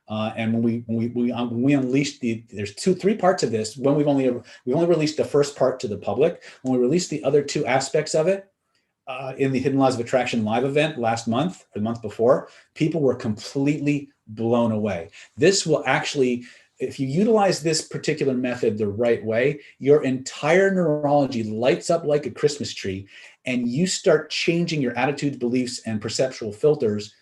And when we unleash there's three parts of this. When we've only released the first part to the public. When we released the other two aspects of it in the Hidden Laws of Attraction live event last month, or the month before, people were completely blown away. This will actually, if you utilize this particular method the right way, your entire neurology lights up like a Christmas tree, and you start changing your attitudes, beliefs, and perceptual filters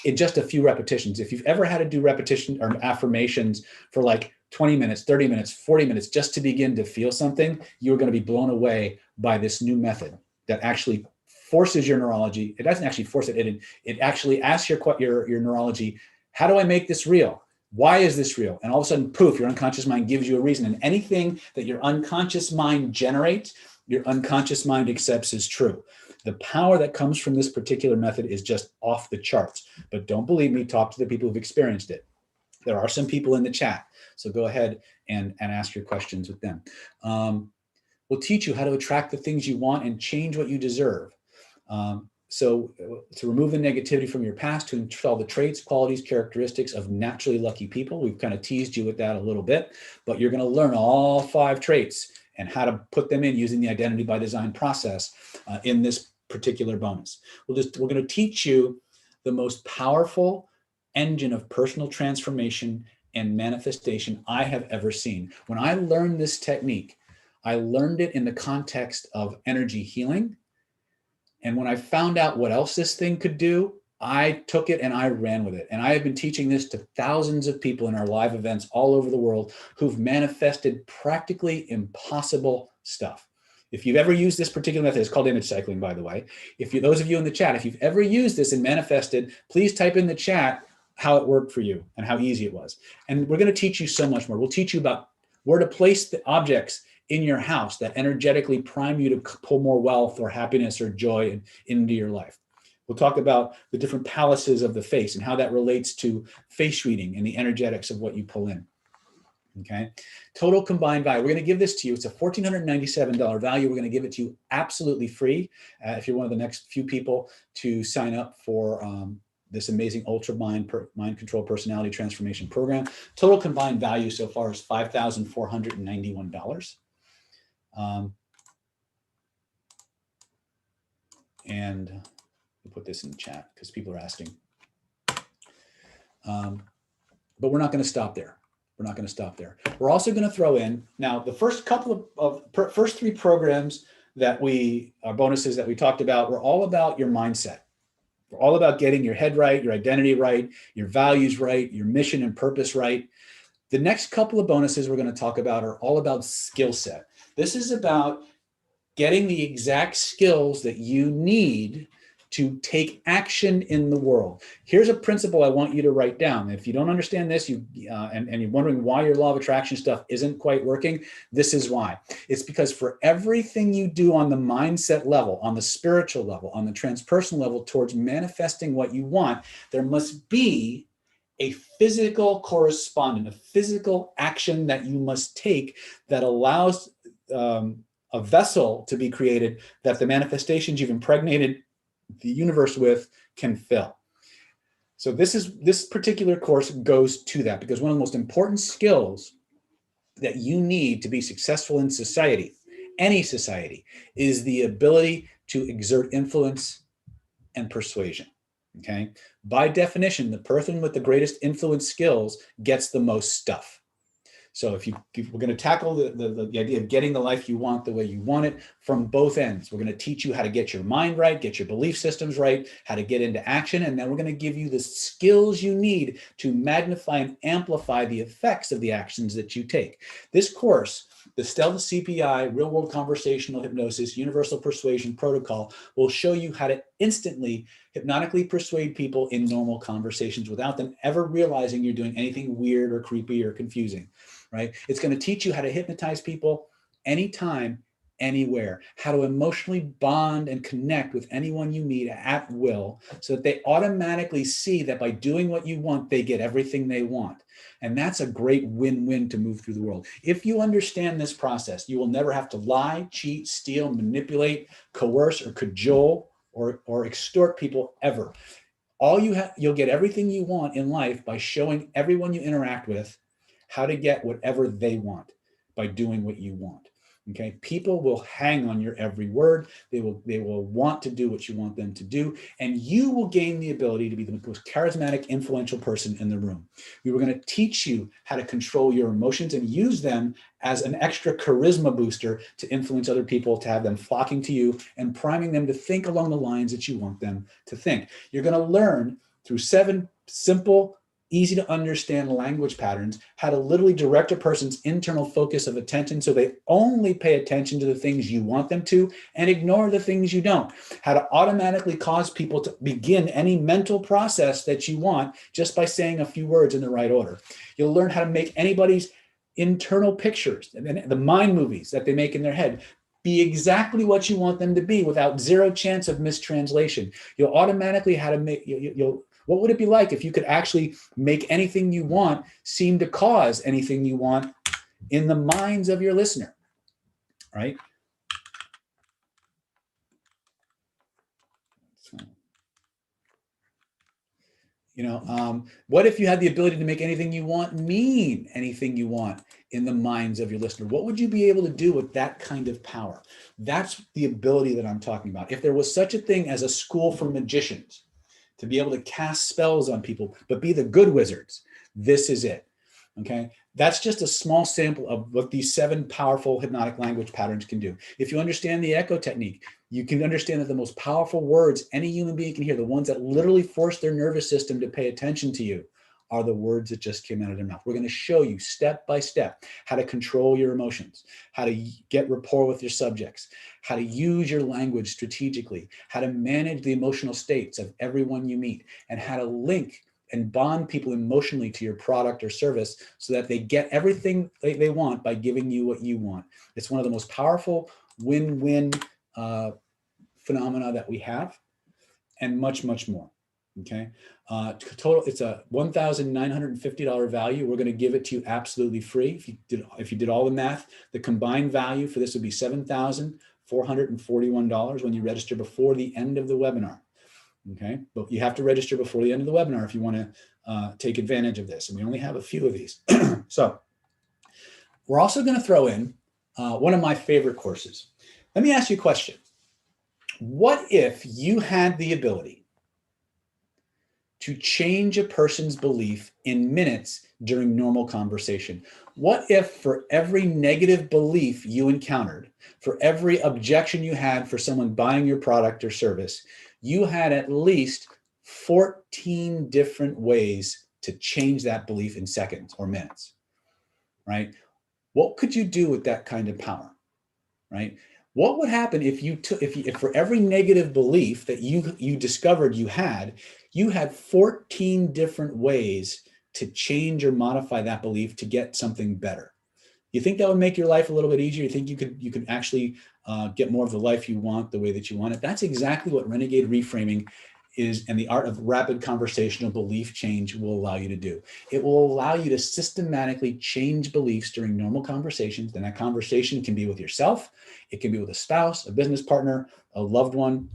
in just a few repetitions. If you've ever had to do repetition or affirmations for like 20 minutes, 30 minutes, 40 minutes, just to begin to feel something, you're going to be blown away by this new method that actually forces your neurology. It doesn't actually force it. It actually asks your neurology, how do I make this real? Why is this real? And all of a sudden, poof, your unconscious mind gives you a reason. And anything that your unconscious mind generates, your unconscious mind accepts as true. The power that comes from this particular method is just off the charts. But don't believe me, talk to the people who've experienced it. There are some people in the chat, so go ahead and ask your questions with them. We'll teach you how to attract the things you want and change what you deserve. So to remove the negativity from your past, to install the traits, qualities, characteristics of naturally lucky people. We've kind of teased you with that a little bit, but you're going to learn all 5 traits and how to put them in using the identity by design process in this particular bonus. We're going to teach you the most powerful engine of personal transformation and manifestation I have ever seen. When I learned this technique, I learned it in the context of energy healing. And when I found out what else this thing could do, I took it and I ran with it. And I have been teaching this to thousands of people in our live events all over the world who've manifested practically impossible stuff. If you've ever used this particular method, it's called image cycling, by the way. Those of you in the chat, if you've ever used this and manifested, please type in the chat how it worked for you and how easy it was. And we're going to teach you so much more. We'll teach you about where to place the objects in your house that energetically prime you to pull more wealth or happiness or joy into your life. We'll talk about the different palaces of the face and how that relates to face reading and the energetics of what you pull in. Okay. Total combined value. We're going to give this to you. It's a $1,497 value. We're going to give it to you absolutely free. If you're one of the next few people to sign up for this amazing ultra mind control personality transformation program. Total combined value so far is $5,491. And we'll put this in the chat because people are asking. But we're not going to stop there. We're not going to stop there. We're also going to throw in now the first couple of first 3 programs that our bonuses that we talked about were all about your mindset. We're all about getting your head right, your identity right, your values right, your mission and purpose right. The next couple of bonuses we're going to talk about are all about skill set. This is about getting the exact skills that you need to take action in the world. Here's a principle I want you to write down. If you don't understand this, and you're wondering why your law of attraction stuff isn't quite working, this is why. It's because for everything you do on the mindset level, on the spiritual level, on the transpersonal level towards manifesting what you want, there must be a physical correspondent, a physical action that you must take that allows a vessel to be created that the manifestations you've impregnated the universe with can fill. So this particular course goes to that, because one of the most important skills that you need to be successful in society, any society, is the ability to exert influence and persuasion. Okay. By definition, the person with the greatest influence skills gets the most stuff. So if we're going to tackle the idea of getting the life you want the way you want it from both ends. We're going to teach you how to get your mind right, get your belief systems right, how to get into action, and then we're going to give you the skills you need to magnify and amplify the effects of the actions that you take. This course, the Stealth CPI, Real World Conversational Hypnosis, Universal Persuasion Protocol, will show you how to instantly hypnotically persuade people in normal conversations without them ever realizing you're doing anything weird or creepy or confusing. Right? It's going to teach you how to hypnotize people anytime, anywhere, how to emotionally bond and connect with anyone you meet at will, so that they automatically see that by doing what you want, they get everything they want. And that's a great win-win to move through the world. If you understand this process, you will never have to lie, cheat, steal, manipulate, coerce, or cajole, or extort people ever. You'll get everything you want in life by showing everyone you interact with how to get whatever they want by doing what you want. Okay, people will hang on your every word. They will want to do what you want them to do, and you will gain the ability to be the most charismatic, influential person in the room. We were going to teach you how to control your emotions and use them as an extra charisma booster to influence other people, to have them flocking to you and priming them to think along the lines that you want them to think. You're going to learn through 7 simple, easy to understand language patterns, how to literally direct a person's internal focus of attention so they only pay attention to the things you want them to and ignore the things you don't. How to automatically cause people to begin any mental process that you want just by saying a few words in the right order. You'll learn how to make anybody's internal pictures, and the mind movies that they make in their head, be exactly what you want them to be without 0 chance of mistranslation. You'll automatically what would it be like if you could actually make anything you want seem to cause anything you want in the minds of your listener, right? So, what if you had the ability to make anything you want mean anything you want in the minds of your listener? What would you be able to do with that kind of power? That's the ability that I'm talking about. If there was such a thing as a school for magicians, to be able to cast spells on people, but be the good wizards, this is it, okay? That's just a small sample of what these 7 powerful hypnotic language patterns can do. If you understand the echo technique, you can understand that the most powerful words any human being can hear, the ones that literally force their nervous system to pay attention to you, are the words that just came out of their mouth. We're going to show you step by step how to control your emotions, how to get rapport with your subjects, how to use your language strategically, how to manage the emotional states of everyone you meet, and how to link and bond people emotionally to your product or service so that they get everything they want by giving you what you want. It's one of the most powerful win-win phenomena that we have, and much, much more. Okay, total, it's a $1,950 value. We're going to give it to you absolutely free. If you did all the math, the combined value for this would be $7,441 when you register before the end of the webinar. Okay, but you have to register before the end of the webinar if you want to take advantage of this. And we only have a few of these. So we're also going to throw in one of my favorite courses. Let me ask you a question. What if you had the ability to change a person's belief in minutes during normal conversation? What if for every negative belief you encountered, for every objection you had for someone buying your product or service, you had at least 14 different ways to change that belief in seconds or minutes, right? What could you do with that kind of power, right? What would happen if if for every negative belief that you discovered you had 14 different ways to change or modify that belief to get something better? You think that would make your life a little bit easier? You think you could actually get more of the life you want the way that you want it? That's exactly what Renegade Reframing is, and the art of rapid conversational belief change will allow you to do. It will allow you to systematically change beliefs during normal conversations. And that conversation can be with yourself. It can be with a spouse, a business partner, a loved one.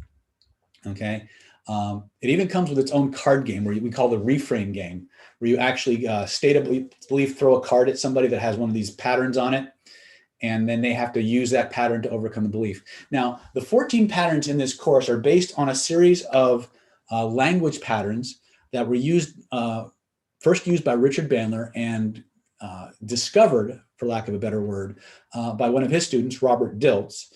Okay. It even comes with its own card game where we call the Reframe game, where you actually state a belief, throw a card at somebody that has one of these patterns on it, and then they have to use that pattern to overcome the belief. Now, the 14 patterns in this course are based on a series of language patterns that were first used by Richard Bandler and discovered, for lack of a better word, by one of his students, Robert Dilts.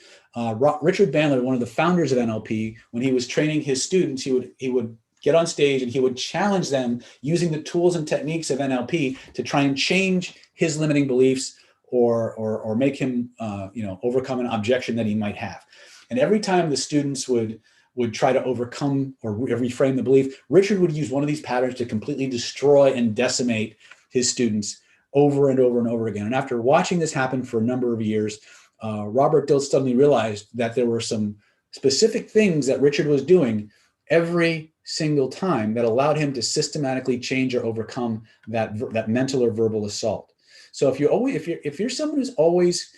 Richard Bandler, one of the founders of NLP, when he was training his students, he would get on stage and he would challenge them using the tools and techniques of NLP to try and change his limiting beliefs or make him overcome an objection that he might have. And every time the students would try to overcome or reframe the belief, Richard would use one of these patterns to completely destroy and decimate his students over and over and over again. And after watching this happen for a number of years, Robert Dilts suddenly realized that there were some specific things that Richard was doing every single time that allowed him to systematically change or overcome that mental or verbal assault. So if you're someone who's always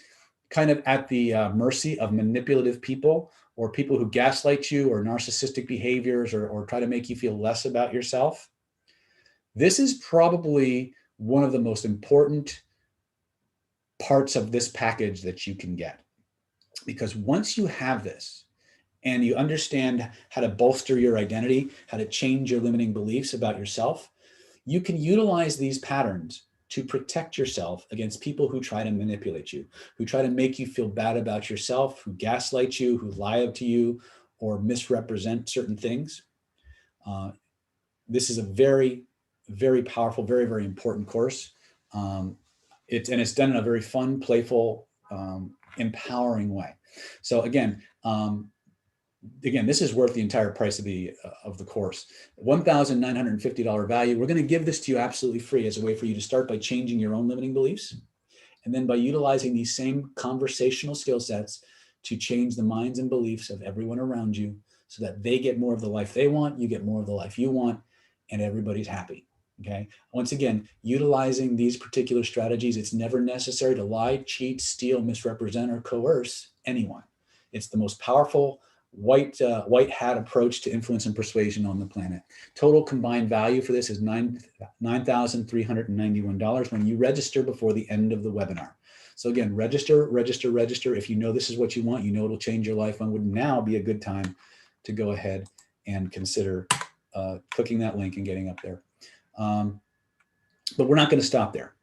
kind of at the mercy of manipulative people or people who gaslight you or narcissistic behaviors or try to make you feel less about yourself, this is probably one of the most important parts of this package that you can get. Because once you have this, and you understand how to bolster your identity, how to change your limiting beliefs about yourself, you can utilize these patterns to protect yourself against people who try to manipulate you, who try to make you feel bad about yourself, who gaslight you, who lie to you, or misrepresent certain things. This is a very, very powerful, very, very important course. It's done in a very fun, playful, empowering way. So again, this is worth the entire price of the course. $1,950 value. We're going to give this to you absolutely free as a way for you to start by changing your own limiting beliefs, and then by utilizing these same conversational skill sets to change the minds and beliefs of everyone around you, so that they get more of the life they want, you get more of the life you want, and everybody's happy. Okay. Once again, utilizing these particular strategies, it's never necessary to lie, cheat, steal, misrepresent, or coerce anyone. It's the most powerful white hat approach to influence and persuasion on the planet. Total combined value for this is $9,391 when you register before the end of the webinar. So again, register. If you know this is what you want, you know it'll change your life, when would now be a good time to go ahead and consider clicking that link and getting up there. But we're not going to stop there.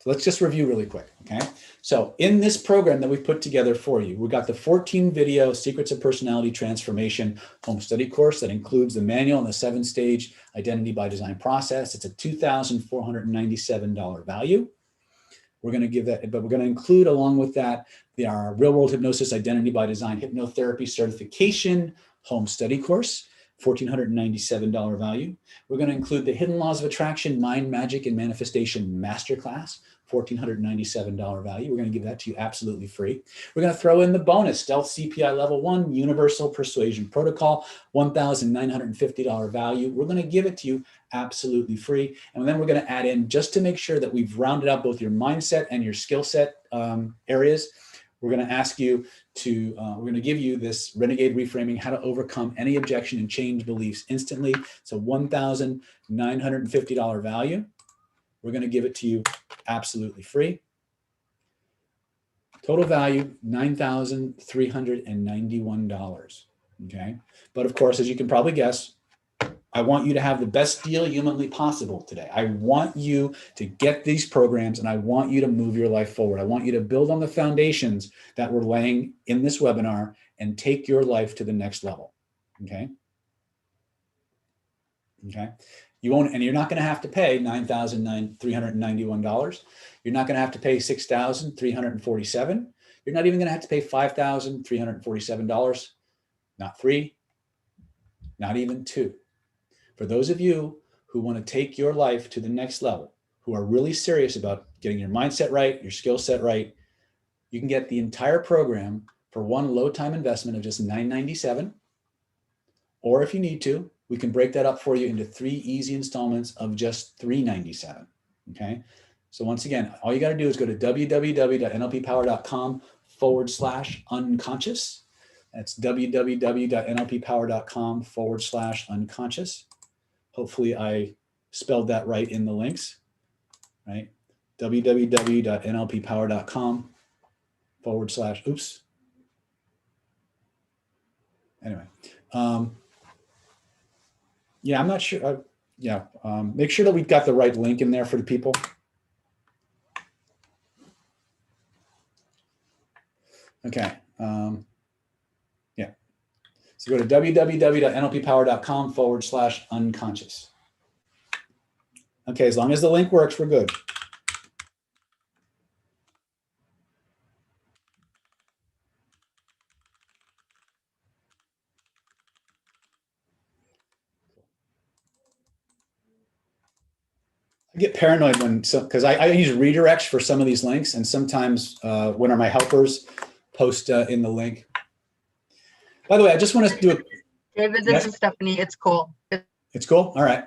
So let's just review really quick, okay? So in this program that we've put together for you, we've got the 14 video Secrets of Personality Transformation home study course that includes the manual and the 7-stage identity by design process. It's a $2,497 value. We're going to give that, but we're going to include along with that our real world hypnosis identity by design hypnotherapy certification home study course. $1,497 value. We're going to include the Hidden Laws of Attraction, Mind, Magic, and Manifestation Masterclass, $1,497 value. We're going to give that to you absolutely free. We're going to throw in the bonus, Stealth CPI Level 1, Universal Persuasion Protocol, $1,950 value. We're going to give it to you absolutely free. And then we're going to add in, just to make sure that we've rounded out both your mindset and your skill set areas, we're going to ask you to, we're going to give you this Renegade Reframing, how to overcome any objection and change beliefs instantly. It's a $1,950 value. We're going to give it to you absolutely free. Total value, $9,391. Okay. But of course, as you can probably guess, I want you to have the best deal humanly possible today. I want you to get these programs, and I want you to move your life forward. I want you to build on the foundations that we're laying in this webinar and take your life to the next level. Okay. Okay. You won't, and you're not going to have to pay $9,391. You're not going to have to pay $6,347. You're not even going to have to pay $5,347. Not 3, not even 2. For those of you who want to take your life to the next level, who are really serious about getting your mindset right, your skill set right, you can get the entire program for one low time investment of just $997. Or if you need to, we can break that up for you into 3 easy installments of just $397. Okay. So once again, all you got to do is go to www.nlppower.com/unconscious. That's www.nlppower.com/unconscious. Hopefully I spelled that right in the links, right? www.nlppower.com/ oops. Anyway, yeah, I'm not sure. Make sure that we've got the right link in there for the people. Okay. Yeah. So go to www.nlppower.com/unconscious. Okay, as long as the link works, we're good. I get paranoid when, because I use redirects for some of these links, and sometimes one of my helpers post in the link. By the way, I just want to do a David, this is Stephanie. It's cool. It's cool. All right.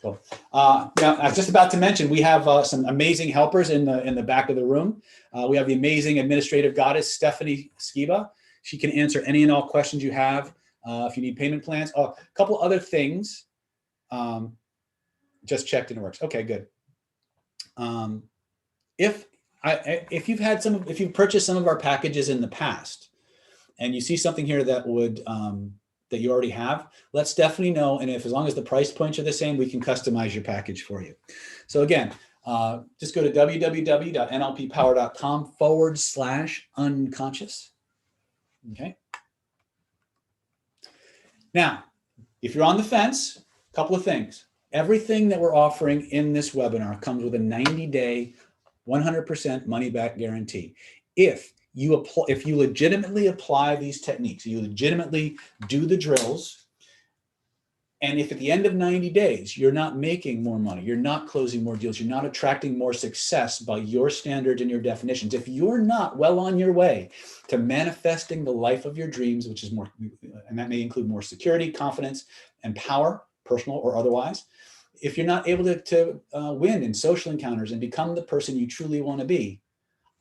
Cool. Now, I was just about to mention we have some amazing helpers in the back of the room. We have the amazing administrative goddess Stephanie Skiba. She can answer any and all questions you have. If you need payment plans, a couple other things. Just checked and it works. Okay, good. If you've purchased some of our packages in the past, and you see something here that would that you already have, let Stephanie know. And as long as the price points are the same, we can customize your package for you. So again, just go to www.nlppower.com/unconscious. Okay. Now, if you're on the fence, a couple of things. Everything that we're offering in this webinar comes with a 90-day, 100% money-back guarantee. If you legitimately apply these techniques, you legitimately do the drills, and if at the end of 90 days, you're not making more money, you're not closing more deals, you're not attracting more success by your standards and your definitions, if you're not well on your way to manifesting the life of your dreams, which is more, and that may include more security, confidence, and power, personal or otherwise, if you're not able to win in social encounters and become the person you truly want to be,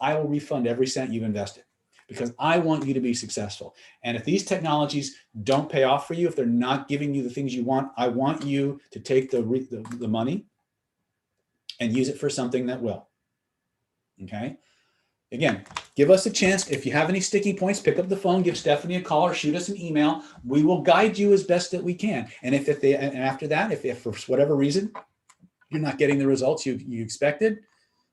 I will refund every cent you've invested, because I want you to be successful. And if these technologies don't pay off for you, if they're not giving you the things you want, I want you to take the money and use it for something that will. Okay? Again, give us a chance. If you have any sticky points, pick up the phone, give Stephanie a call, or shoot us an email. We will guide you as best that we can. And after that, if for whatever reason you're not getting the results you expected,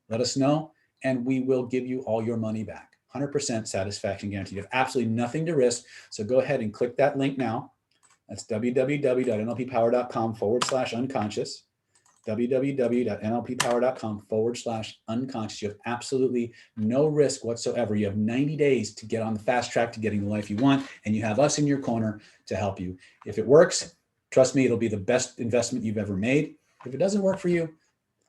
let us know, and we will give you all your money back. 100% satisfaction guarantee. You have absolutely nothing to risk. So go ahead and click that link now. That's www.nlppower.com/unconscious. www.nlppower.com/unconscious. You have absolutely no risk whatsoever. You have 90 days to get on the fast track to getting the life you want, and you have us in your corner to help you. If it works, trust me, it'll be the best investment you've ever made. If it doesn't work for you,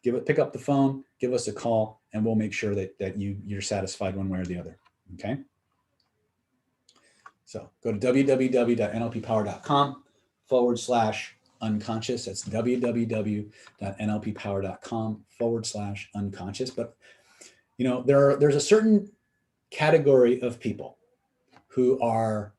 pick up the phone, give us a call, and we'll make sure that you're satisfied one way or the other. Okay. So go to www.nlppower.com/unconscious. That's www.nlppower.com/unconscious. But there's a certain category of people who are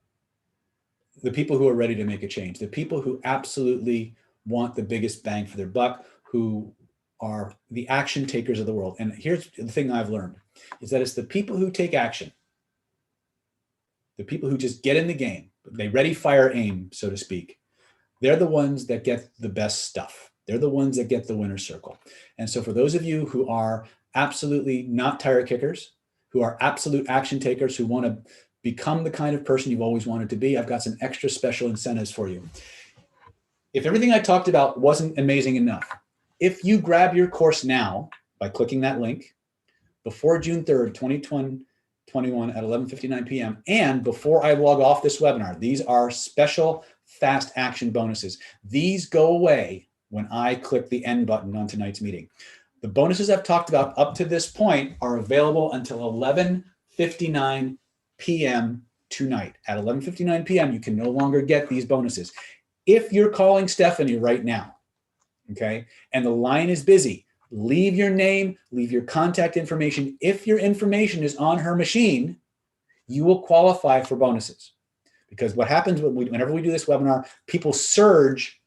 the people who are ready to make a change, the people who absolutely want the biggest bang for their buck, who are the action takers of the world. And here's the thing I've learned is that it's the people who take action, the people who just get in the game, they ready, fire, aim, so to speak. They're the ones that get the best stuff. They're the ones that get the winner's circle. And so for those of you who are absolutely not tire kickers, who are absolute action takers, who want to become the kind of person you've always wanted to be, I've got some extra special incentives for you. If everything I talked about wasn't amazing enough, if you grab your course now by clicking that link before June 3rd, 2021 at 11:59 p.m. and before I log off this webinar, these are special fast action bonuses. These go away when I click the end button on tonight's meeting. The bonuses I've talked about up to this point are available until 11:59 p.m. tonight. At 11:59 p.m., you can no longer get these bonuses. If you're calling Stephanie right now, okay, and the line is busy, leave your name, leave your contact information. If your information is on her machine, you will qualify for bonuses. Because what happens whenever we do this webinar, people surge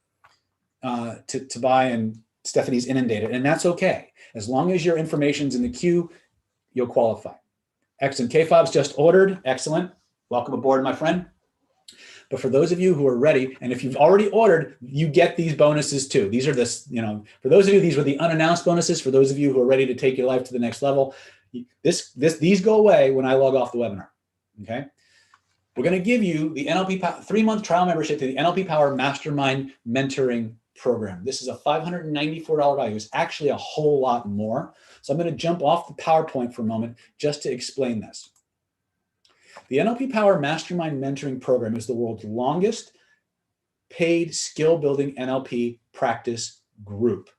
to buy, and Stephanie's inundated, and that's okay. As long as your information's in the queue, you'll qualify. Excellent. K-Fob's just ordered. Excellent. Welcome aboard, my friend. But for those of you who are ready, and if you've already ordered, you get these bonuses too. These are for those of you, these were the unannounced bonuses. For those of you who are ready to take your life to the next level, these go away when I log off the webinar, okay? We're gonna give you the NLP 3-month trial membership to the NLP Power Mastermind Mentoring Program. This is a $594 value. It's actually a whole lot more. So I'm gonna jump off the PowerPoint for a moment just to explain this. The NLP Power Mastermind Mentoring Program is the world's longest paid skill building NLP practice group.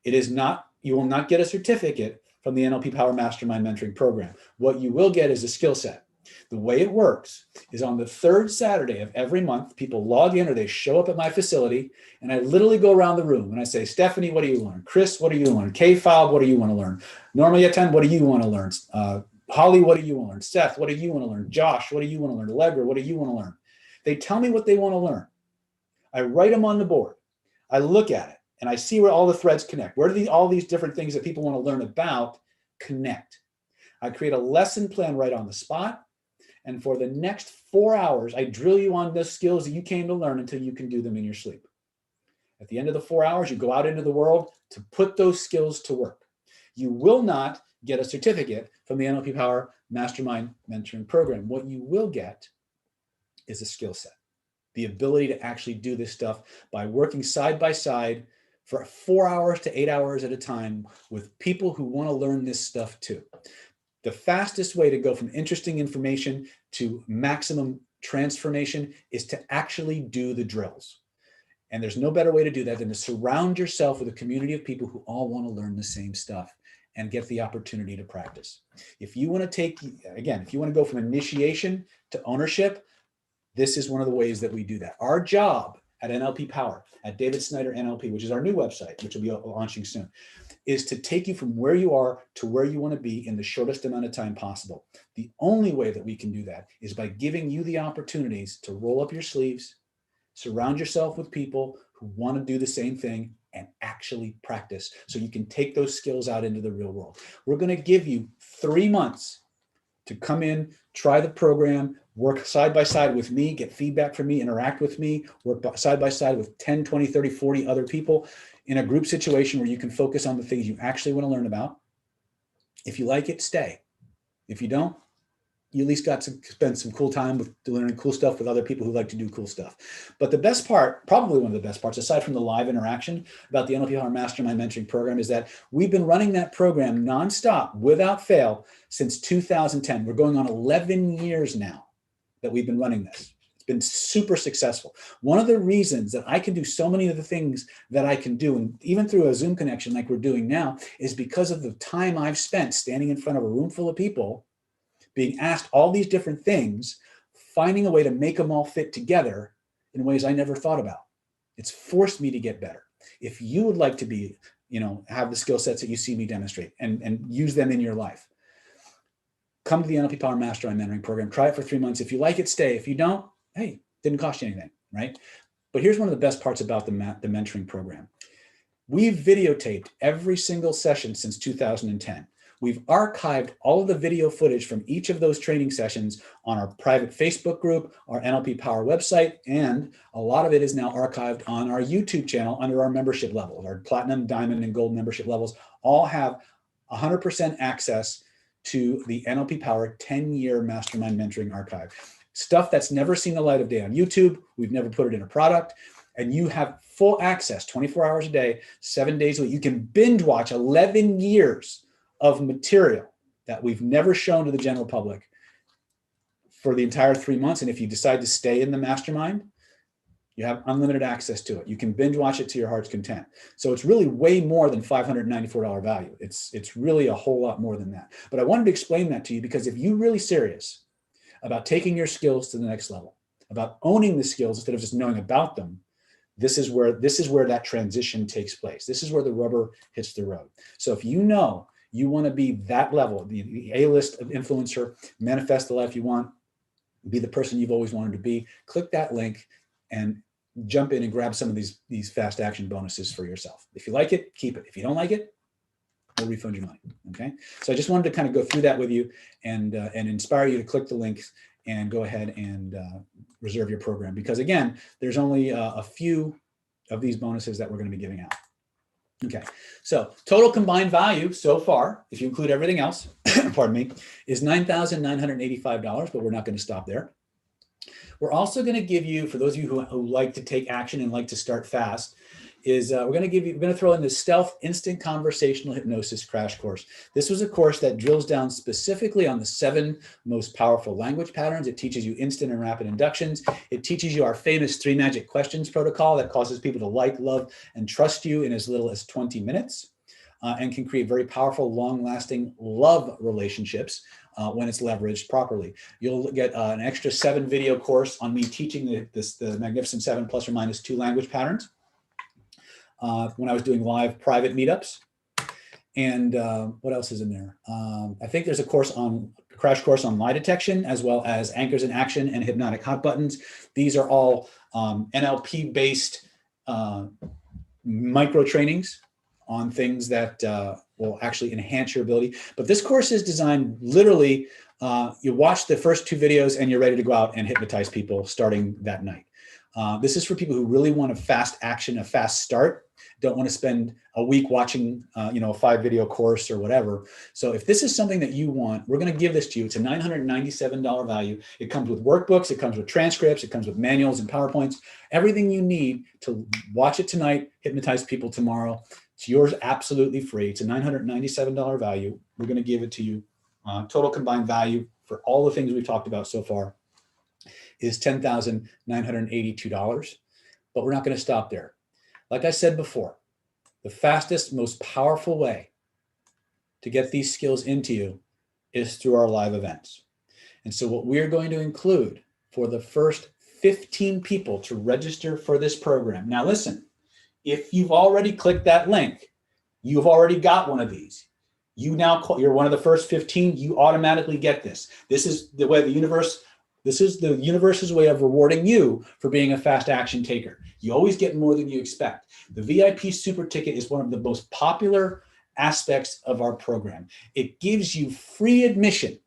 It is not, you will not get a certificate from the NLP Power Mastermind Mentoring Program. What you will get is a skill set. The way it works is on the third Saturday of every month, people log in or they show up at my facility, and I literally go around the room and I say, Stephanie, what do you learn? Chris, what do you learn? K-File, what do you want to learn? Normally at 10, what do you want to learn? Holly, what do you want to learn? Seth, what do you want to learn? Josh, what do you want to learn? Allegra, what do you want to learn? They tell me what they want to learn. I write them on the board. I look at it and I see where all the threads connect. Where do all these different things that people want to learn about connect? I create a lesson plan right on the spot. And for the next 4 hours, I drill you on the skills that you came to learn until you can do them in your sleep. At the end of the 4 hours, you go out into the world to put those skills to work. You will not get a certificate from the NLP Power Mastermind Mentoring Program. What you will get is a skill set, the ability to actually do this stuff by working side by side for 4 hours to 8 hours at a time with people who want to learn this stuff too. The fastest way to go from interesting information to maximum transformation is to actually do the drills. And there's no better way to do that than to surround yourself with a community of people who all want to learn the same stuff and get the opportunity to practice. If you want to if you want to go from initiation to ownership, this is one of the ways that we do that. Our job at NLP Power, at David Snyder NLP, which is our new website, which will be launching soon, is to take you from where you are to where you want to be in the shortest amount of time possible. The only way that we can do that is by giving you the opportunities to roll up your sleeves, surround yourself with people who want to do the same thing and actually practice so you can take those skills out into the real world. We're going to give you 3 months to come in, try the program, work side by side with me, get feedback from me, interact with me, work side by side with 10, 20, 30, 40 other people in a group situation where you can focus on the things you actually want to learn about. If you like it, stay. If you don't, you at least got to spend some cool time with learning cool stuff with other people who like to do cool stuff. But the best part, probably one of the best parts, aside from the live interaction about the NLP Power Mastermind Mentoring Program, is that we've been running that program nonstop, without fail, since 2010. We're going on 11 years now that we've been running this. It's been super successful. One of the reasons that I can do so many of the things that I can do, and even through a Zoom connection like we're doing now, is because of the time I've spent standing in front of a room full of people, being asked all these different things, finding a way to make them all fit together in ways I never thought about. It's forced me to get better. If you would like to be, have the skill sets that you see me demonstrate and use them in your life, come to the NLP Power Mastermind Mentoring Program. Try it for 3 months. If you like it, stay. If you don't, hey, didn't cost you anything, right? But here's one of the best parts about the mentoring program. We've videotaped every single session since 2010. We've archived all of the video footage from each of those training sessions on our private Facebook group, our NLP Power website, and a lot of it is now archived on our YouTube channel under our membership levels. Our platinum, diamond, and gold membership levels all have 100% access to the NLP Power 10-year Mastermind Mentoring Archive. Stuff that's never seen the light of day on YouTube. We've never put it in a product. And you have full access 24 hours a day, 7 days a week. You can binge watch 11 years of material that we've never shown to the general public for the entire 3 months. And if you decide to stay in the mastermind, you have unlimited access to it. You can binge watch it to your heart's content. So it's really way more than $594 value. It's really a whole lot more than that. But I wanted to explain that to you because if you're really serious about taking your skills to the next level, about owning the skills instead of just knowing about them, this is where that transition takes place. This is where the rubber hits the road. So if you know you want to be that level, the A-list of influencer, manifest the life you want, be the person you've always wanted to be, click that link and jump in and grab some of these fast action bonuses for yourself. If you like it, keep it. If you don't like it, we'll refund your money, okay? So I just wanted to kind of go through that with you and inspire you to click the links and go ahead and reserve your program. Because again, there's only a few of these bonuses that we're going to be giving out. Okay, so total combined value so far, if you include everything else, pardon me, is $9,985, but we're not going to stop there. We're also going to give you, for those of you who like to take action and like to start fast, we're going to throw in the Stealth Instant Conversational Hypnosis Crash Course. This was a course that drills down specifically on the 7 most powerful language patterns. It teaches you instant and rapid inductions. It teaches you our famous 3 magic questions protocol that causes people to like, love, and trust you in as little as 20 minutes and can create very powerful, long-lasting love relationships when it's leveraged properly. You'll get an extra 7 video course on me teaching the Magnificent 7 plus or minus 2 language patterns when I was doing live private meetups. And what else is in there? I think there's a crash course on lie detection, as well as anchors in action and hypnotic hot buttons. These are all NLP based micro trainings on things that will actually enhance your ability. But this course is designed literally, you watch the first 2 videos and you're ready to go out and hypnotize people starting that night. This is for people who really want a fast action, a fast start, don't want to spend a week watching, a 5-video course or whatever. So if this is something that you want, we're going to give this to you. It's a $997 value. It comes with workbooks. It comes with transcripts. It comes with manuals and PowerPoints, everything you need to watch it tonight, hypnotize people tomorrow. It's yours absolutely free. It's a $997 value. We're going to give it to you. Total combined value for all the things we've talked about so far is $10,982, but we're not going to stop there. Like I said before, the fastest, most powerful way to get these skills into you is through our live events. And so what we're going to include for the first 15 people to register for this program. Now listen, if you've already clicked that link, you've already got one of these. You're one of the first 15, you automatically get this. This is the way the universe's way of rewarding you for being a fast action taker. You always get more than you expect. The VIP Super Ticket is one of the most popular aspects of our program. It gives you free admission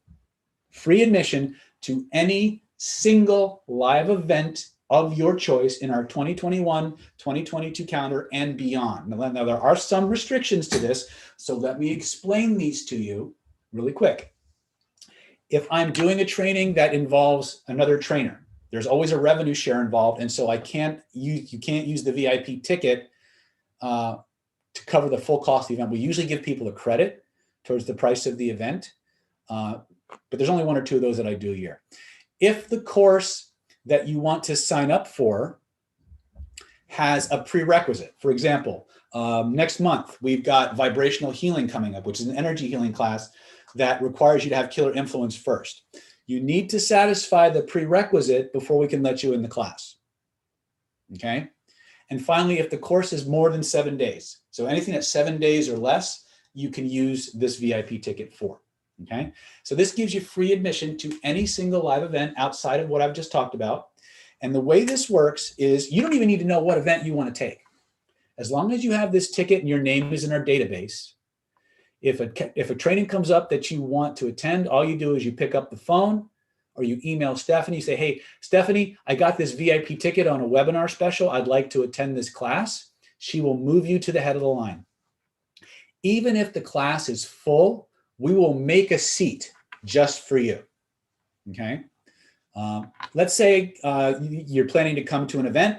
to any single live event of your choice in our 2021, 2022 calendar and beyond. Now, there are some restrictions to this, so let me explain these to you really quick. If I'm doing a training that involves another trainer, there's always a revenue share involved, and so you can't use the VIP ticket to cover the full cost of the event. We usually give people a credit towards the price of the event, but there's only 1 or 2 of those that I do a year. If the course that you want to sign up for has a prerequisite, for example, next month we've got vibrational healing coming up, which is an energy healing class that requires you to have killer influence first. You need to satisfy the prerequisite before we can let you in the class. Okay. And finally, if the course is more than 7 days, so anything that's 7 days or less, you can use this VIP ticket for. Okay. So this gives you free admission to any single live event outside of what I've just talked about. And the way this works is you don't even need to know what event you want to take. As long as you have this ticket and your name is in our database, if a training comes up that you want to attend, all you do is you pick up the phone or you email Stephanie, say, hey, Stephanie, I got this VIP ticket on a webinar special. I'd like to attend this class. She will move you to the head of the line. Even if the class is full, we will make a seat just for you, okay? Let's say you're planning to come to an event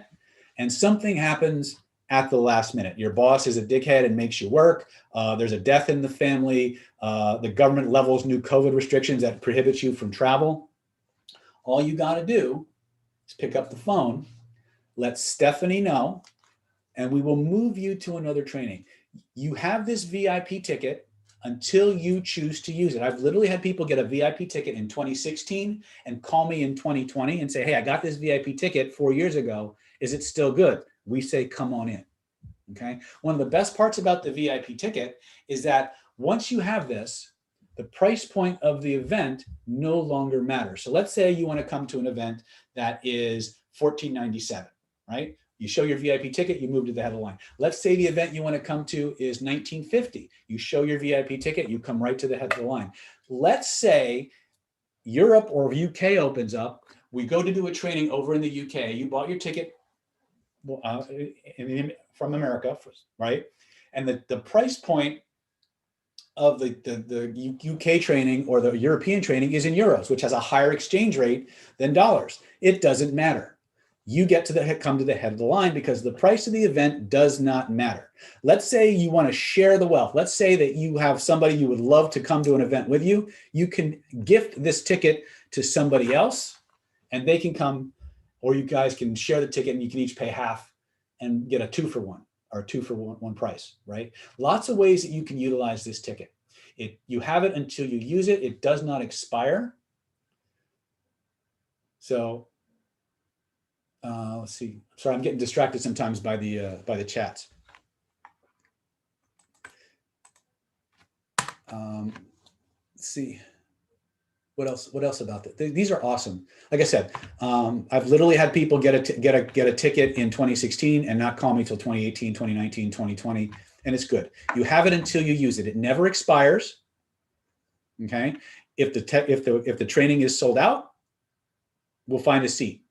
and something happens at the last minute. Your boss is a dickhead and makes you work. There's a death in the family. The government levels new COVID restrictions that prohibit you from travel. All you got to do is pick up the phone, let Stephanie know, and we will move you to another training. You have this VIP ticket until you choose to use it. I've literally had people get a VIP ticket in 2016 and call me in 2020 and say, hey, I got this VIP ticket 4 years ago. Is it still good? We say, come on in, okay? One of the best parts about the VIP ticket is that once you have this, the price point of the event no longer matters. So let's say you want to come to an event that is $14.97, right? You show your VIP ticket, you move to the head of the line. Let's say the event you want to come to is $19.50. You show your VIP ticket, you come right to the head of the line. Let's say Europe or UK opens up. We go to do a training over in the UK. You bought your ticket from America, right? And the price point of the UK training or the European training is in euros, which has a higher exchange rate than dollars. It doesn't matter. You get to come to the head of the line because the price of the event does not matter. Let's say you want to share the wealth. Let's say that you have somebody you would love to come to an event with you. You can gift this ticket to somebody else and they can come, or you guys can share the ticket and you can each pay half and get a 2-for-1 or 2-for-1 price, right? Lots of ways that you can utilize this ticket. You have it until you use it. It does not expire. So let's see. Sorry, I'm getting distracted sometimes by the chats. Let's see. What else about that? These are awesome. Like I said, I've literally had people get a ticket in 2016 and not call me till 2018, 2019, 2020, and it's good. You have it until you use it. It never expires. Okay. If the training is sold out, we'll find a seat.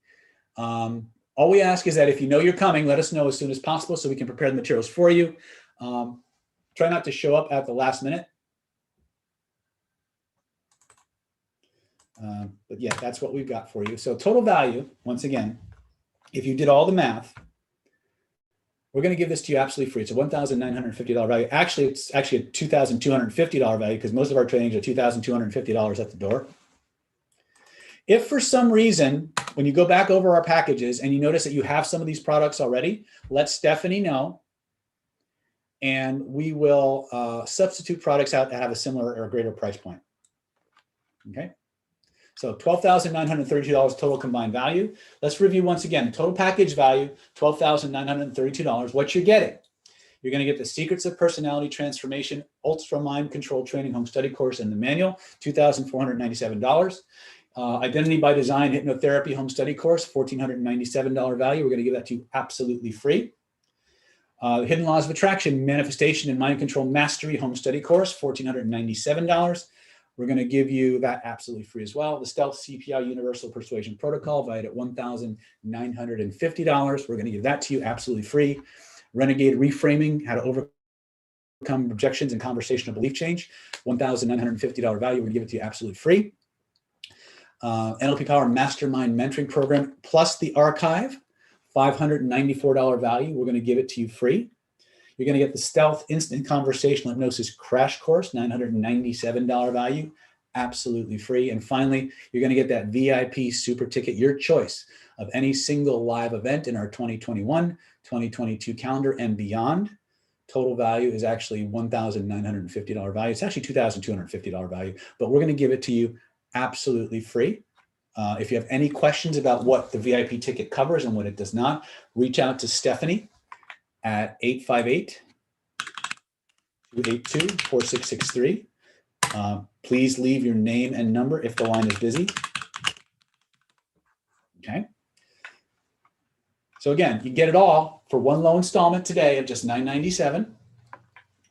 All we ask is that if you know you're coming, let us know as soon as possible so we can prepare the materials for you. Try not to show up at the last minute. But yeah, that's what we've got for you. So total value, once again, if you did all the math, we're going to give this to you absolutely free. It's a $1,950 value. Actually, it's actually a $2,250 value because most of our trainings are $2,250 at the door. If for some reason, when you go back over our packages and you notice that you have some of these products already, let Stephanie know, and we will substitute products out that have a similar or greater price point. Okay. So $12,932 total combined value. Let's review once again. Total package value, $12,932. What you're getting. You're going to get the Secrets of Personality Transformation Ultra Mind Control Training Home Study Course and the manual, $2,497. Identity by Design Hypnotherapy Home Study Course, $1,497 value. We're going to give that to you absolutely free. Hidden Laws of Attraction, Manifestation and Mind Control Mastery Home Study Course, $1,497. We're going to give you that absolutely free as well. The Stealth CPI Universal Persuasion Protocol, valued at $1,950. We're going to give that to you absolutely free. Renegade Reframing, How to Overcome Objections and Conversational Belief Change, $1,950 value. We're going to give it to you absolutely free. NLP Power Mastermind Mentoring Program, plus the archive, $594 value. We're going to give it to you free. You're going to get the Stealth Instant Conversational Hypnosis Crash Course, $997 value, absolutely free. And finally, you're going to get that VIP super ticket, your choice of any single live event in our 2021, 2022 calendar and beyond. Total value is actually $1,950 value. It's actually $2,250 value, but we're going to give it to you absolutely free. If you have any questions about what the VIP ticket covers and what it does not, reach out to Stephanie at 858-282-4663. Please leave your name and number if the line is busy. Okay. So again, you get it all for one low installment today of just $997,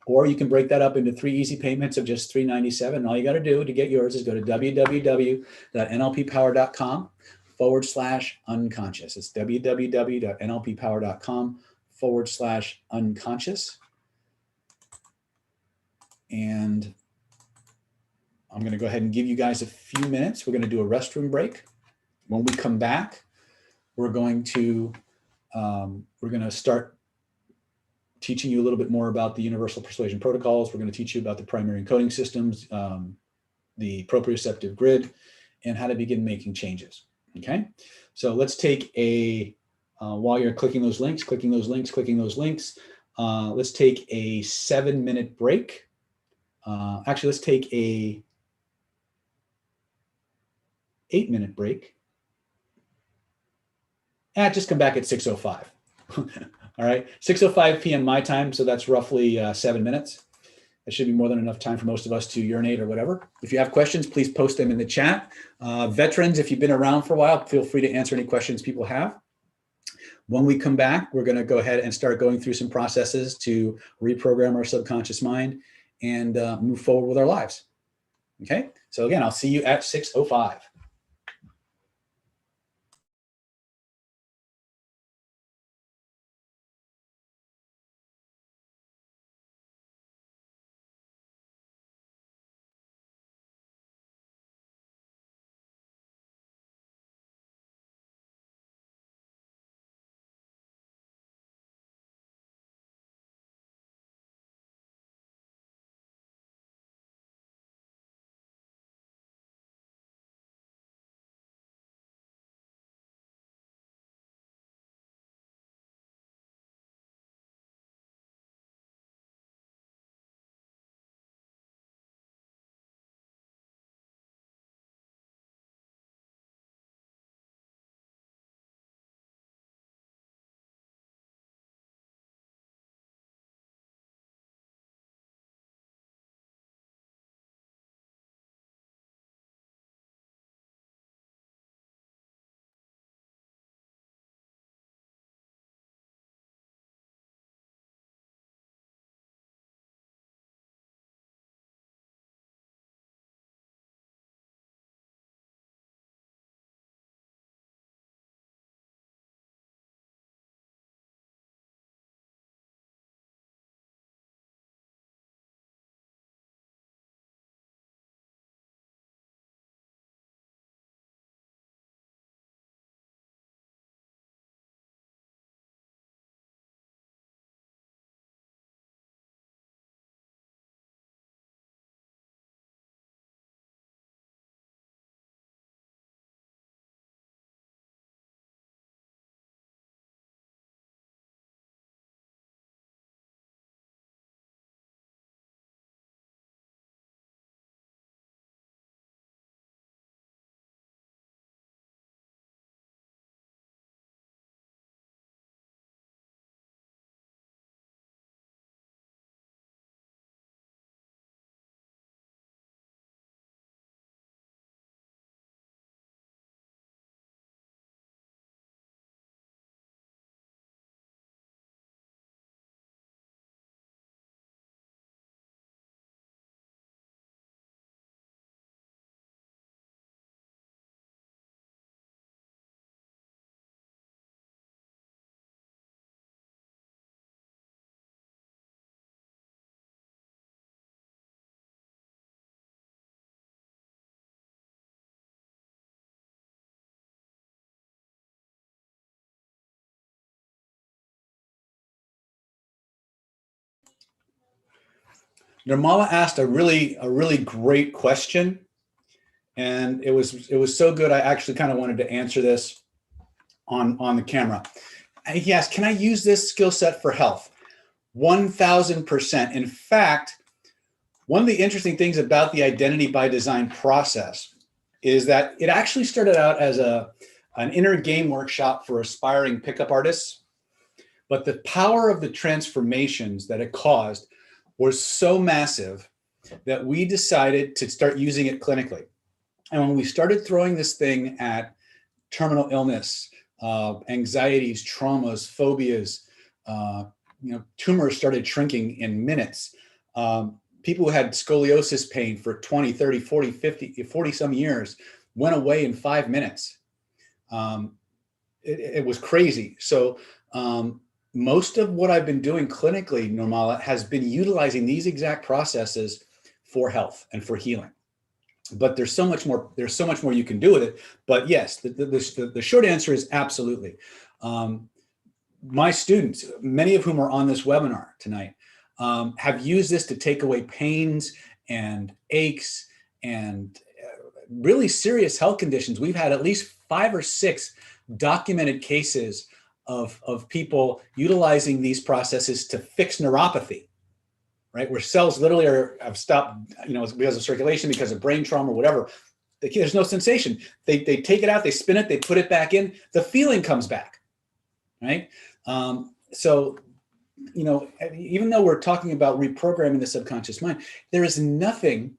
or you can break that up into 3 easy payments of just $397. And all you got to do to get yours is go to www.nlppower.com/unconscious. It's www.nlppower.com/unconscious. And I'm going to go ahead and give you guys a few minutes. We're going to do a restroom break. When we come back, we're going to start teaching you a little bit more about the universal persuasion protocols. We're going to teach you about the primary encoding systems, the proprioceptive grid, and how to begin making changes. Okay, so let's take while you're clicking those links, let's take a 7-minute break. Actually, let's take a 8-minute break. And just come back at 6:05. All right, 6:05 p.m. my time, so that's roughly 7 minutes. That should be more than enough time for most of us to urinate or whatever. If you have questions, please post them in the chat. Veterans, if you've been around for a while, feel free to answer any questions people have. When we come back, we're going to go ahead and start going through some processes to reprogram our subconscious mind and move forward with our lives. Okay, so again, I'll see you at 6:05. Nirmala asked a really great question, and it was so good. I actually kind of wanted to answer this on the camera. He asked, can I use this skill set for health? 1000%. In fact, one of the interesting things about the identity by design process is that it actually started out as an inner game workshop for aspiring pickup artists, but the power of the transformations that it caused was so massive that we decided to start using it clinically. And when we started throwing this thing at terminal illness, anxieties, traumas, phobias, tumors started shrinking in minutes. People who had scoliosis pain for 20, 30, 40, 50, 40 some years went away in 5 minutes. It was crazy. So most of what I've been doing clinically, Nirmala, has been utilizing these exact processes for health and for healing. But there's so much more you can do with it. But yes, the short answer is absolutely. My students, many of whom are on this webinar tonight, have used this to take away pains and aches and really serious health conditions. We've had at least 5 or 6 documented cases of people utilizing these processes to fix neuropathy, right? Where cells literally have stopped, because of circulation, because of brain trauma or whatever. There's no sensation. They take it out, they spin it, they put it back in, the feeling comes back, right? So, even though we're talking about reprogramming the subconscious mind, there is nothing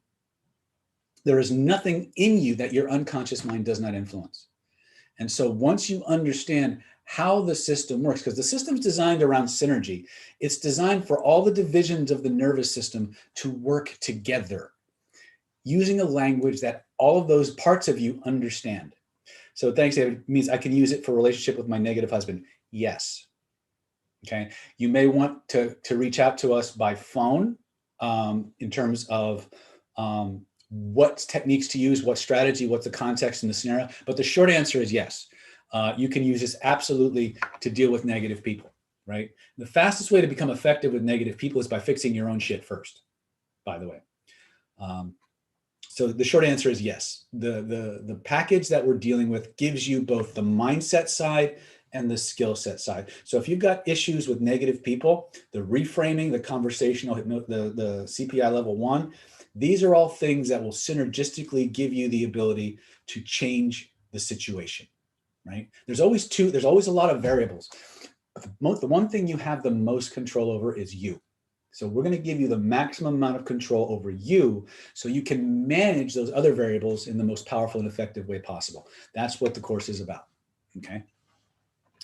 in you that your unconscious mind does not influence. And so once you understand how the system works, because the system's designed around synergy, it's designed for all the divisions of the nervous system to work together, using a language that all of those parts of you understand. So thanks, David, means I can use it for relationship with my negative husband. Yes. Okay. You may want to reach out to us by phone in terms of what techniques to use, what strategy, what's the context and the scenario. But the short answer is yes. You can use this absolutely to deal with negative people, right? The fastest way to become effective with negative people is by fixing your own shit first, by the way. So the short answer is yes. The package that we're dealing with gives you both the mindset side and the skill set side. So if you've got issues with negative people, the reframing, the conversational, the CPI level 1, these are all things that will synergistically give you the ability to change the situation, right? There's always a lot of variables. The one thing you have the most control over is you. So we're going to give you the maximum amount of control over you so you can manage those other variables in the most powerful and effective way possible. That's what the course is about, okay?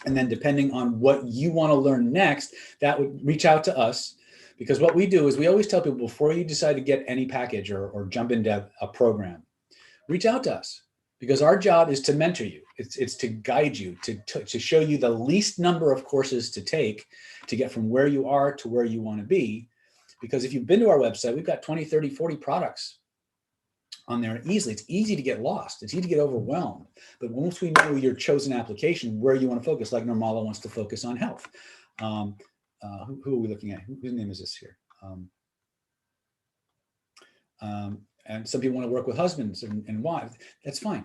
And then depending on what you want to learn next, that would reach out to us, because what we do is we always tell people before you decide to get any package or jump into a program, reach out to us, because our job is to mentor you. It's to guide you, to show you the least number of courses to take to get from where you are to where you want to be. Because if you've been to our website, we've got 20, 30, 40 products on there easily. It's easy to get lost. It's easy to get overwhelmed. But once we know your chosen application, where you want to focus, like Nirmala wants to focus on health. Who are we looking at? Whose name is this here? And some people want to work with husbands and wives. That's fine.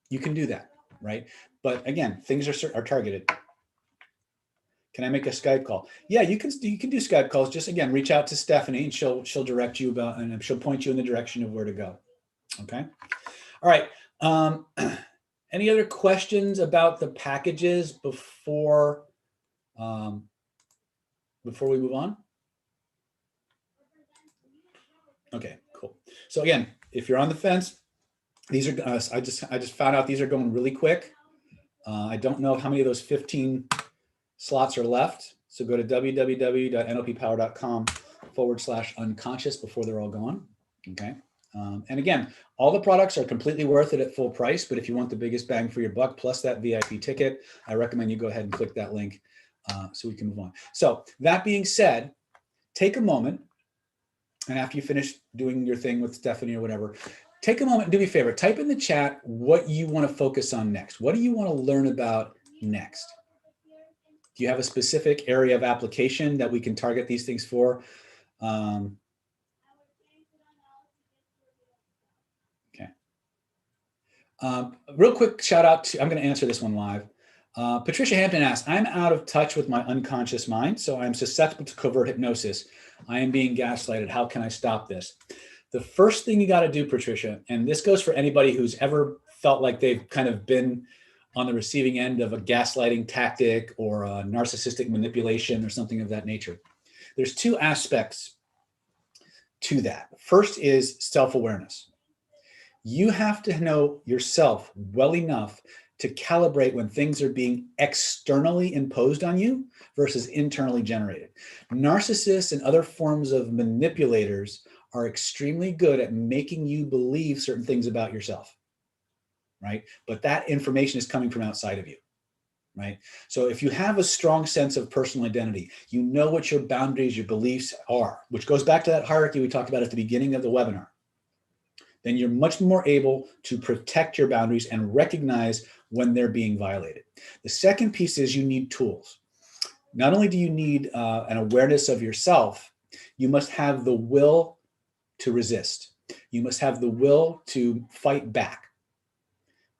You can do that, right? But again, things are targeted. Can I make a Skype call? Yeah, you can do Skype calls. Just again, reach out to Stephanie and she'll direct you about, and she'll point you in the direction of where to go. Okay. All right. Any other questions about the packages before we move on? Okay, cool. So again, if you're on the fence, these are, I just found out these are going really quick. I don't know how many of those 15 slots are left. So go to www.nlppower.com/unconscious before they're all gone. Okay. And again, all the products are completely worth it at full price, but if you want the biggest bang for your buck, plus that VIP ticket, I recommend you go ahead and click that link so we can move on. So that being said, take a moment, and after you finish doing your thing with Stephanie or whatever, take a moment and do me a favor, type in the chat what you want to focus on next. What do you want to learn about next? Do you have a specific area of application that we can target these things for? Real quick shout out to, I'm going to answer this one live. Patricia Hampton asks, I'm out of touch with my unconscious mind, so I'm susceptible to covert hypnosis. I am being gaslighted. How can I stop this? The first thing you got to do, Patricia, and this goes for anybody who's ever felt like they've kind of been on the receiving end of a gaslighting tactic or a narcissistic manipulation or something of that nature. There's two aspects to that. First is self-awareness. You have to know yourself well enough to calibrate when things are being externally imposed on you versus internally generated. Narcissists and other forms of manipulators are extremely good at making you believe certain things about yourself, right? But that information is coming from outside of you, right? So if you have a strong sense of personal identity, you know what your boundaries, your beliefs are, which goes back to that hierarchy we talked about at the beginning of the webinar, then you're much more able to protect your boundaries and recognize when they're being violated. The second piece is you need tools. Not only do you need an awareness of yourself, you must have the will to resist. You must have the will to fight back,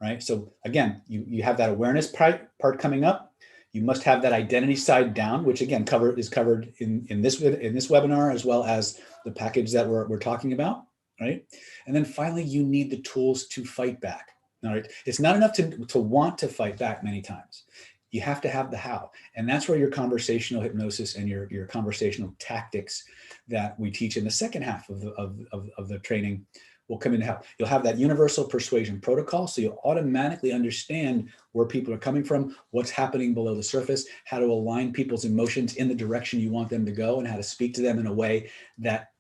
right? So again, you have that awareness part coming up. You must have that identity side down, which again is covered in this webinar, as well as the package that we're talking about, right? And then finally, you need the tools to fight back. All right. It's not enough to want to fight back many times. You have to have the how. And that's where your conversational hypnosis and your conversational tactics that we teach in the second half of the training will come in to help. You'll have that universal persuasion protocol. So you'll automatically understand where people are coming from, what's happening below the surface, how to align people's emotions in the direction you want them to go, and how to speak to them in a way that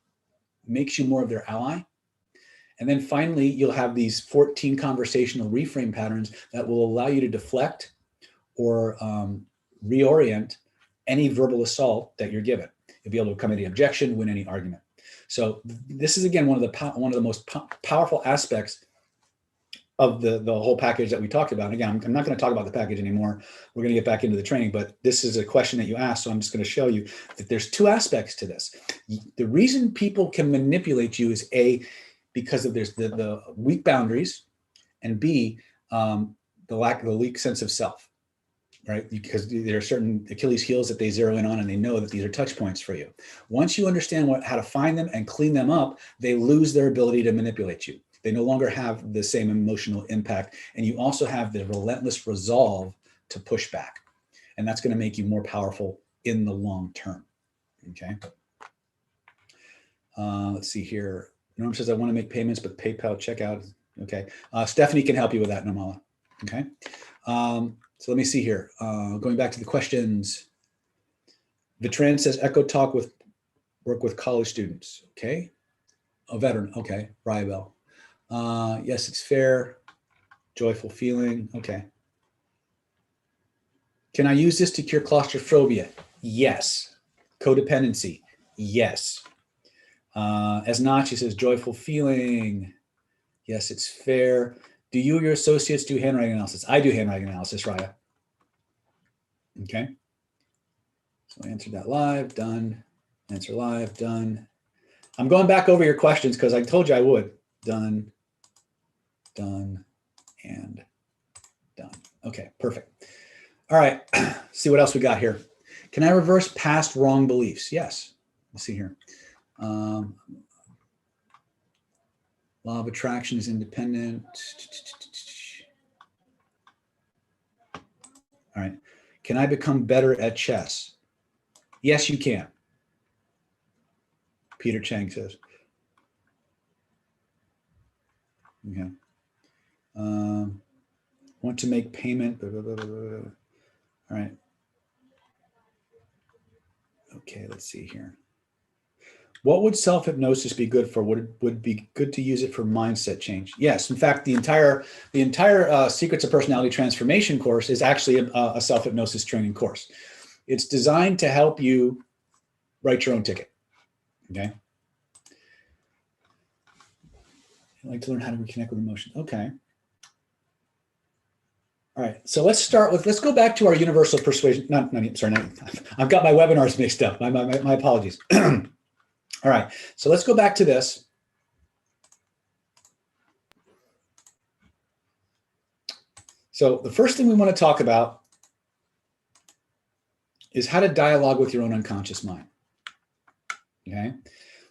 makes you more of their ally. And then finally, you'll have these 14 conversational reframe patterns that will allow you to deflect or reorient any verbal assault that you're given. You'll be able to come any objection, win any argument. So this is, again, one of the most powerful aspects of the whole package that we talked about. And again, I'm not going to talk about the package anymore. We're going to get back into the training, but this is a question that you asked, so I'm just going to show you that there's two aspects to this. The reason people can manipulate you is A, because of there's the weak boundaries, and B, the weak sense of self, right? Because there are certain Achilles heels that they zero in on, and they know that these are touch points for you. Once you understand how to find them and clean them up, they lose their ability to manipulate you. They no longer have the same emotional impact, and you also have the relentless resolve to push back. And that's going to make you more powerful in the long term, okay? Let's see here. Norm says, I want to make payments, but PayPal checkout. Okay. Stephanie can help you with that, Normala. Okay. So let me see here. Going back to the questions. Vitran says, Echo Talk work with college students. Okay. A veteran. Okay. Ryabel. Yes, it's fair. Joyful feeling. Okay. Can I use this to cure claustrophobia? Yes. Codependency? Yes. As Nachi says, joyful feeling. Yes, it's fair. Do you or your associates do handwriting analysis? I do handwriting analysis, Raya. Okay. So I answered that live, done. Answer live, done. I'm going back over your questions because I told you I would. Done, done, and done. Okay, perfect. All right, see what else we got here. Can I reverse past wrong beliefs? Yes. Let's see here. Law of attraction is independent. All right. Can I become better at chess? Yes, you can. Peter Chang says. Okay. Want to make payment. Blah, blah, blah, blah, blah. All right. Okay, let's see here. What would self-hypnosis be good for? Would be good to use it for mindset change? Yes. In fact, the entire Secrets of Personality Transformation course is actually a self-hypnosis training course. It's designed to help you write your own ticket. Okay. I like to learn how to reconnect with emotions. Okay. All right. So let's go back to our universal persuasion. I've got my webinars mixed up. My apologies. All right, so let's go back to this. So the first thing we want to talk about is how to dialogue with your own unconscious mind. Okay?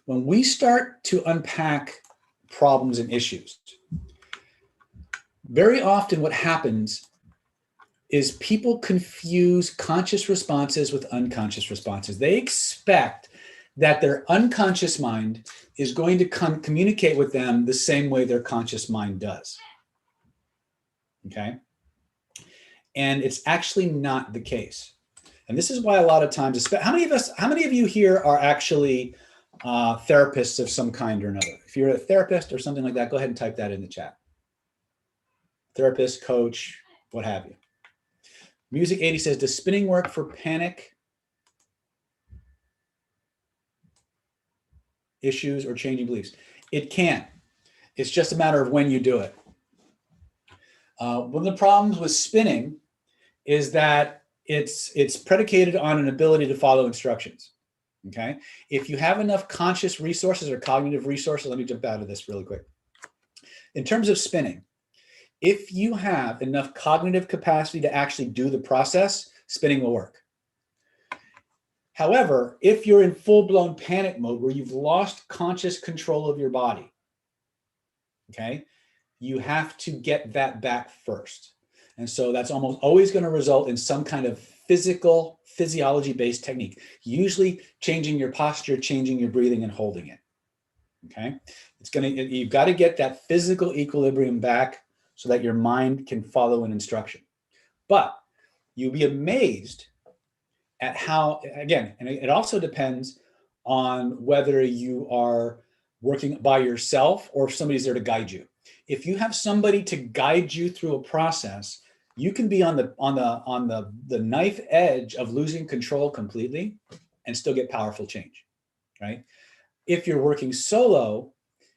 When we start to unpack problems and issues, very often what happens is people confuse conscious responses with unconscious responses. They expect that their unconscious mind is going to communicate with them the same way their conscious mind does. Okay? And it's actually not the case. And this is why a lot of times, how many of you here are actually therapists of some kind or another? If you're a therapist or something like that, go ahead and type that in the chat. Therapist, coach, what have you. Music 80 says, does spinning work for panic issues or changing beliefs? It can. It's just a matter of when you do it. One of the problems with spinning is that it's predicated on an ability to follow instructions. Okay. If you have enough conscious resources or cognitive resources, let me jump out of this really quick. In terms of spinning, if you have enough cognitive capacity to actually do the process, spinning will work. However, if you're in full-blown panic mode where you've lost conscious control of your body, okay, you have to get that back first. And so that's almost always going to result in some kind of physiology-based technique, usually changing your posture, changing your breathing, and holding it. Okay, you've got to get that physical equilibrium back so that your mind can follow an instruction. But you'll be amazed at how, again, and it also depends on whether you are working by yourself or if somebody's there to guide you. If you have somebody to guide you through a process, you can be on the knife edge of losing control completely and still get powerful change, right? If you're working solo,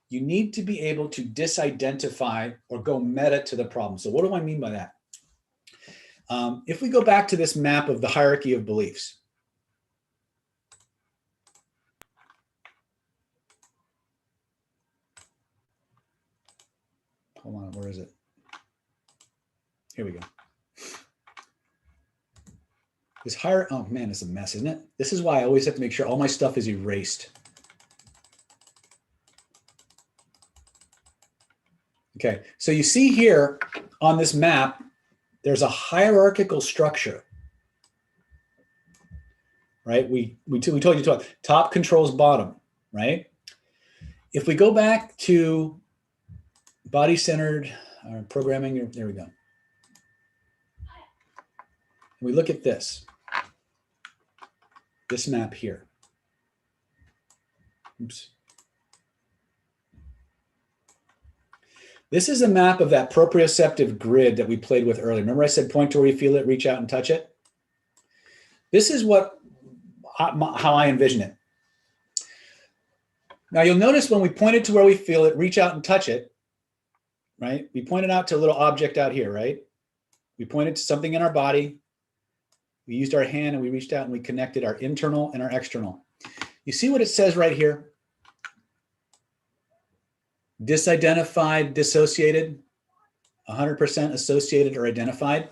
you need to be able to disidentify or go meta to the problem. So what do I mean by that? If we go back to this map of the hierarchy of beliefs, hold on, where is it? Here we go. This oh man, it's a mess, isn't it? This is why I always have to make sure all my stuff is erased. Okay, so you see here on this map, there's a hierarchical structure, right? We told you to top controls bottom, right? If we go back to body-centered programming, there we go. We look at this map here. Oops. This is a map of that proprioceptive grid that we played with earlier. Remember I said point to where you feel it, reach out and touch it? This is how I envision it. Now you'll notice when we pointed to where we feel it, reach out and touch it, right? We pointed out to a little object out here, right? We pointed to something in our body. We used our hand and we reached out and we connected our internal and our external. You see what it says right here? Disidentified, dissociated, 100% associated or identified.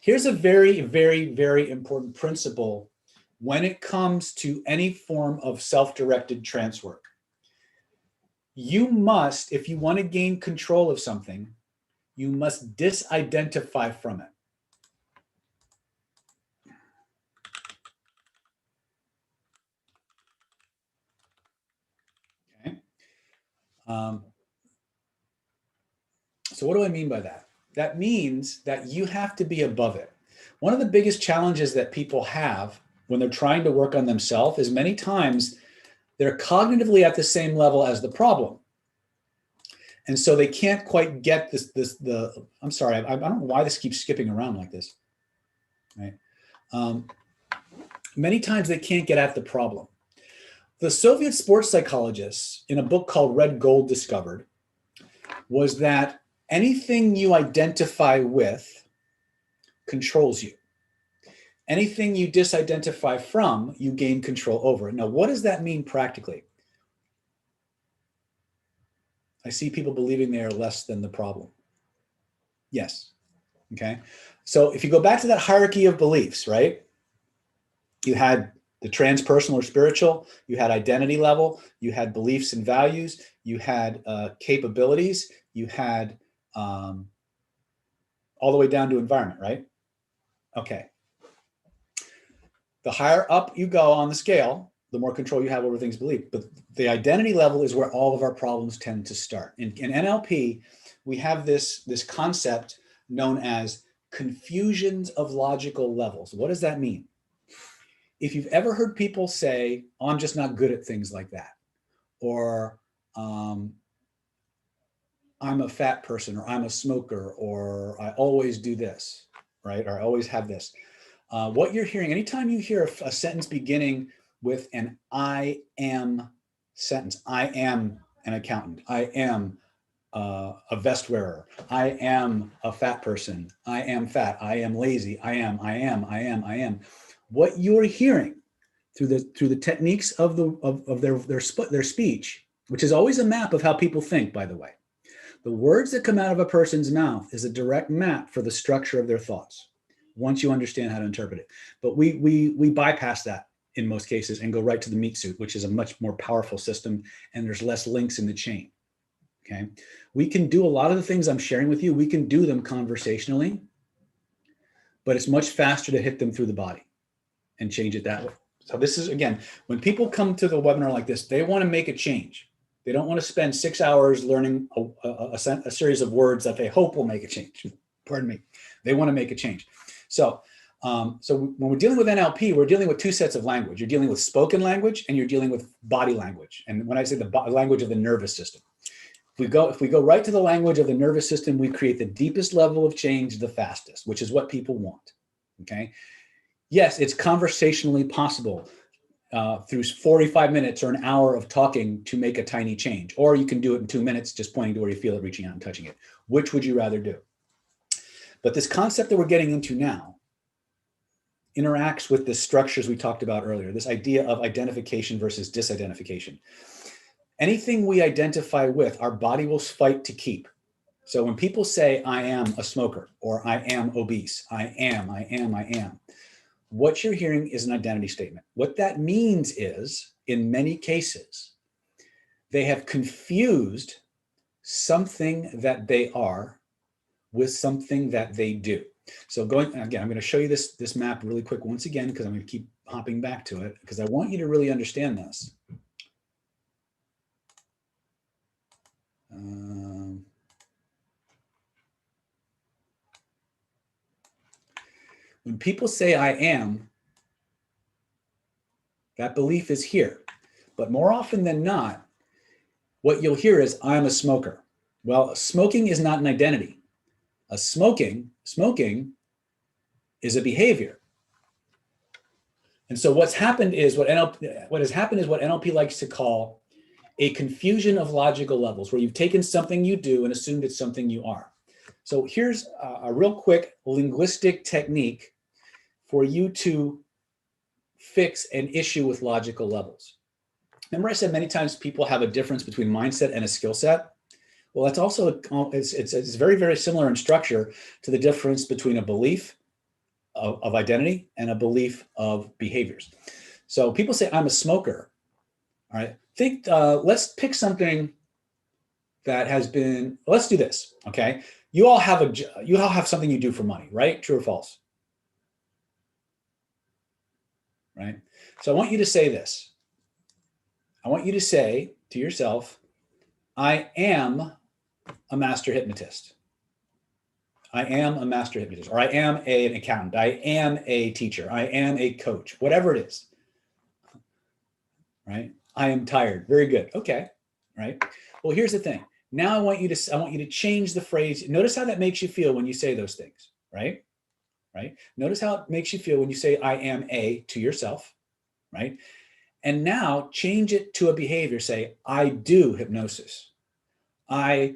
Here's a very, very, very important principle when it comes to any form of self-directed trance work. You must, if you want to gain control of something, you must disidentify from it. Okay. So what do I mean by that? That means that you have to be above it. One of the biggest challenges that people have when they're trying to work on themselves is many times they're cognitively at the same level as the problem. And so they can't quite get I'm sorry, I don't know why this keeps skipping around like this, right? Many times they can't get at the problem. The Soviet sports psychologists in a book called Red Gold discovered was that anything you identify with controls you. Anything you disidentify from, you gain control over. Now, what does that mean practically? I see people believing they are less than the problem. Yes. Okay. So if you go back to that hierarchy of beliefs, right? You had the transpersonal or spiritual, you had identity level, you had beliefs and values, you had capabilities, you had all the way down to environment, right? Okay. The higher up you go on the scale, the more control you have over things believed. But the identity level is where all of our problems tend to start. In NLP, we have this concept known as confusions of logical levels. What does that mean? If you've ever heard people say, oh, I'm just not good at things like that, or I'm a fat person, or I'm a smoker, or I always do this, right? Or I always have this. What you're hearing, anytime you hear a sentence beginning with an I am sentence, I am an accountant, I am a vest wearer, I am a fat person, I am fat, I am lazy, I am. What you're hearing through the techniques of their speech, which is always a map of how people think, by the way. The words that come out of a person's mouth is a direct map for the structure of their thoughts, once you understand how to interpret it. But we bypass that in most cases and go right to the meat suit, which is a much more powerful system, and there's less links in the chain. Okay, we can do a lot of the things I'm sharing with you, we can do them conversationally, but it's much faster to hit them through the body and change it that way. So this is, again, when people come to the webinar like this, they want to make a change. They don't want to spend 6 hours learning a series of words that they hope will make a change. Pardon me. They want to make a change. So, so when we're dealing with NLP, we're dealing with two sets of language. You're dealing with spoken language and you're dealing with body language. And when I say the language of the nervous system, if we go right to the language of the nervous system, we create the deepest level of change the fastest, which is what people want. Okay. Yes, it's conversationally possible through 45 minutes or an hour of talking to make a tiny change, or you can do it in 2 minutes, just pointing to where you feel it, reaching out and touching it. Which would you rather do? But this concept that we're getting into now interacts with the structures we talked about earlier, this idea of identification versus disidentification. Anything we identify with, our body will fight to keep. So when people say, I am a smoker, or I am obese, I am, what you're hearing is an identity statement. What that means is, in many cases, they have confused something that they are with something that they do. So again, I'm going to show you this map really quick once again, because I'm going to keep hopping back to it, because I want you to really understand this. When people say I am, that belief is here. But more often than not, what you'll hear is I'm a smoker. Well, smoking is not an identity. Smoking is a behavior. And so what's happened is what NLP likes to call a confusion of logical levels, where you've taken something you do and assumed it's something you are. So here's a real quick linguistic technique for you to fix an issue with logical levels. Remember I said many times people have a difference between mindset and a skill set? Well, that's also, it's very, very similar in structure to the difference between a belief of identity and a belief of behaviors. So people say, I'm a smoker. All right, let's pick something that has been, let's do this, okay? You all have something you do for money, right? True or false? Right? So I want you to say this. I want you to say to yourself, I am a master hypnotist. I am a master hypnotist, or I am an accountant. I am a teacher. I am a coach, whatever it is, right? I am tired. Very good. Okay. Right. Well, here's the thing. Now I want you to change the phrase. Notice how that makes you feel when you say those things, right? Right. Notice how it makes you feel when you say I am a to yourself, right? And now change it to a behavior. Say, I do hypnosis. I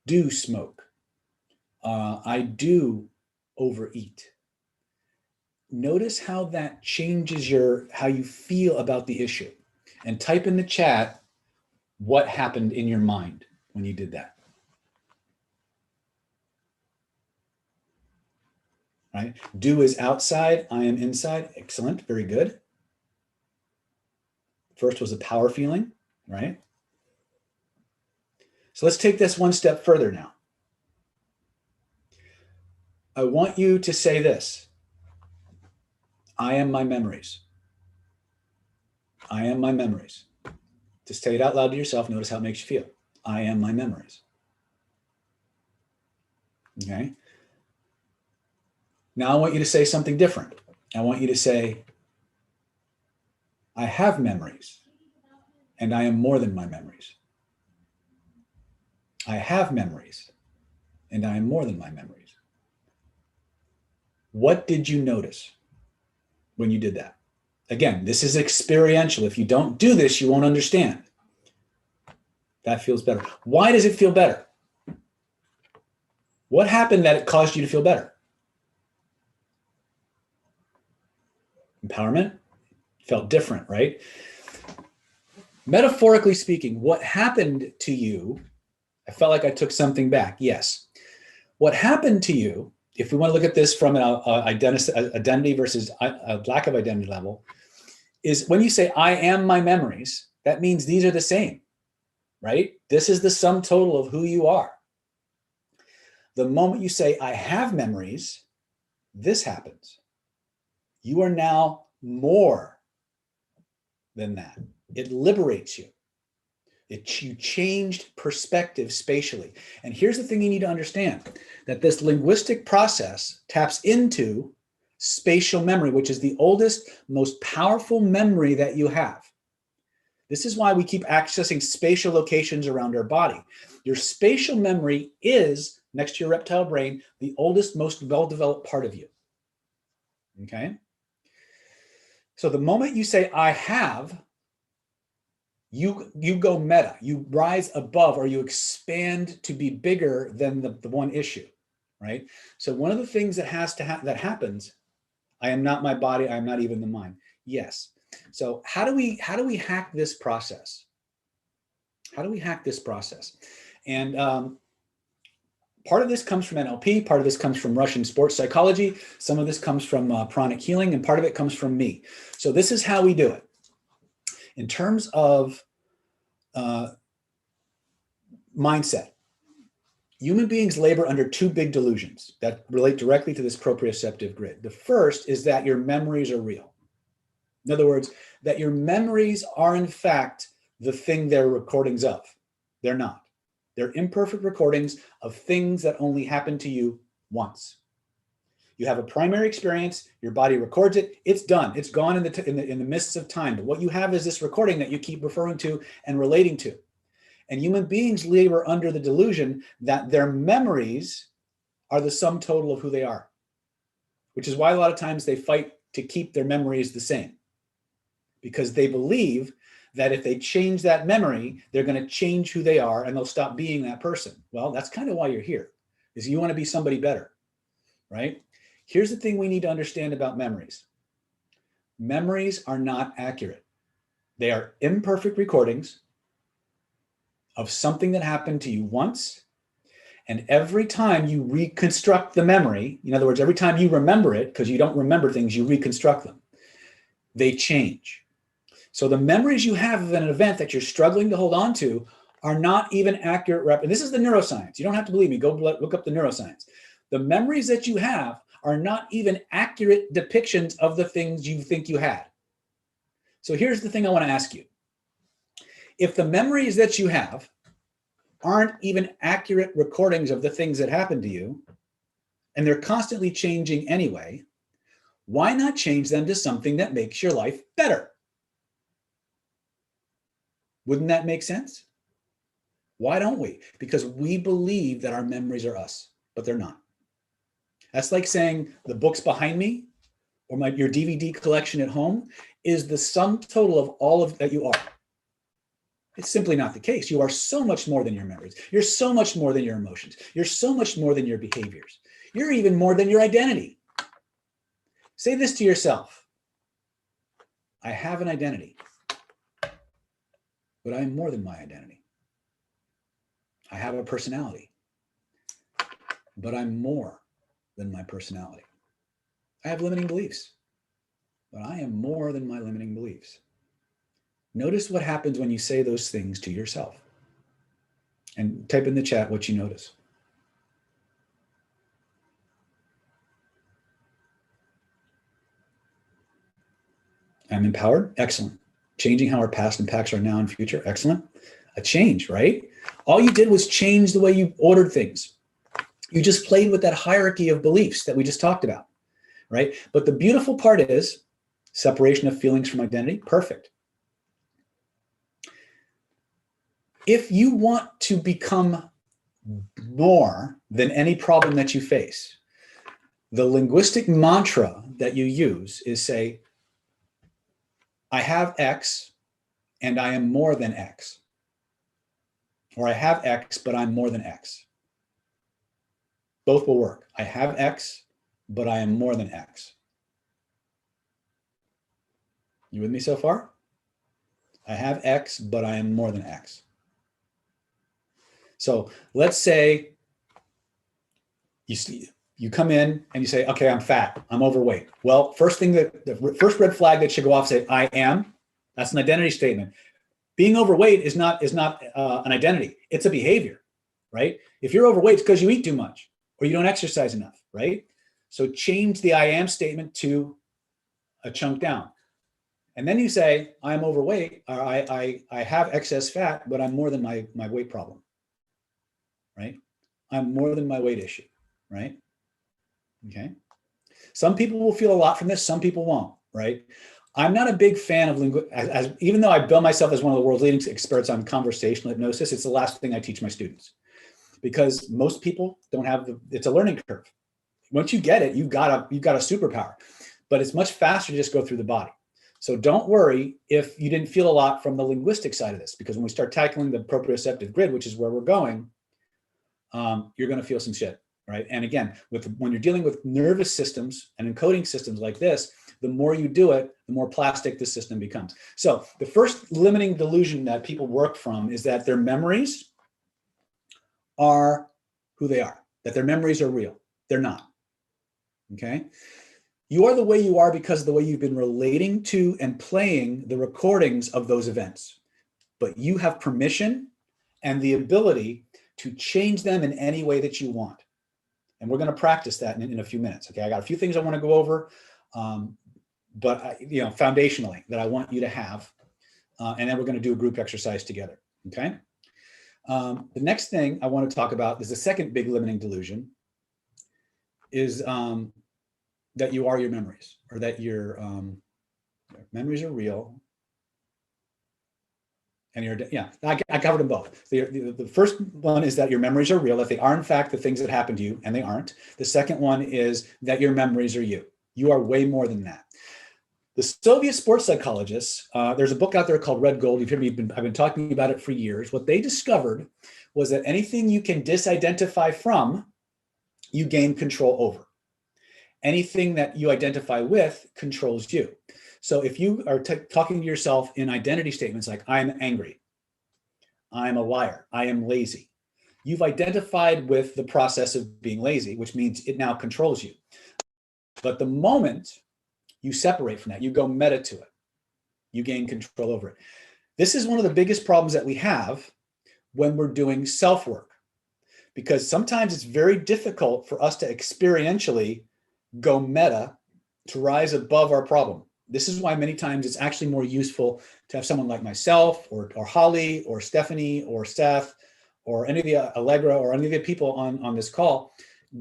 do smoke. I do overeat. Notice how that changes how you feel about the issue, and type in the chat what happened in your mind when you did that. right? Do is outside, I am inside. Excellent, very good. First was a power feeling, right? So let's take this one step further now. I want you to say this. I am my memories. I am my memories. Just say it out loud to yourself. Notice how it makes you feel. I am my memories. Okay. Now I want you to say something different. I want you to say, I have memories, and I am more than my memories. I have memories, and I am more than my memories. What did you notice when you did that? Again, this is experiential. If you don't do this, you won't understand. That feels better. Why does it feel better? What happened that it caused you to feel better? Empowerment? Felt different, right? Metaphorically speaking, what happened to you, I felt like I took something back. Yes. What happened to you, if we want to look at this from an identity versus a lack of identity level, is when you say, I am my memories, that means these are the same, right? This is the sum total of who you are. The moment you say, I have memories, this happens. You are now more than that. It liberates you. You changed perspective spatially. And here's the thing you need to understand, that this linguistic process taps into spatial memory, which is the oldest, most powerful memory that you have. This is why we keep accessing spatial locations around our body. Your spatial memory is, next to your reptile brain, the oldest, most well-developed part of you. Okay? So the moment you say, I have, you go meta, you rise above, or you expand to be bigger than the one issue, right? So one of the things that that happens, I am not my body, I am not even the mind. Yes. So how do we hack this process? How do we hack this process? And part of this comes from NLP, part of this comes from Russian sports psychology, some of this comes from pranic healing, and part of it comes from me. So this is how we do it. In terms of mindset, human beings labor under two big delusions that relate directly to this proprioceptive grid. The first is that your memories are real. In other words, that your memories are in fact the thing they're recordings of. They're not. They're imperfect recordings of things that only happen to you once. You have a primary experience, your body records it, it's done, it's gone in the mists of time. But what you have is this recording that you keep referring to and relating to. And human beings labor under the delusion that their memories are the sum total of who they are, which is why a lot of times they fight to keep their memories the same, because they believe that if they change that memory, they're going to change who they are and they'll stop being that person. Well, that's kind of why you're here, is you want to be somebody better, right? Here's the thing we need to understand about memories. Memories are not accurate. They are imperfect recordings of something that happened to you once. And every time you reconstruct the memory, in other words, every time you remember it, because you don't remember things, you reconstruct them, they change. So the memories you have of an event that you're struggling to hold on to are not even accurate. And this is the neuroscience. You don't have to believe me. Go look up the neuroscience. The memories that you have are not even accurate depictions of the things you think you had. So here's the thing I want to ask you. If the memories that you have aren't even accurate recordings of the things that happened to you, and they're constantly changing anyway, why not change them to something that makes your life better? Wouldn't that make sense? Why don't we? Because we believe that our memories are us, but they're not. That's like saying the books behind me or your DVD collection at home is the sum total of all of that you are. It's simply not the case. You are so much more than your memories. You're so much more than your emotions. You're so much more than your behaviors. You're even more than your identity. Say this to yourself. I have an identity, but I'm more than my identity. I have a personality, but I'm more than my personality. I have limiting beliefs, but I am more than my limiting beliefs. Notice what happens when you say those things to yourself. And type in the chat what you notice. I'm empowered. Excellent. Changing how our past impacts our now and future. Excellent. A change, right? All you did was change the way you ordered things. You just played with that hierarchy of beliefs that we just talked about, right? But the beautiful part is separation of feelings from identity. Perfect. If you want to become more than any problem that you face, the linguistic mantra that you use is say, I have X and I am more than X. Or I have X, but I'm more than X. Both will work. I have X, but I am more than X. You with me so far? I have X, but I am more than X. So let's say you come in and you say, okay, I'm fat, I'm overweight. Well, the first red flag that should go off, say, I am. That's an identity statement. Being overweight is not an identity. It's a behavior, right? If you're overweight, it's because you eat too much or you don't exercise enough, right? So change the I am statement to a chunk down. And then you say, I'm overweight, or I have excess fat, but I'm more than my weight problem, right? I'm more than my weight issue, right? Okay. Some people will feel a lot from this, some people won't, right? I'm not a big fan of even though I bill myself as one of the world's leading experts on conversational hypnosis, it's the last thing I teach my students because most people don't have it's a learning curve. Once you get it, you've got a superpower, but it's much faster to just go through the body. So don't worry if you didn't feel a lot from the linguistic side of this, because when we start tackling the proprioceptive grid, which is where we're going, you're going to feel some shit, right? And again, when you're dealing with nervous systems and encoding systems like this, the more you do it, the more plastic the system becomes. So the first limiting delusion that people work from is that their memories are who they are, that their memories are real. They're not, okay? You are the way you are because of the way you've been relating to and playing the recordings of those events. But you have permission and the ability to change them in any way that you want. And we're going to practice that in a few minutes. Okay, I got a few things I want to go over, but foundationally that I want you to have, and then we're going to do a group exercise together. Okay. The next thing I want to talk about is the second big limiting delusion, is that you are your memories, or that your memories are real. And I covered them both. The first one is that your memories are real, that they are in fact the things that happen to you, and they aren't. The second one is that your memories are you. You are way more than that. The Soviet sports psychologists, there's a book out there called Recode. You've heard me, I've been talking about it for years. What they discovered was that anything you can disidentify from, you gain control over. Anything that you identify with controls you. So if you are talking to yourself in identity statements like, I'm angry, I'm a liar, I am lazy, you've identified with the process of being lazy, which means it now controls you. But the moment you separate from that, you go meta to it, you gain control over it. This is one of the biggest problems that we have when we're doing self-work, because sometimes it's very difficult for us to experientially go meta to rise above our problem. This is why many times it's actually more useful to have someone like myself or Holly or Stephanie or Seth or any of the Allegra or any of the people on this call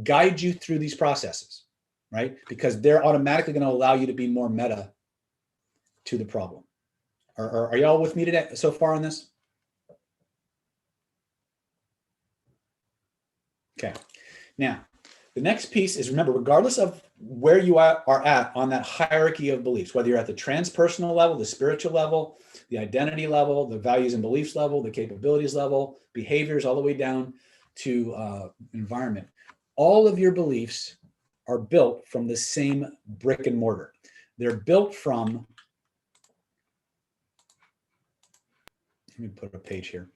guide you through these processes, right? Because they're automatically going to allow you to be more meta to the problem. Are y'all with me today so far on this? Okay. Now, the next piece is, remember, regardless of where you are at on that hierarchy of beliefs, whether you're at the transpersonal level, the spiritual level, the identity level, the values and beliefs level, the capabilities level, behaviors, all the way down to environment, all of your beliefs are built from the same brick and mortar. They're built from, let me put a page here.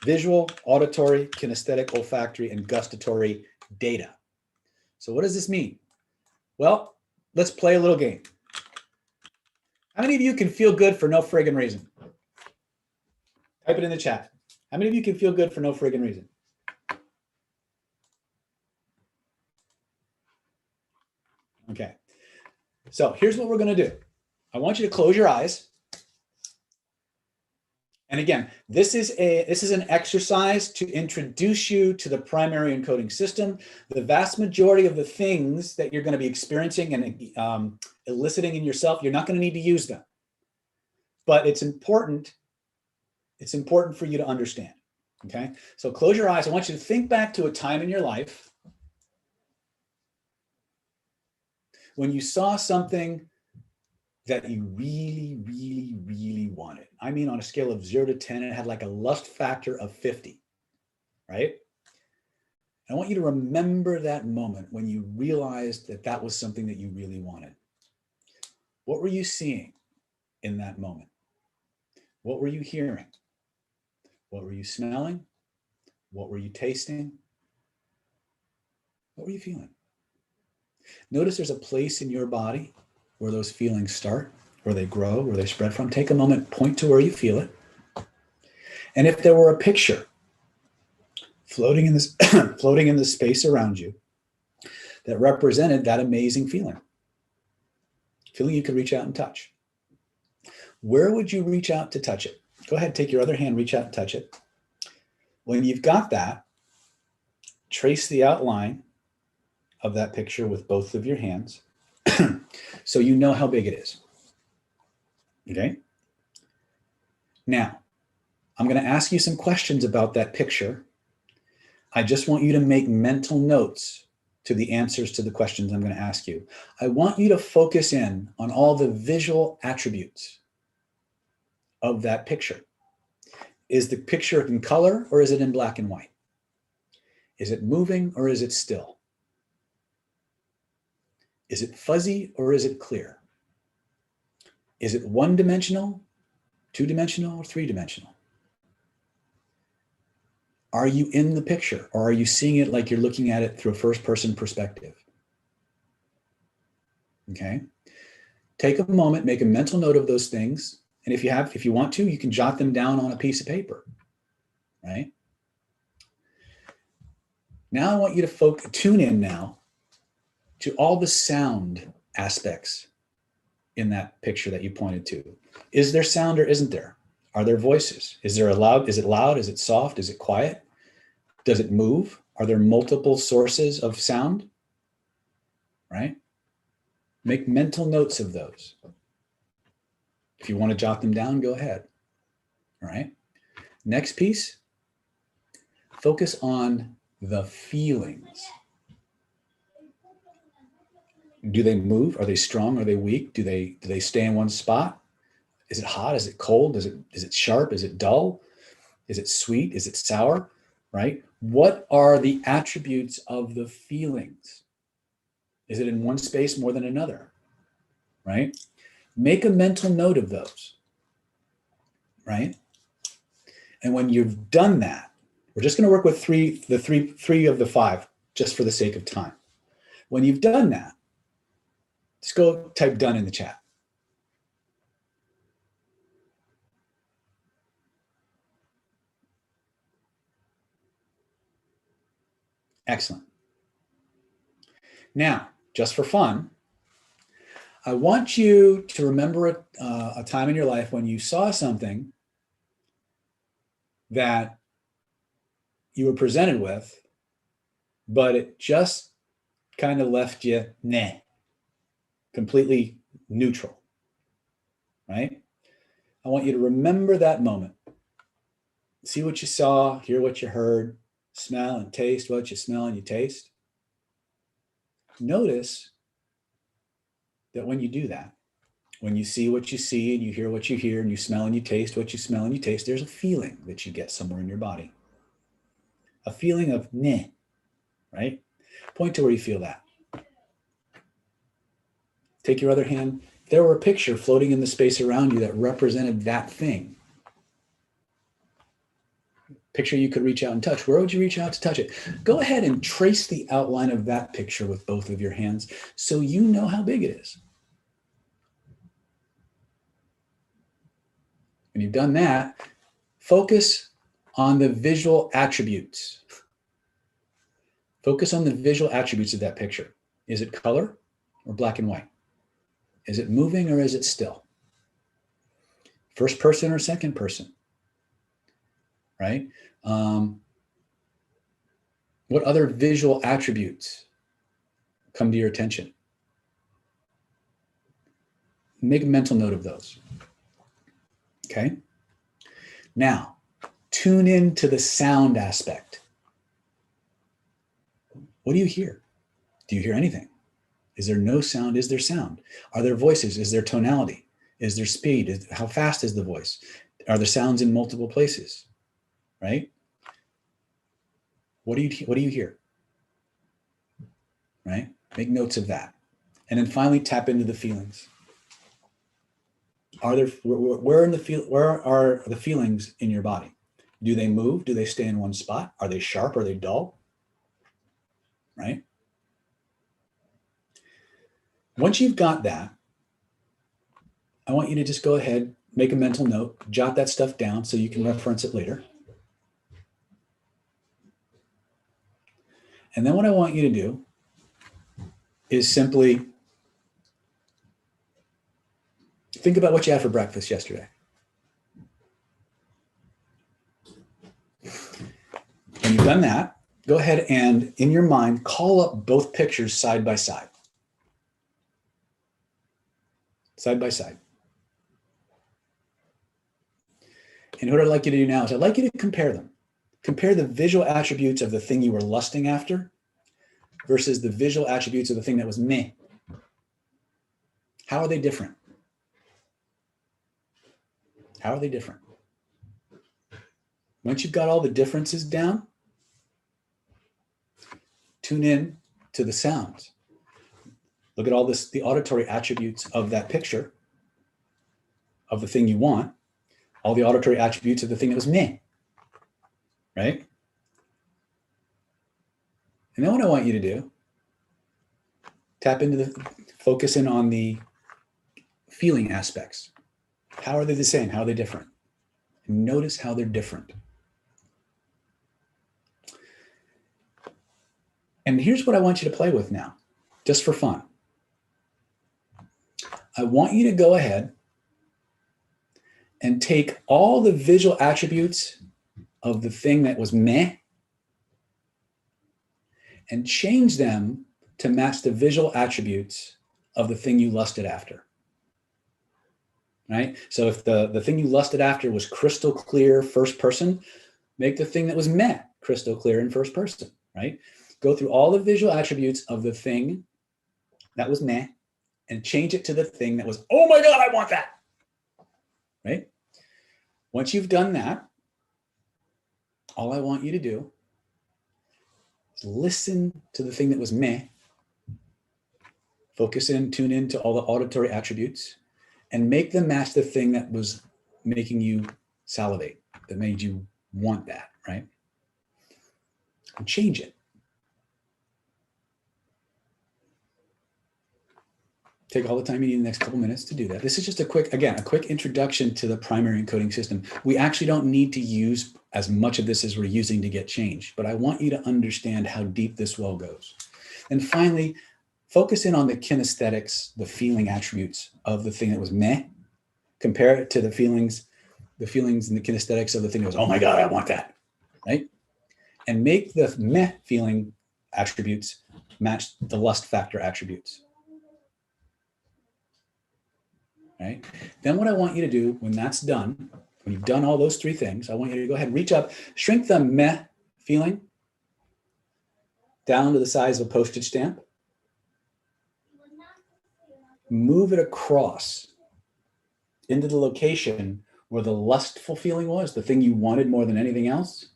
Visual, auditory, kinesthetic, olfactory, and gustatory data. So what does this mean? Well, let's play a little game. How many of you can feel good for no friggin' reason? Type it in the chat. How many of you can feel good for no friggin' reason? Okay. So here's what we're going to do. I want you to close your eyes. And again, this is an exercise to introduce you to the primary encoding system. The vast majority of the things that you're going to be experiencing and eliciting in yourself, you're not going to need to use them. But it's important for you to understand. Okay? So close your eyes. I want you to think back to a time in your life when you saw something that you really, really, really wanted. I mean, on a scale of 0 to 10, it had like a lust factor of 50, right? I want you to remember that moment when you realized that that was something that you really wanted. What were you seeing in that moment? What were you hearing? What were you smelling? What were you tasting? What were you feeling? Notice there's a place in your body where those feelings start, where they grow, where they spread from. Take a moment, point to where you feel it. And if there were a picture floating in this floating in the space around you that represented that amazing feeling you could reach out and touch, where would you reach out to touch it? Go ahead, take your other hand, reach out and touch it. When you've got that, trace the outline of that picture with both of your hands so you know how big it is. Okay? Now, I'm going to ask you some questions about that picture. I just want you to make mental notes to the answers to the questions I'm going to ask you. I want you to focus in on all the visual attributes of that picture. Is the picture in color or is it in black and white? Is it moving or is it still? Is it fuzzy or is it clear? Is it one-dimensional, two-dimensional, or three-dimensional? Are you in the picture or are you seeing it like you're looking at it through a first-person perspective? Okay. Take a moment, make a mental note of those things. And if you want to, you can jot them down on a piece of paper, right? Now I want you to tune in now to all the sound aspects in that picture that you pointed to. Is there sound or isn't there? Are there voices? Is it loud? Is it soft? Is it quiet? Does it move? Are there multiple sources of sound? Right? Make mental notes of those. If you want to jot them down, go ahead. All right. Next piece, focus on the feelings. Do they move? Are they strong? Are they weak? Do they stay in one spot? Is it hot? Is it cold? Is it sharp? Is it dull? Is it sweet? Is it sour? Right? What are the attributes of the feelings? Is it in one space more than another? Right? Make a mental note of those. Right? And when you've done that, we're just going to work with three of the five, just for the sake of time. When you've done that, just go type done in the chat. Excellent. Now, just for fun, I want you to remember a time in your life when you saw something that you were presented with, but it just kind of left you completely neutral, right? I want you to remember that moment. See what you saw, hear what you heard, smell and taste what you smell and you taste. Notice that when you do that, when you see what you see and you hear what you hear and you smell and you taste what you smell and you taste, there's a feeling that you get somewhere in your body. A feeling of right? Point to where you feel that. Take your other hand. There were a picture floating in the space around you that represented that thing. Picture you could reach out and touch. Where would you reach out to touch it? Go ahead and trace the outline of that picture with both of your hands so you know how big it is. When you've done that, focus on the visual attributes. Focus on the visual attributes of that picture. Is it color or black and white? Is it moving or is it still? First person or second person, right? What other visual attributes come to your attention? Make a mental note of those. Okay. Now, tune in to the sound aspect. What do you hear? Do you hear anything? Is there no sound? Is there sound? Are there voices? Is there tonality? Is there speed? How fast is the voice? Are there sounds in multiple places? Right? What do you hear? Right? Make notes of that. And then finally tap into the feelings. Where are the feelings in your body? Do they move? Do they stay in one spot? Are they sharp? Are they dull? Right? Once you've got that, I want you to just go ahead, make a mental note, jot that stuff down so you can reference it later. And then what I want you to do is simply think about what you had for breakfast yesterday. When you've done that, go ahead and, in your mind, call up both pictures side by side. Side by side. And what I'd like you to do now is I'd like you to compare them. Compare the visual attributes of the thing you were lusting after versus the visual attributes of the thing that was meh. How are they different? How are they different? Once you've got all the differences down, tune in to the sounds. Look at all this, the auditory attributes of that picture of the thing you want, all the auditory attributes of the thing that was meh, right? And then what I want you to do, tap into focus in on the feeling aspects. How are they the same? How are they different? And notice how they're different. And here's what I want you to play with now, just for fun. I want you to go ahead and take all the visual attributes of the thing that was meh and change them to match the visual attributes of the thing you lusted after. Right? So if the thing you lusted after was crystal clear first person, make the thing that was meh crystal clear in first person, right? Go through all the visual attributes of the thing that was meh and change it to the thing that was, oh my God, I want that, right? Once you've done that, all I want you to do is listen to the thing that was meh, focus in, tune in to all the auditory attributes, and make them match the thing that was making you salivate, that made you want that, right? And change it. Take all the time you need in the next couple minutes to do that. This is just a quick introduction to the primary encoding system. We actually don't need to use as much of this as we're using to get change, but I want you to understand how deep this well goes. And finally, focus in on the kinesthetics, the feeling attributes of the thing that was meh. Compare it to the feelings and the kinesthetics of the thing that was, oh my God, I want that, right? And make the meh feeling attributes match the lust factor attributes. Right? Then what I want you to do when that's done, when you've done all those three things, I want you to go ahead and reach up, shrink the meh feeling down to the size of a postage stamp. Move it across into the location where the lustful feeling was, the thing you wanted more than anything else,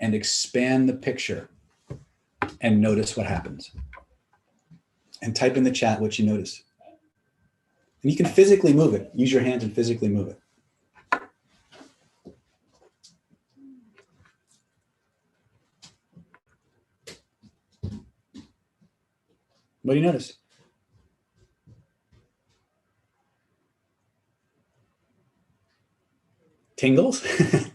and expand the picture and notice what happens. And type in the chat what you notice. And you can physically move it. Use your hands and physically move it. What do you notice? Tingles? The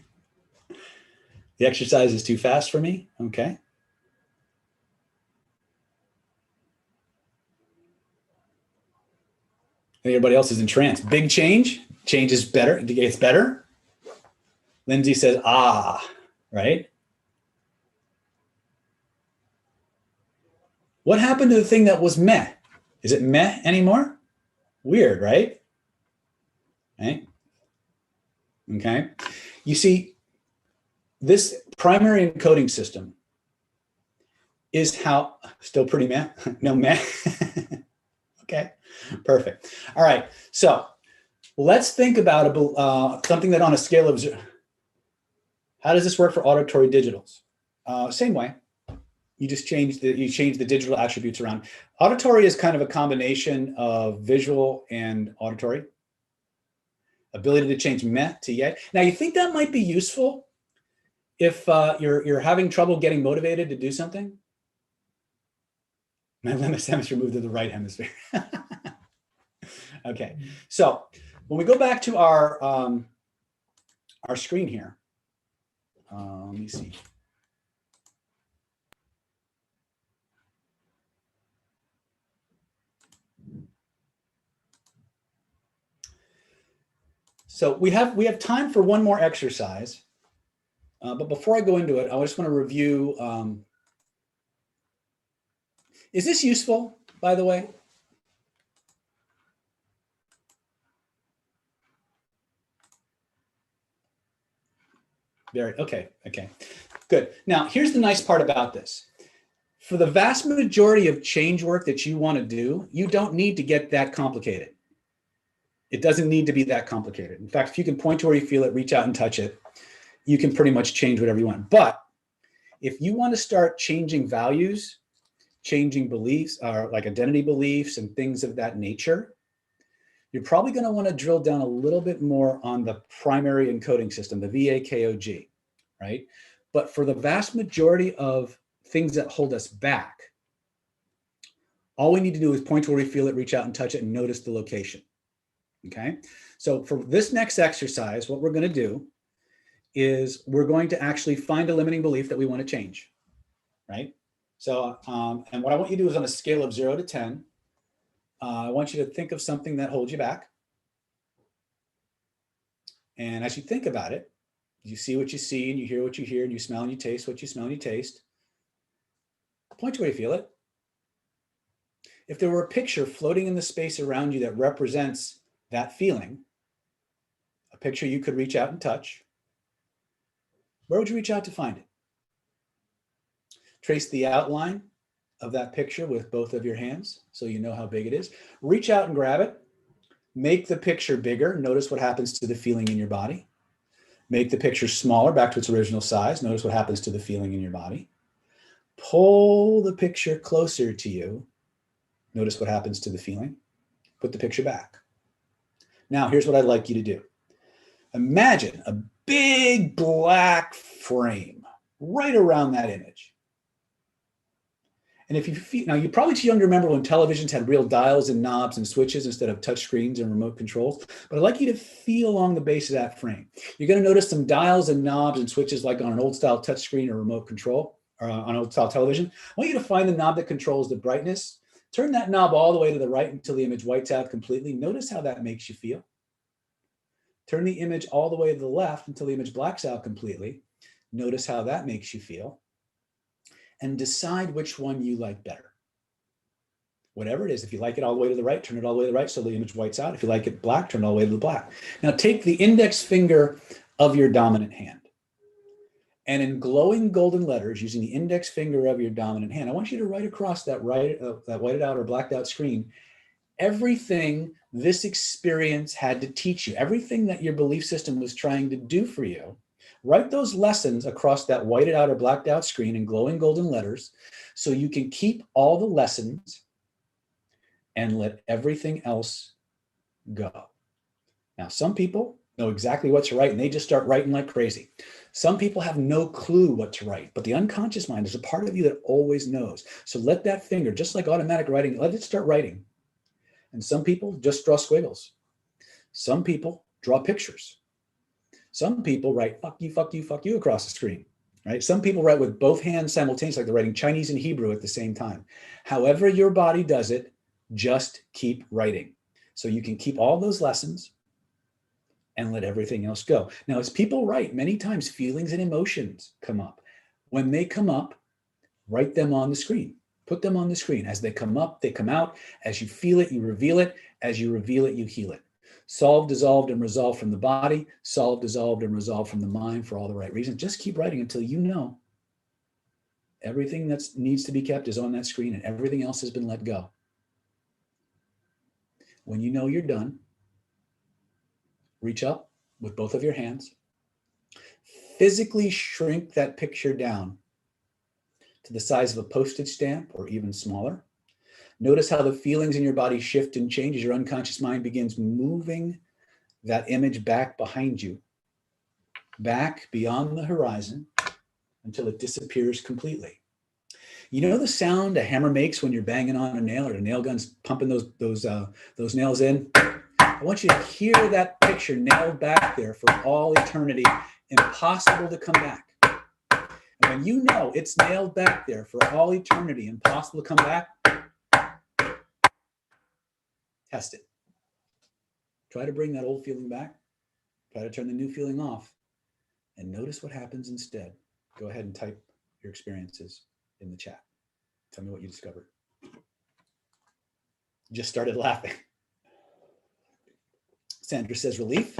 exercise is too fast for me? Okay. Everybody else is entranced. Big change. Change is better. It's better. Lindsay says, ah, right? What happened to the thing that was meh? Is it meh anymore? Weird, right? Right? Okay. You see, this primary encoding system is how, still pretty meh? No meh? Okay, perfect. All right, so let's think about something that on a scale of 0. How does this work for auditory digitals? Same way. You just change the digital attributes around. Auditory is kind of a combination of visual and auditory. Ability to change meh to yay. Now, you think that might be useful if you're having trouble getting motivated to do something? My left hemisphere moved to the right hemisphere. Okay, so when we go back to our screen here, let me see. So we have time for one more exercise, but before I go into it, I just want to review. Is this useful, by the way? Very, okay, good. Now, here's the nice part about this. For the vast majority of change work that you want to do, you don't need to get that complicated. It doesn't need to be that complicated. In fact, if you can point to where you feel it, reach out and touch it, you can pretty much change whatever you want. But if you want to start changing values, changing beliefs, or like identity beliefs and things of that nature, you're probably going to want to drill down a little bit more on the primary encoding system, the VAKOG, right? But for the vast majority of things that hold us back, all we need to do is point to where we feel it, reach out and touch it, and notice the location. Okay, so for this next exercise, what we're going to do is we're going to actually find a limiting belief that we want to change, right? So, and what I want you to do is on a scale of 0 to 10, I want you to think of something that holds you back. And as you think about it, you see what you see and you hear what you hear and you smell and you taste what you smell and you taste. Point to where you feel it. If there were a picture floating in the space around you that represents that feeling, a picture you could reach out and touch, where would you reach out to find it? Trace the outline of that picture with both of your hands so you know how big it is. Reach out and grab it. Make the picture bigger. Notice what happens to the feeling in your body. Make the picture smaller, back to its original size. Notice what happens to the feeling in your body. Pull the picture closer to you. Notice what happens to the feeling. Put the picture back. Now, here's what I'd like you to do. Imagine a big black frame right around that image. And if you feel, now you probably too young to remember when televisions had real dials and knobs and switches instead of touch screens and remote controls, but I'd like you to feel along the base of that frame. You're going to notice some dials and knobs and switches like on an old style touch screen or remote control or on an old style television. I want you to find the knob that controls the brightness. Turn that knob all the way to the right until the image whites out completely. Notice how that makes you feel. Turn the image all the way to the left until the image blacks out completely. Notice how that makes you feel. And decide which one you like better. Whatever it is, if you like it all the way to the right, turn it all the way to the right so the image whites out. If you like it black, turn it all the way to the black. Now take the index finger of your dominant hand. And in glowing golden letters, using the index finger of your dominant hand, I want you to write across that whited out or blacked out screen everything this experience had to teach you, everything that your belief system was trying to do for you. Write those lessons across that whited out or blacked out screen in glowing golden letters so you can keep all the lessons and let everything else go. Now, some people know exactly what to write, and they just start writing like crazy. Some people have no clue what to write, but the unconscious mind is a part of you that always knows. So let that finger, just like automatic writing, let it start writing. And some people just draw squiggles. Some people draw pictures. Some people write fuck you, fuck you, fuck you across the screen, right? Some people write with both hands simultaneously, like they're writing Chinese and Hebrew at the same time. However your body does it, just keep writing. So you can keep all those lessons and let everything else go. Now, as people write, many times feelings and emotions come up. When they come up, write them on the screen. Put them on the screen. As they come up, they come out. As you feel it, you reveal it. As you reveal it, you heal it. Solved, dissolved, and resolved from the body. Solved, dissolved, and resolved from the mind for all the right reasons. Just keep writing until you know everything that needs to be kept is on that screen and everything else has been let go. When you know you're done, reach up with both of your hands, physically shrink that picture down to the size of a postage stamp or even smaller. Notice how the feelings in your body shift and change as your unconscious mind begins moving that image back behind you, back beyond the horizon until it disappears completely. You know the sound a hammer makes when you're banging on a nail or the nail gun's pumping those nails in? I want you to hear that picture nailed back there for all eternity, impossible to come back. And when you know it's nailed back there for all eternity, impossible to come back, test it. Try to bring that old feeling back. Try to turn the new feeling off and notice what happens instead. Go ahead and type your experiences in the chat. Tell me what you discovered. Just started laughing. Sandra says relief.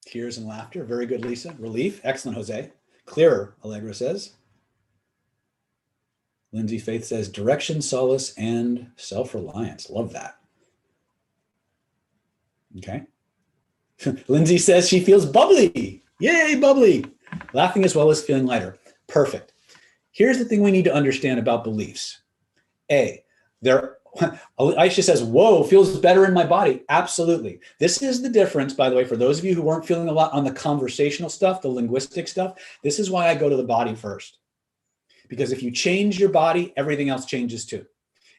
Tears and laughter. Very good, Lisa. Relief. Excellent, Jose. Clearer, Allegra says. Lindsay Faith says direction, solace, and self-reliance. Love that. Okay. Lindsay says she feels bubbly. Yay, bubbly. Laughing as well as feeling lighter. Perfect. Here's the thing we need to understand about beliefs. Aisha says, whoa, feels better in my body. Absolutely. This is the difference, by the way, for those of you who weren't feeling a lot on the conversational stuff, the linguistic stuff. This is why I go to the body first. Because if you change your body, everything else changes too.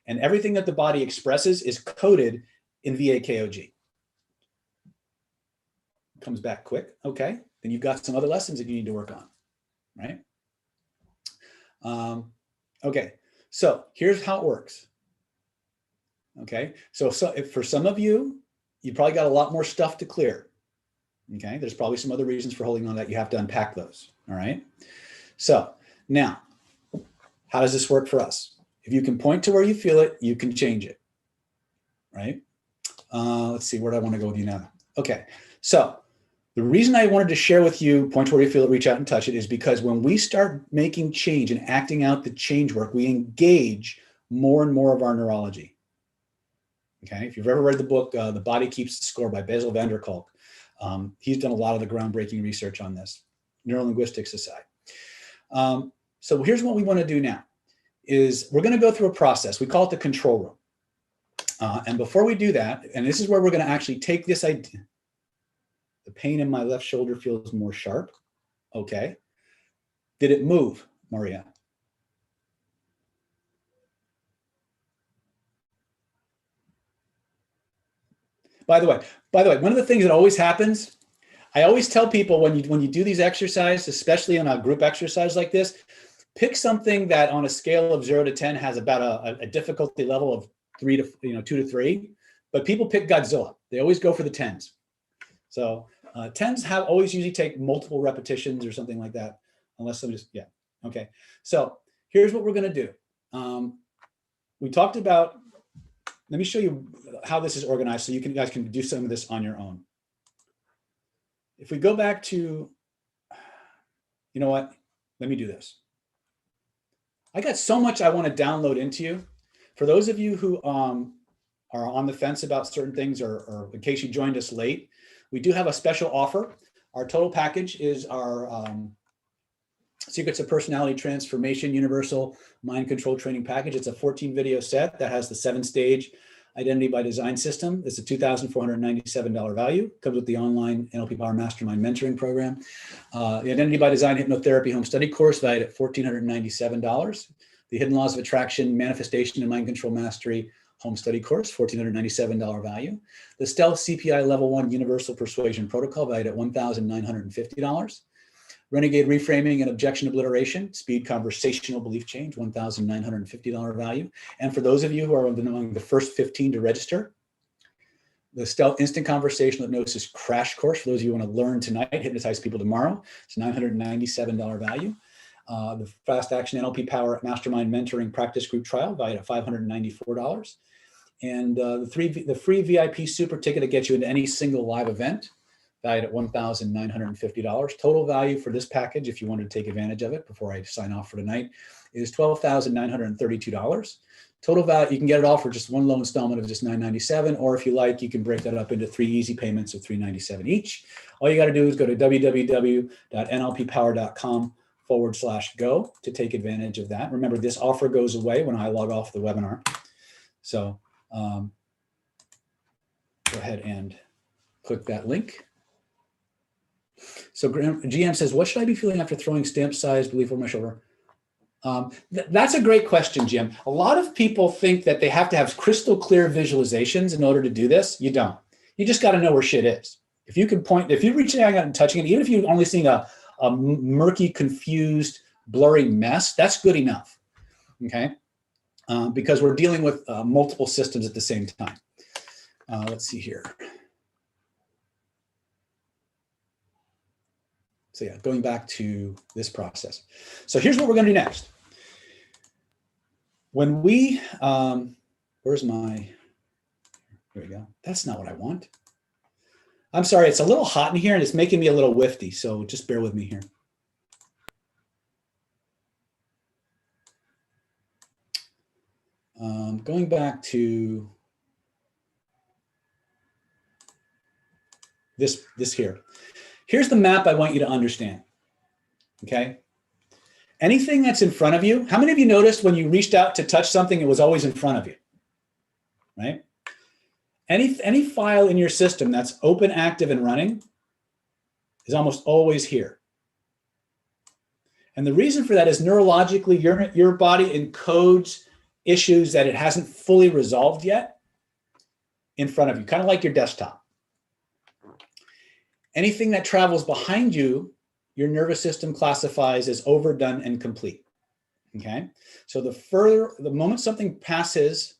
And everything that the body expresses is coded in VAKOG. Comes back quick. Okay. Then you've got some other lessons that you need to work on, right? Okay. So here's how it works. Okay. So if for some of you, you probably got a lot more stuff to clear. Okay. There's probably some other reasons for holding on that you have to unpack those. All right. So now, how does this work for us? If you can point to where you feel it, you can change it, right? Let's see, where do I want to go with you now? Okay, so the reason I wanted to share with you, point to where you feel it, reach out and touch it, is because when we start making change and acting out the change work, we engage more and more of our neurology. Okay, if you've ever read the book, The Body Keeps the Score by Bessel van der Kolk, he's done a lot of the groundbreaking research on this, neurolinguistics aside. So here's what we want to do now is we're going to go through a process. We call it the control room. And before we do that, and this is where we're going to actually take this idea. The pain in my left shoulder feels more sharp. Okay. Did it move, Maria? By the way, one of the things that always happens, I always tell people when you do these exercises, especially on a group exercise like this, pick something that on a scale of 0 to 10 has about a difficulty level of 2 to 3, but people pick Godzilla. They always go for the 10s. So 10s always usually take multiple repetitions or something like that, unless somebody just, yeah. Okay, so here's what we're gonna do. We talked about, let me show you how this is organized so you guys can do some of this on your own. If we go back to, you know what, let me do this. I got so much I want to download into you. For those of you who are on the fence about certain things, or in case you joined us late, we do have a special offer. Our total package is our Secrets of Personality Transformation Universal Mind Control Training Package. It's a 14 video set that has the 7-stage Identity by Design system. It's a $2,497 value. Comes with the online NLP Power Mastermind Mentoring Program. The Identity by Design Hypnotherapy Home Study Course valued at $1,497. The Hidden Laws of Attraction, Manifestation, and Mind Control Mastery Home Study Course, $1,497 value. The Stealth CPI Level 1 Universal Persuasion Protocol valued at $1,950. Renegade Reframing and Objection Obliteration, Speed Conversational Belief Change, $1,950 value. And for those of you who are among the first 15 to register, the Stealth Instant Conversational Hypnosis Crash Course, for those of you who want to learn tonight, hypnotize people tomorrow, it's $997 value. The Fast Action NLP Power Mastermind Mentoring Practice Group Trial valued at $594. And the free VIP Super Ticket to get you into any single live event, valued at $1,950. Total value for this package, if you wanted to take advantage of it before I sign off for tonight, is $12,932. Total value, you can get it all for just one low installment of just $997, or if you like, you can break that up into 3 easy payments of $397 each. All you got to do is go to www.nlppower.com/go to take advantage of that. Remember, this offer goes away when I log off the webinar. So go ahead and click that link. So GM says, what should I be feeling after throwing stamp-sized belief over my shoulder? That's a great question, Jim. A lot of people think that they have to have crystal clear visualizations in order to do this. You don't. You just got to know where shit is. If you can point, if you're reaching out and touching it, even if you're only seeing a murky, confused, blurry mess, that's good enough, okay? Because we're dealing with multiple systems at the same time. Let's see here. So yeah, going back to this process. So here's what we're going to do next. When we, where's my, here we go. That's not what I want. I'm sorry, it's a little hot in here and it's making me a little whiffy. So just bear with me here. Going back to this here. Here's the map I want you to understand, okay? Anything that's in front of you, how many of you noticed when you reached out to touch something, it was always in front of you, right? Any file in your system that's open, active, and running is almost always here. And the reason for that is neurologically, your body encodes issues that it hasn't fully resolved yet in front of you, kind of like your desktop. Anything that travels behind you, your nervous system classifies as overdone and complete, okay? So the moment something passes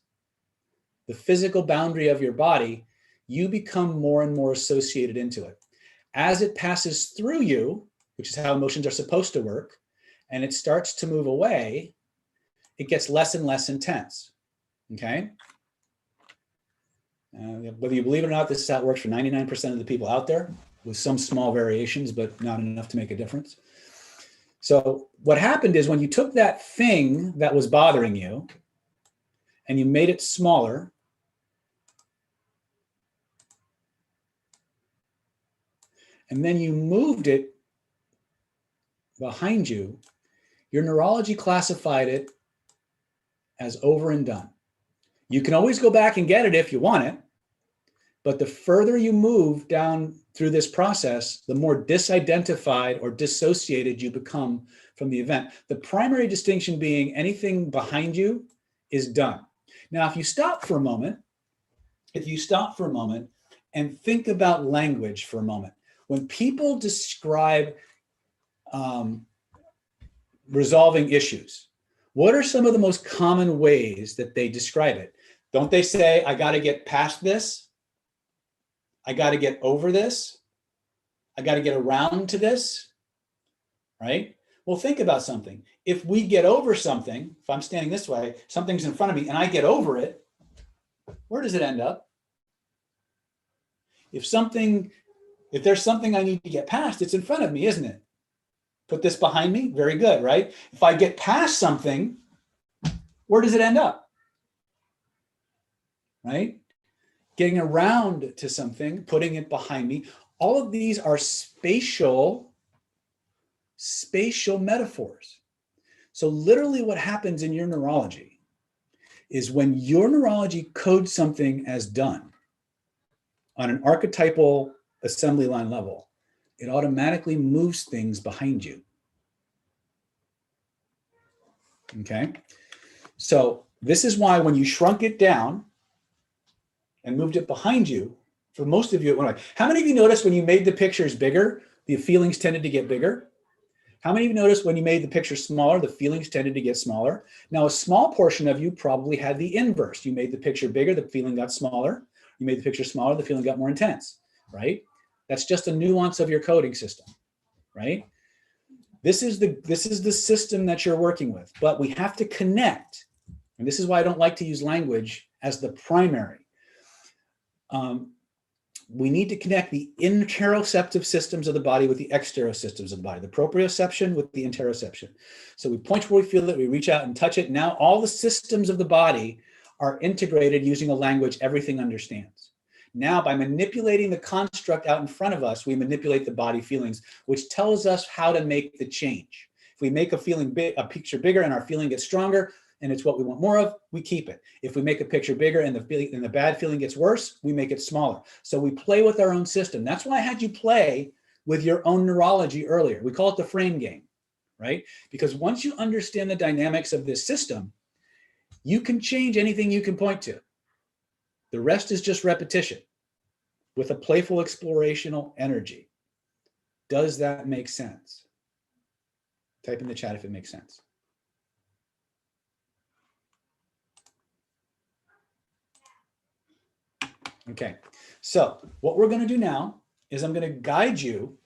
the physical boundary of your body, you become more and more associated into it. As it passes through you, which is how emotions are supposed to work, and it starts to move away, it gets less and less intense, okay? Whether you believe it or not, this is how it works for 99% of the people out there, with some small variations, but not enough to make a difference. So what happened is when you took that thing that was bothering you and you made it smaller, and then you moved it behind you, your neurology classified it as over and done. You can always go back and get it if you want it, but the further you move down through this process, the more disidentified or dissociated you become from the event. The primary distinction being anything behind you is done. Now, if you stop for a moment and think about language for a moment, when people describe resolving issues, what are some of the most common ways that they describe it? Don't they say, I got to get past this? I got to get over this. I got to get around to this, right? Well, think about something. If we get over something, if I'm standing this way, something's in front of me and I get over it, where does it end up? If there's something I need to get past, it's in front of me, isn't it? Put this behind me, very good, right? If I get past something, where does it end up? Right? Getting around to something, putting it behind me. All of these are spatial spatial metaphors. So literally what happens in your neurology is when your neurology codes something as done on an archetypal assembly line level, it automatically moves things behind you. Okay? So this is why when you shrunk it down and moved it behind you, for most of you, it went away. How many of you noticed when you made the pictures bigger, the feelings tended to get bigger? How many of you noticed when you made the picture smaller, the feelings tended to get smaller? Now, a small portion of you probably had the inverse. You made the picture bigger, the feeling got smaller. You made the picture smaller, the feeling got more intense, right? That's just a nuance of your coding system, right? This is the system that you're working with, but we have to connect. And this is why I don't like to use language as the primary. We need to connect the interoceptive systems of the body with the exterosystems of the body, the proprioception with the interoception. So we point where we feel it, we reach out and touch it. Now all the systems of the body are integrated using a language everything understands. Now by manipulating the construct out in front of us, we manipulate the body feelings, which tells us how to make the change. If we make a picture bigger and our feeling gets stronger, and it's what we want more of, we keep it. If we make a picture bigger and the bad feeling gets worse, we make it smaller. So we play with our own system. That's why I had you play with your own neurology earlier. We call it the frame game, right? Because once you understand the dynamics of this system, you can change anything you can point to. The rest is just repetition with a playful explorational energy. Does that make sense? Type in the chat if it makes sense. Okay, so what we're going to do now is I'm going to guide you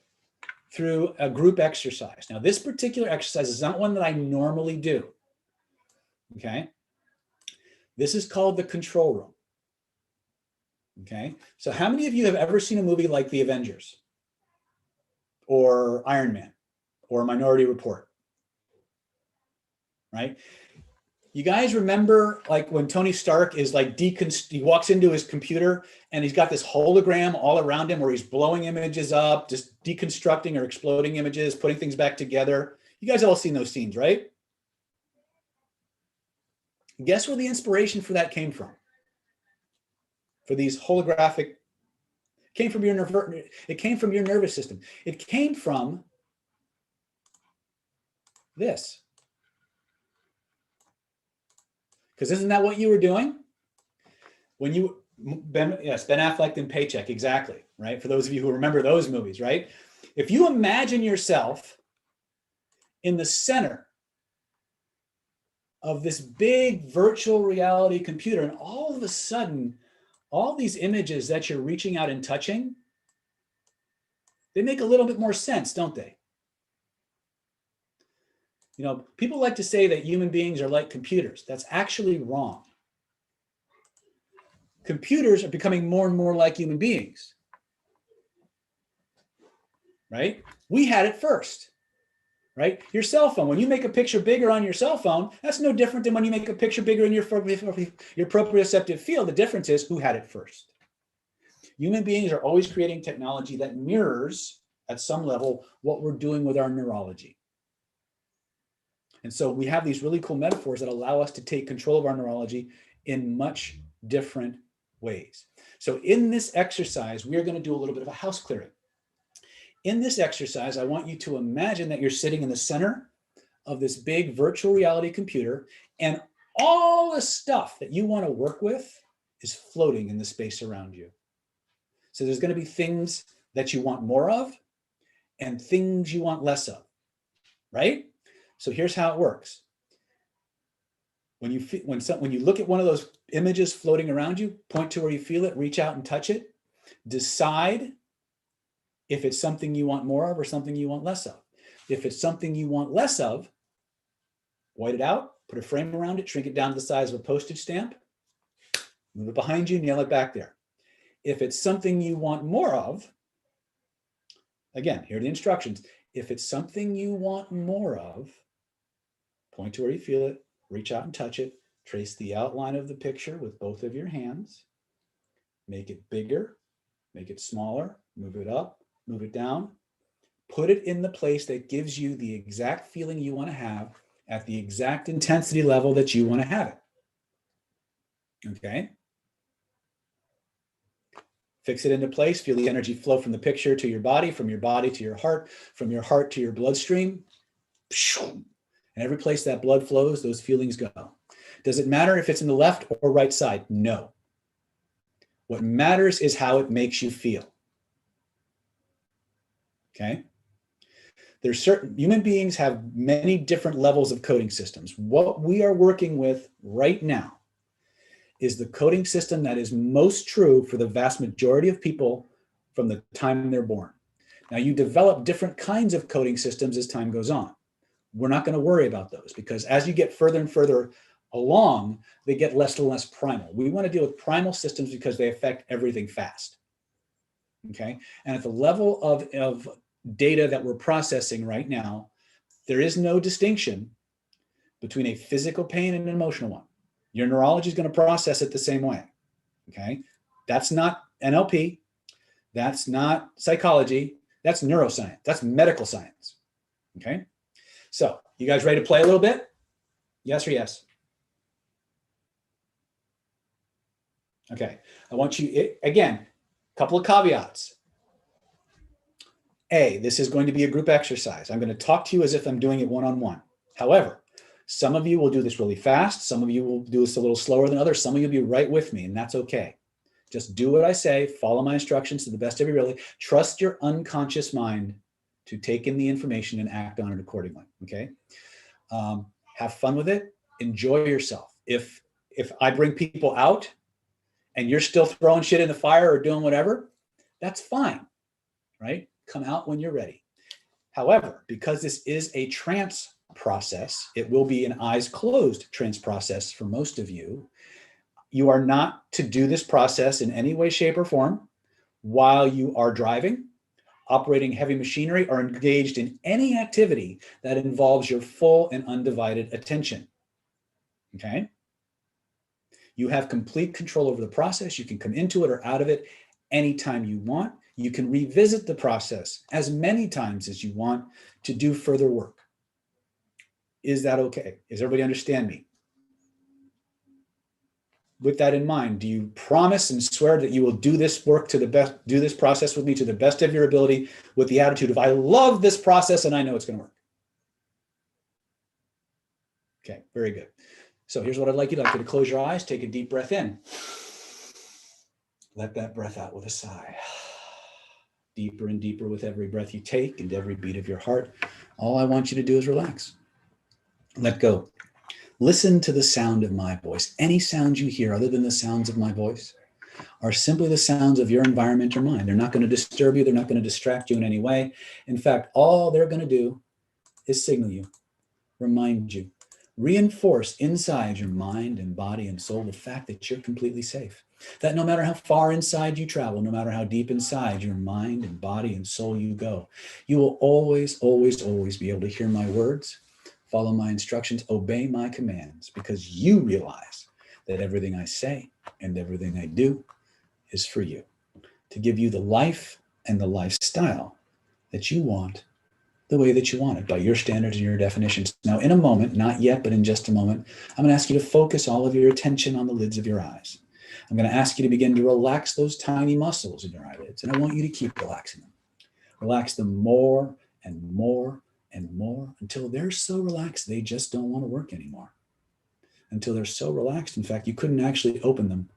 through a group exercise. Now, this particular exercise is not one that I normally do. Okay, this is called the control room. Okay, so how many of you have ever seen a movie like The Avengers or Iron Man or Minority Report? Right? You guys remember like when Tony Stark is like he walks into his computer and he's got this hologram all around him where he's blowing images up, just deconstructing or exploding images, putting things back together. You guys all seen those scenes, right? Guess where the inspiration for that came from? For these holographic, it came from your nervous system. It came from this. Because isn't that what you were doing? When you, Ben Affleck and Paycheck, exactly, right? For those of you who remember those movies, right? If you imagine yourself in the center of this big virtual reality computer, and all of a sudden, all these images that you're reaching out and touching, they make a little bit more sense, don't they? You know, people like to say that human beings are like computers. That's actually wrong. Computers are becoming more and more like human beings, right? We had it first, right? Your cell phone, when you make a picture bigger on your cell phone, that's no different than when you make a picture bigger in your proprioceptive field. The difference is who had it first. Human beings are always creating technology that mirrors, at some level, what we're doing with our neurology. And so we have these really cool metaphors that allow us to take control of our neurology in much different ways. So in this exercise, we are going to do a little bit of a house clearing. In this exercise, I want you to imagine that you're sitting in the center of this big virtual reality computer, and all the stuff that you want to work with is floating in the space around you. So there's going to be things that you want more of and things you want less of, right? So here's how it works. When you look at one of those images floating around you, point to where you feel it, reach out and touch it. Decide if it's something you want more of or something you want less of. If it's something you want less of, white it out, put a frame around it, shrink it down to the size of a postage stamp, move it behind you, nail it back there. If it's something you want more of, again, here are the instructions. If it's something you want more of, point to where you feel it, reach out and touch it, trace the outline of the picture with both of your hands, make it bigger, make it smaller, move it up, move it down, Put it in the place that gives you the exact feeling you want to have at the exact intensity level that you want to have it. Okay? Fix it into place. Feel the energy flow from the picture to your body, from your body to your heart, from your heart to your bloodstream. And every place that blood flows, those feelings go. Does it matter if it's in the left or right side? No. What matters is how it makes you feel. Okay? There's certain human beings have many different levels of coding systems. What we are working with right now is the coding system that is most true for the vast majority of people from the time they're born. Now, you develop different kinds of coding systems as time goes on. We're not going to worry about those because as you get further and further along, they get less and less primal. We want to deal with primal systems because they affect everything fast. Okay. And at the level of data that we're processing right now, there is no distinction between a physical pain and an emotional one. Your neurology is going to process it the same way. Okay. That's not NLP. That's not psychology. That's neuroscience. That's medical science. Okay. So you guys ready to play a little bit? Yes or yes? Okay. I want you, again, a couple of caveats. A, this is going to be a group exercise. I'm going to talk to you as if I'm doing it one-on-one. However, some of you will do this really fast. Some of you will do this a little slower than others. Some of you will be right with me, and that's okay. Just do what I say. Follow my instructions to the best of your ability. Trust your unconscious mind to take in the information and act on it accordingly, okay? Have fun with it. Enjoy yourself. If I bring people out and you're still throwing shit in the fire or doing whatever, that's fine, right? Come out when you're ready. However, because this is a trance process, it will be an eyes closed trance process for most of you. You are not to do this process in any way, shape, or form while you are driving, operating heavy machinery, or engaged in any activity that involves your full and undivided attention. Okay? You have complete control over the process. You can come into it or out of it anytime you want. You can revisit the process as many times as you want to do further work. Is that okay? Does everybody understand me? With that in mind, do you promise and swear that you will do this work to the best, do this process with me to the best of your ability with the attitude of, I love this process and I know it's going to work? Okay, very good. So here's what I'd like you to close your eyes, take a deep breath in. Let that breath out with a sigh. Deeper and deeper with every breath you take and every beat of your heart. All I want you to do is relax. Let go. Listen to the sound of my voice. Any sounds you hear other than the sounds of my voice are simply the sounds of your environment or mind. They're not going to disturb you. They're not going to distract you in any way. In fact, all they're going to do is signal you, remind you, reinforce inside your mind and body and soul the fact that you're completely safe. That no matter how far inside you travel, no matter how deep inside your mind and body and soul you go, you will always, always, always be able to hear my words, follow my instructions, obey my commands, because you realize that everything I say and everything I do is for you, to give you the life and the lifestyle that you want, the way that you want it, by your standards and your definitions. Now, in a moment, not yet, but in just a moment, I'm going to ask you to focus all of your attention on the lids of your eyes. I'm going to ask you to begin to relax those tiny muscles in your eyelids, and I want you to keep relaxing them. Relax them more and more and more until they're so relaxed they just don't want to work anymore. Until they're so relaxed, in fact, you couldn't actually open them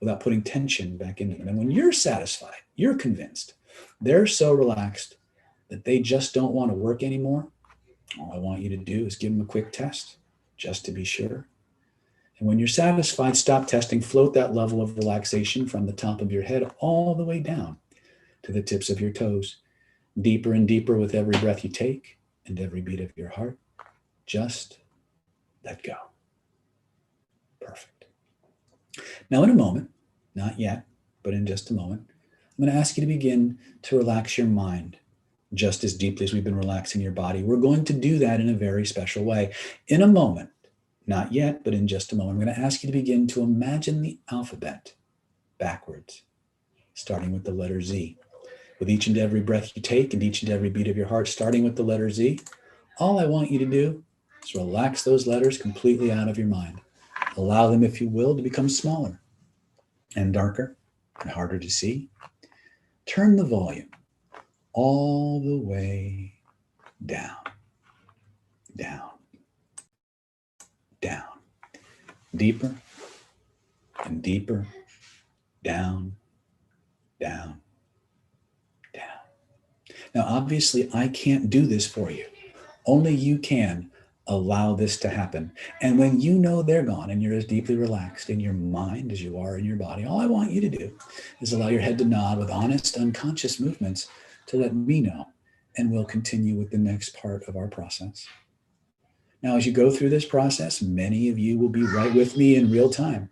without putting tension back into them. And when you're satisfied, you're convinced, they're so relaxed that they just don't want to work anymore, all I want you to do is give them a quick test just to be sure. And when you're satisfied, stop testing, float that level of relaxation from the top of your head all the way down to the tips of your toes, deeper and deeper with every breath you take and every beat of your heart. Just let go. Perfect. Now, in a moment, not yet, but in just a moment, I'm going to ask you to begin to relax your mind just as deeply as we've been relaxing your body. We're going to do that in a very special way. In a moment, not yet, but in just a moment, I'm going to ask you to begin to imagine the alphabet backwards, starting with the letter Z. With each and every breath you take and each and every beat of your heart, starting with the letter Z, all I want you to do is relax those letters completely out of your mind. Allow them, if you will, to become smaller and darker and harder to see. Turn the volume all the way down, down, down, deeper and deeper, down, down, down. Now, obviously, I can't do this for you. Only you can allow this to happen. And when you know they're gone and you're as deeply relaxed in your mind as you are in your body, all I want you to do is allow your head to nod with honest, unconscious movements to let me know, and we'll continue with the next part of our process. Now, as you go through this process, many of you will be right with me in real time.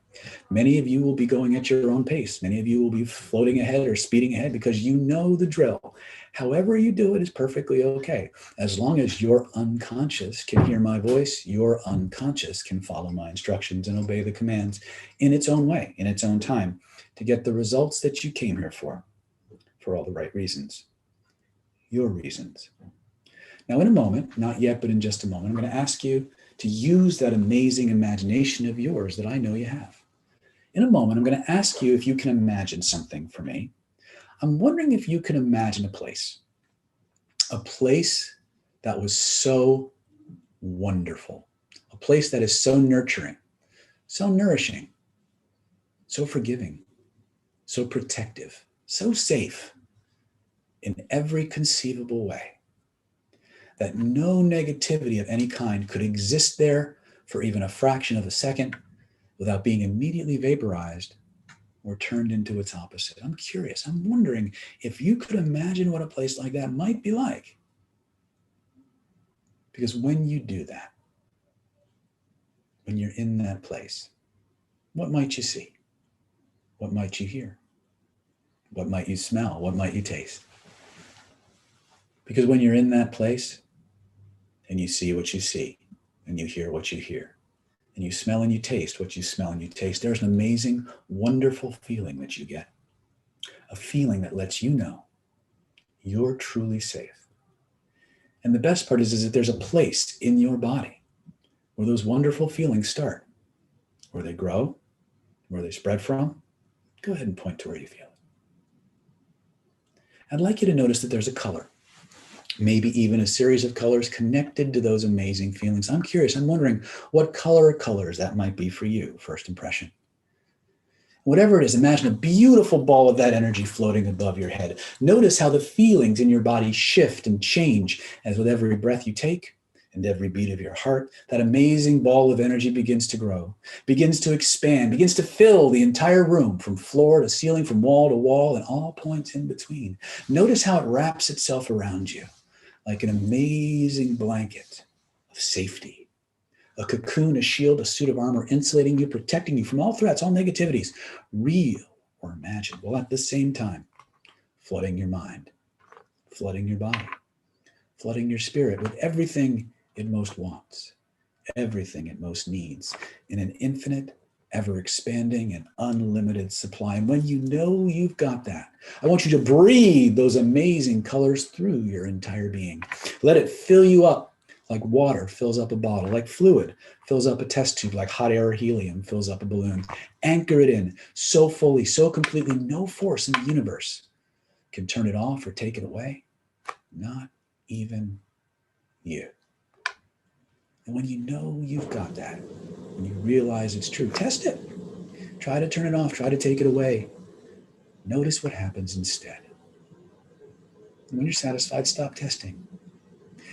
Many of you will be going at your own pace. Many of you will be floating ahead or speeding ahead because you know the drill. However you do it is perfectly okay. As long as your unconscious can hear my voice, your unconscious can follow my instructions and obey the commands in its own way, in its own time, to get the results that you came here for all the right reasons, your reasons. Now, in a moment, not yet, but in just a moment, I'm going to ask you to use that amazing imagination of yours that I know you have. In a moment, I'm going to ask you if you can imagine something for me. I'm wondering if you can imagine a place that was so wonderful, a place that is so nurturing, so nourishing, so forgiving, so protective, so safe in every conceivable way, that no negativity of any kind could exist there for even a fraction of a second without being immediately vaporized or turned into its opposite. I'm curious. I'm wondering if you could imagine what a place like that might be like. Because when you do that, when you're in that place, what might you see? What might you hear? What might you smell? What might you taste? Because when you're in that place and you see what you see and you hear what you hear and you smell and you taste what you smell and you taste, there's an amazing, wonderful feeling that you get. A feeling that lets you know you're truly safe. And the best part is that there's a place in your body where those wonderful feelings start, where they grow, where they spread from. Go ahead and point to where you feel it. I'd like you to notice that there's a color, maybe even a series of colors connected to those amazing feelings. I'm curious, I'm wondering what color or colors that might be for you, first impression. Whatever it is, imagine a beautiful ball of that energy floating above your head. Notice how the feelings in your body shift and change as with every breath you take and every beat of your heart, that amazing ball of energy begins to grow, begins to expand, begins to fill the entire room from floor to ceiling, from wall to wall, and all points in between. Notice how it wraps itself around you like an amazing blanket of safety, a cocoon, a shield, a suit of armor, insulating you, protecting you from all threats, all negativities, real or imagined, while at the same time flooding your mind, flooding your body, flooding your spirit with everything it most wants, everything it most needs, in an infinite, ever-expanding and unlimited supply. And when you know you've got that, I want you to breathe those amazing colors through your entire being. Let it fill you up like water fills up a bottle, like fluid fills up a test tube, like hot air or helium fills up a balloon. Anchor it in so fully, so completely, no force in the universe can turn it off or take it away. Not even you. And when you know you've got that, when you realize it's true, test it. Try to turn it off, try to take it away. Notice what happens instead. And when you're satisfied, stop testing.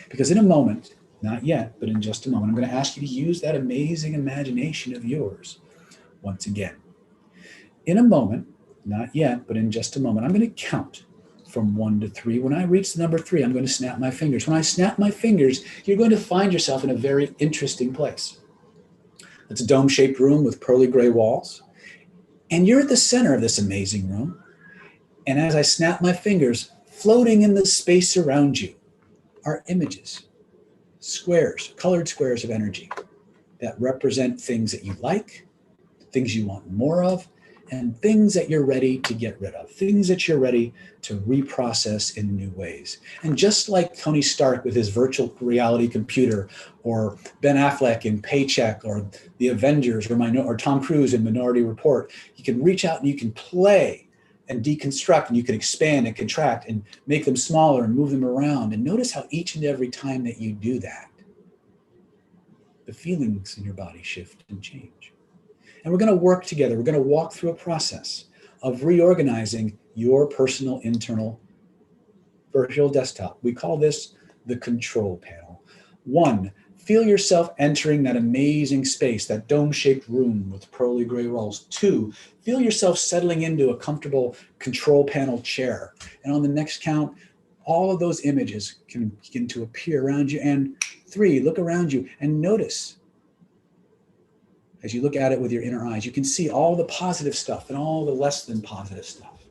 Because in a moment, not yet, but in just a moment, I'm going to ask you to use that amazing imagination of yours once again. In a moment, not yet, but in just a moment, I'm going to count from 1 to 3. When I reach the number 3, I'm going to snap my fingers. When I snap my fingers, you're going to find yourself in a very interesting place. It's a dome-shaped room with pearly gray walls. And you're at the center of this amazing room. And as I snap my fingers, floating in the space around you are images, squares, colored squares of energy that represent things that you like, things you want more of, and things that you're ready to get rid of, things that you're ready to reprocess in new ways. And just like Tony Stark with his virtual reality computer, or Ben Affleck in Paycheck, or the Avengers, or Tom Cruise in Minority Report, you can reach out and you can play and deconstruct, and you can expand and contract and make them smaller and move them around. And notice how each and every time that you do that, the feelings in your body shift and change. And we're going to work together. We're going to walk through a process of reorganizing your personal internal virtual desktop. We call this the control panel. 1, feel yourself entering that amazing space, that dome-shaped room with pearly gray walls. 2, feel yourself settling into a comfortable control panel chair. And on the next count, all of those images can begin to appear around you. And 3, look around you and notice. As you look at it with your inner eyes, you can see all the positive stuff and all the less than positive stuff.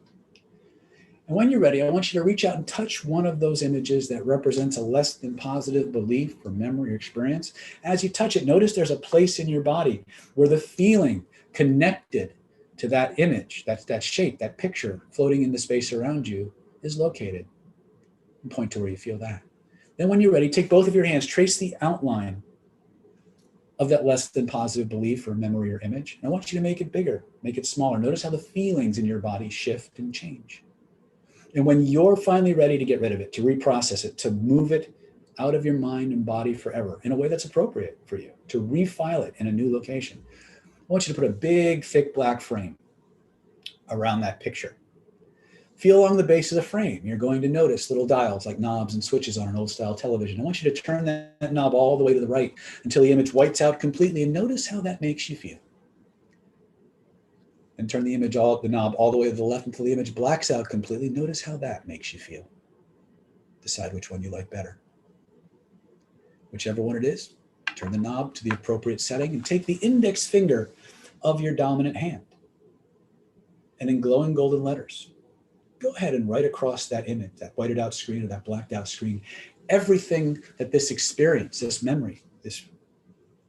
And when you're ready, I want you to reach out and touch one of those images that represents a less than positive belief or memory or experience. As you touch it, notice there's a place in your body where the feeling connected to that image, that shape, that picture floating in the space around you is located. And point to where you feel that. Then when you're ready, take both of your hands, trace the outline of that less than positive belief or memory or image. And I want you to make it bigger, make it smaller. Notice how the feelings in your body shift and change. And when you're finally ready to get rid of it, to reprocess it, to move it out of your mind and body forever in a way that's appropriate for you, to refile it in a new location, I want you to put a big, thick black frame around that picture. Feel along the base of the frame. You're going to notice little dials like knobs and switches on an old style television. I want you to turn that knob all the way to the right until the image whites out completely, and notice how that makes you feel. And turn the knob all the way to the left until the image blacks out completely. Notice how that makes you feel. Decide which one you like better. Whichever one it is, turn the knob to the appropriate setting and take the index finger of your dominant hand. And in glowing golden letters, go ahead and write across that image, that whited out screen or that blacked out screen, everything that this experience, this memory, this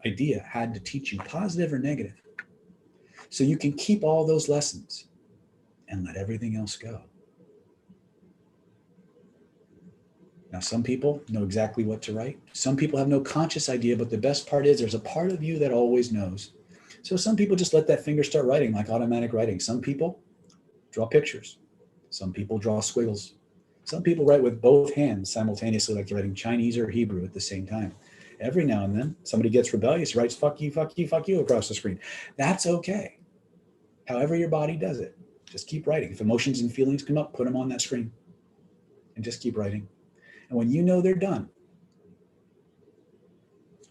idea had to teach you, positive or negative. So you can keep all those lessons and let everything else go. Now, some people know exactly what to write. Some people have no conscious idea, but the best part is there's a part of you that always knows. So some people just let that finger start writing like automatic writing. Some people draw pictures. Some people draw squiggles. Some people write with both hands simultaneously, like they're writing Chinese or Hebrew at the same time. Every now and then, somebody gets rebellious, writes fuck you, fuck you, fuck you across the screen. That's okay. However your body does it, just keep writing. If emotions and feelings come up, put them on that screen and just keep writing. And when you know they're done,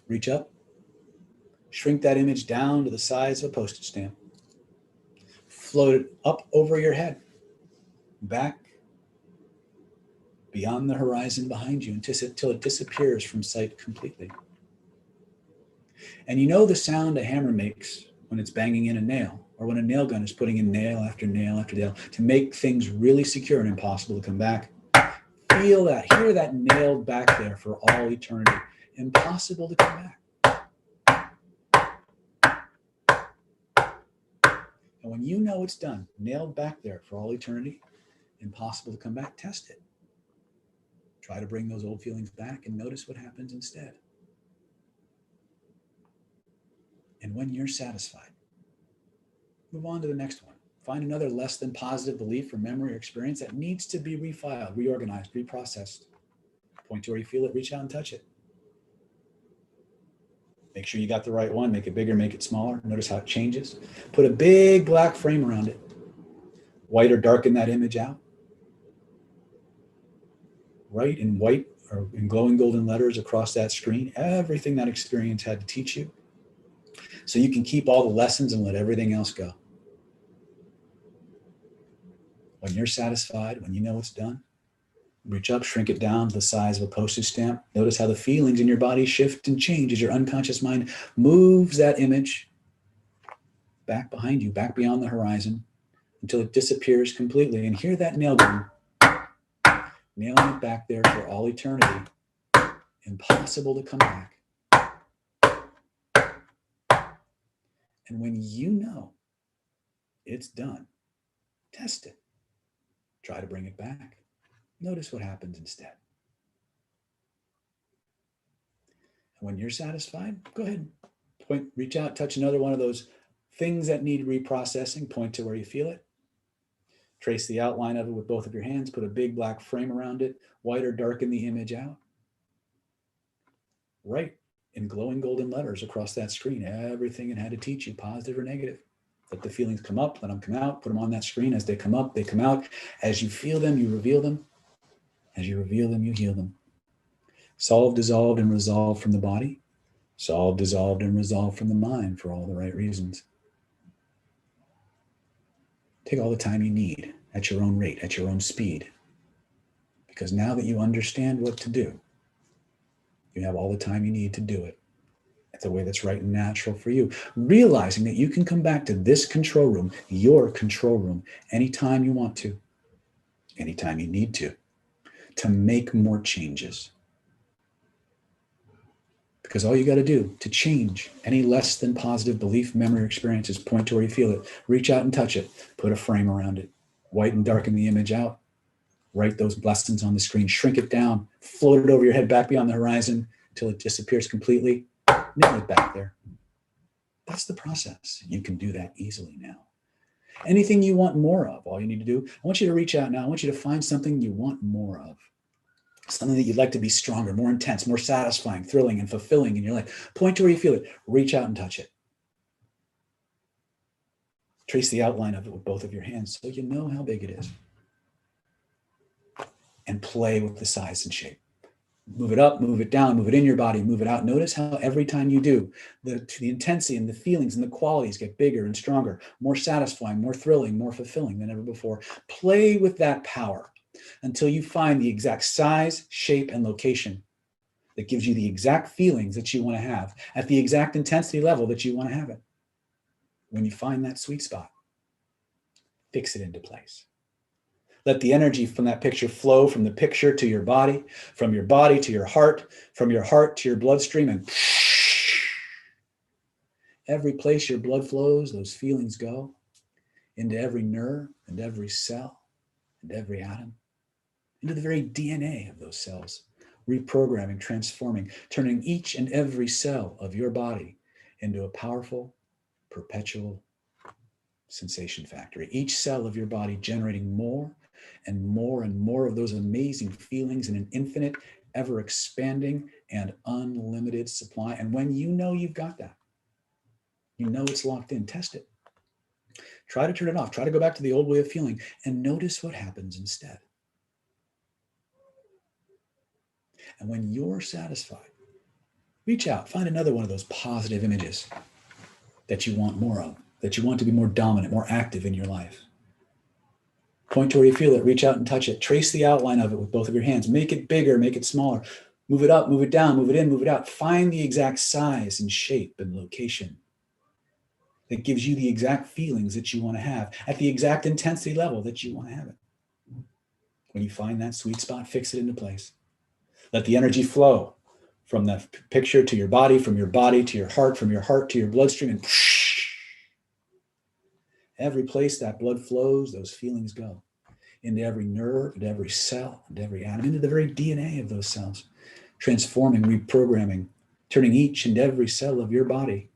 reach up, shrink that image down to the size of a postage stamp, float it up over your head, back beyond the horizon behind you until it disappears from sight completely. And you know the sound a hammer makes when it's banging in a nail, or when a nail gun is putting in nail after nail after nail to make things really secure and impossible to come back. Feel that, hear that nailed back there for all eternity, impossible to come back. And when you know it's done, nailed back there for all eternity, impossible to come back, test it. Try to bring those old feelings back and notice what happens instead. And when you're satisfied, move on to the next one. Find another less than positive belief or memory or experience that needs to be refiled, reorganized, reprocessed. Point to where you feel it, reach out and touch it. Make sure you got the right one, make it bigger, make it smaller. Notice how it changes. Put a big black frame around it. White or darken that image out. Write in white or in glowing golden letters across that screen, everything that experience had to teach you, so you can keep all the lessons and let everything else go. When you're satisfied, when you know it's done, reach up, shrink it down to the size of a postage stamp. Notice how the feelings in your body shift and change as your unconscious mind moves that image back behind you, back beyond the horizon, until it disappears completely. And hear that nail gun, nailing it back there for all eternity, impossible to come back. And when you know it's done. Test it. Try to bring it back. Notice what happens instead. And when you're satisfied, go ahead, reach out, touch another one of those things that need reprocessing, point to where you feel it. Trace the outline of it with both of your hands, put a big black frame around it, white or darken the image out. Write in glowing golden letters across that screen everything it had to teach you, positive or negative. Let the feelings come up, let them come out, put them on that screen. As they come up, they come out. As you feel them, you reveal them. As you reveal them, you heal them. Solve, dissolved, and resolved from the body. Solve, dissolved, and resolved from the mind for all the right reasons. Take all the time you need at your own rate, at your own speed. Because now that you understand what to do, you have all the time you need to do it the way that's right and natural for you. Realizing that you can come back to this control room, your control room, anytime you want to, anytime you need to make more changes. Because all you got to do to change any less than positive belief, memory, or experience is point to where you feel it, reach out and touch it, put a frame around it, white and darken the image out, write those lessons on the screen, shrink it down, float it over your head back beyond the horizon until it disappears completely, nail it back there. That's the process. You can do that easily now. Anything you want more of, all you need to do, I want you to reach out now. I want you to find something you want more of. Something that you'd like to be stronger, more intense, more satisfying, thrilling, and fulfilling in your life. Point to where you feel it. Reach out and touch it. Trace the outline of it with both of your hands so you know how big it is. And play with the size and shape. Move it up, move it down, move it in your body, move it out. Notice how every time you do, the intensity and the feelings and the qualities get bigger and stronger, more satisfying, more thrilling, more fulfilling than ever before. Play with that power until you find the exact size, shape, and location that gives you the exact feelings that you want to have at the exact intensity level that you want to have it. When you find that sweet spot, fix it into place. Let the energy from that picture flow from the picture to your body, from your body to your heart, from your heart to your bloodstream, and every place your blood flows, those feelings go into every nerve and every cell and every atom, into the very DNA of those cells, reprogramming, transforming, turning each and every cell of your body into a powerful, perpetual sensation factory. Each cell of your body generating more and more and more of those amazing feelings in an infinite, ever expanding and unlimited supply. And when you know you've got that, you know it's locked in, test it. Try to turn it off. Try to go back to the old way of feeling and notice what happens instead. And when you're satisfied, reach out, find another one of those positive images that you want more of, that you want to be more dominant, more active in your life. Point to where you feel it, reach out and touch it. Trace the outline of it with both of your hands. Make it bigger, make it smaller. Move it up, move it down, move it in, move it out. Find the exact size and shape and location that gives you the exact feelings that you want to have at the exact intensity level that you want to have it. When you find that sweet spot, fix it into place. Let the energy flow from the picture to your body, from your body to your heart, from your heart to your bloodstream, and every place that blood flows, those feelings go into every nerve, into every cell, into every atom, into the very DNA of those cells, transforming, reprogramming, turning each and every cell of your body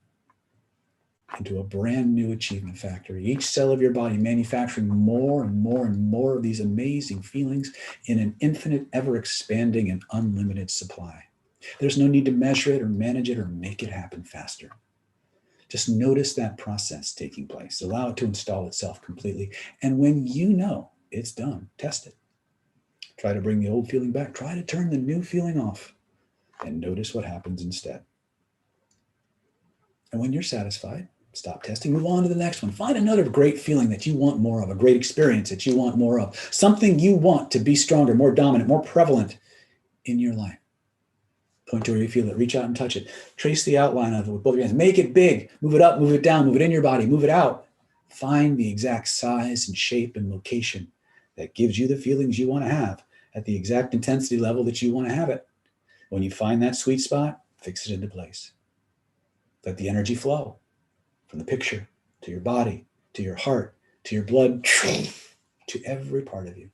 into a brand new achievement factory. Each cell of your body manufacturing more and more and more of these amazing feelings in an infinite, ever expanding and unlimited supply. There's no need to measure it or manage it or make it happen faster. Just notice that process taking place. Allow it to install itself completely. And when you know it's done, test it. Try to bring the old feeling back. Try to turn the new feeling off and notice what happens instead. And when you're satisfied, stop testing, move on to the next one. Find another great feeling that you want more of, a great experience that you want more of, something you want to be stronger, more dominant, more prevalent in your life. Point to where you feel it, reach out and touch it. Trace the outline of it with both your hands. Make it big, move it up, move it down, move it in your body, move it out. Find the exact size and shape and location that gives you the feelings you want to have at the exact intensity level that you want to have it. When you find that sweet spot, fix it into place. Let the energy flow from the picture to your body, to your heart, to your blood, to every part of you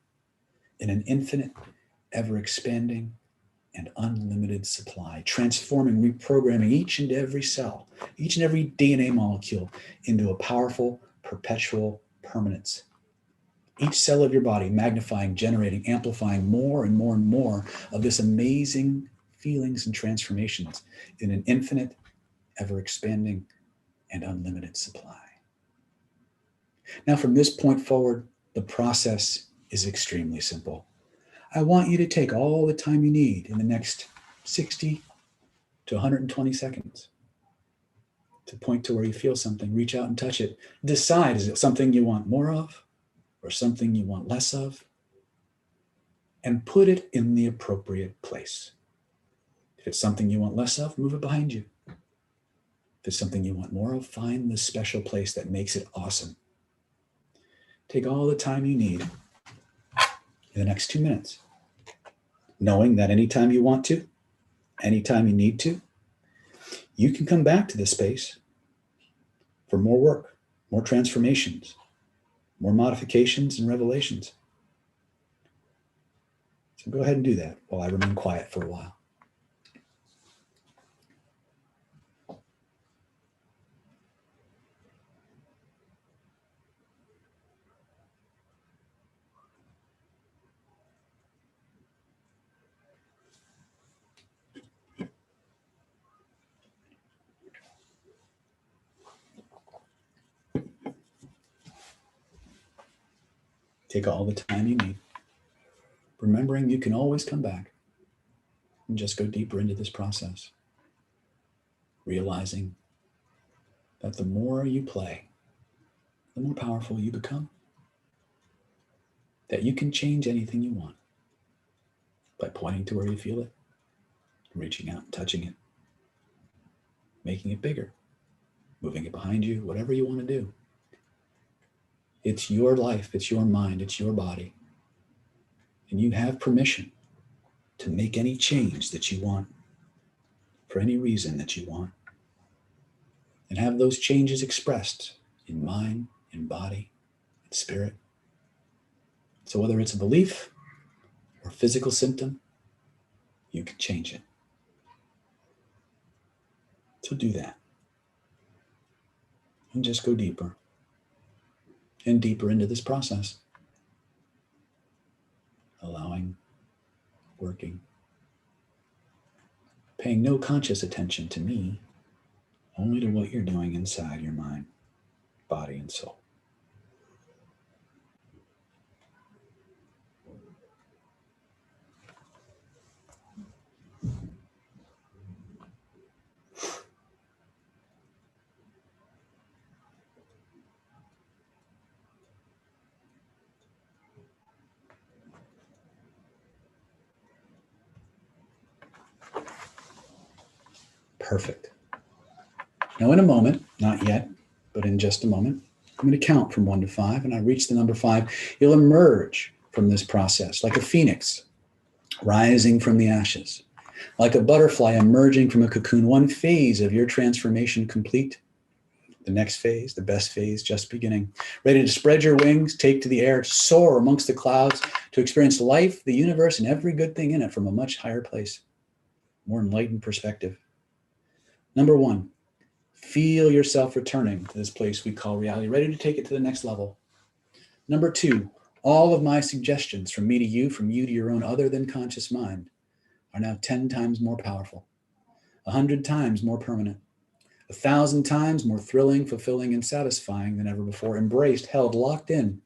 in an infinite, ever-expanding, and unlimited supply, transforming, reprogramming each and every cell, each and every DNA molecule into a powerful, perpetual permanence. Each cell of your body magnifying, generating, amplifying more and more and more of this amazing feelings and transformations in an infinite, ever-expanding, and unlimited supply. Now, from this point forward, the process is extremely simple. I want you to take all the time you need in the next 60 to 120 seconds to point to where you feel something, reach out and touch it. Decide, is it something you want more of or something you want less of? And put it in the appropriate place. If it's something you want less of, move it behind you. If it's something you want more of, find the special place that makes it awesome. Take all the time you need in the next 2 minutes, knowing that anytime you want to, anytime you need to, you can come back to this space for more work, more transformations, more modifications and revelations. So go ahead and do that while I remain quiet for a while. Take all the time you need, remembering you can always come back and just go deeper into this process, realizing that the more you play, the more powerful you become, that you can change anything you want by pointing to where you feel it, reaching out and touching it, making it bigger, moving it behind you, whatever you want to do. It's your life, it's your mind, it's your body. And you have permission to make any change that you want for any reason that you want. And have those changes expressed in mind, in body, in spirit. So whether it's a belief or a physical symptom, you can change it. So do that. And just go deeper and deeper into this process. Allowing, working, paying no conscious attention to me, only to what you're doing inside your mind, body, and soul. Perfect. Now in a moment, not yet, but in just a moment, I'm going to count from 1 to 5, and I reach the number 5. You'll emerge from this process like a phoenix rising from the ashes, like a butterfly emerging from a cocoon, one phase of your transformation complete. The next phase, the best phase, just beginning. Ready to spread your wings, take to the air, soar amongst the clouds, to experience life, the universe, and every good thing in it from a much higher place, more enlightened perspective. Number 1, feel yourself returning to this place we call reality, ready to take it to the next level. Number 2, all of my suggestions from me to you, from you to your own other than conscious mind, are now 10 times more powerful, 100 times more permanent, 1,000 times more thrilling, fulfilling, and satisfying than ever before, embraced, held, locked in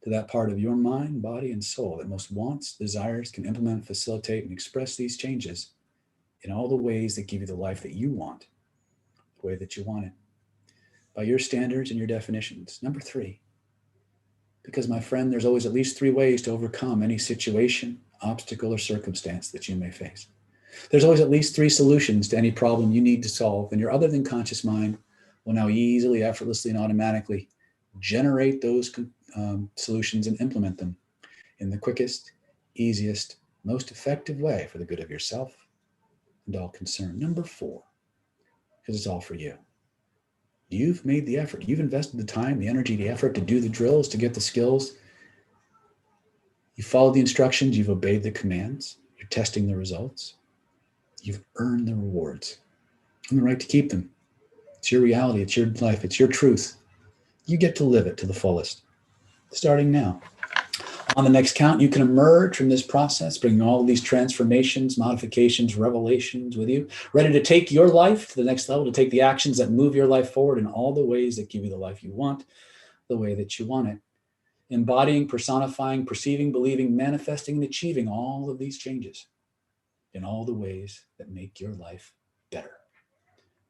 to that part of your mind, body, and soul that most wants, desires, can implement, facilitate, and express these changes in all the ways that give you the life that you want, the way that you want it, by your standards and your definitions. Number 3, because my friend, there's always at least 3 ways to overcome any situation, obstacle, or circumstance that you may face. There's always at least 3 solutions to any problem you need to solve, and your other than conscious mind will now easily, effortlessly, and automatically generate those solutions and implement them in the quickest, easiest, most effective way for the good of yourself and all concerned. Number 4, because it's all for you. You've made the effort. You've invested the time, the energy, the effort to do the drills, to get the skills. You followed the instructions. You've obeyed the commands. You're testing the results. You've earned the rewards and the right to keep them. It's your reality. It's your life. It's your truth. You get to live it to the fullest, starting now. On the next count, you can emerge from this process, bringing all of these transformations, modifications, revelations with you, ready to take your life to the next level, to take the actions that move your life forward in all the ways that give you the life you want, the way that you want it. Embodying, personifying, perceiving, believing, manifesting, and achieving all of these changes in all the ways that make your life better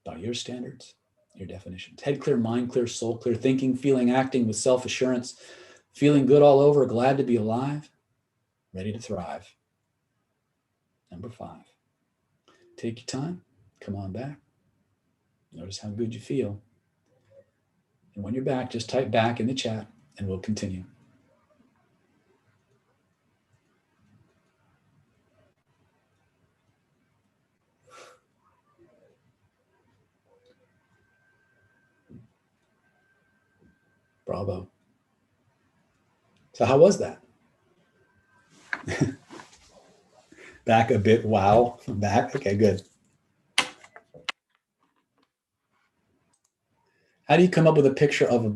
by your standards, your definitions. Head clear, mind clear, soul clear, thinking, feeling, acting with self-assurance, feeling good all over, glad to be alive, ready to thrive. Number 5, take your time, come on back. Notice how good you feel. And when you're back, just type back in the chat and we'll continue. Bravo. So how was that? Back a bit. Wow. Back. Okay, good. How do you come up with a picture of a...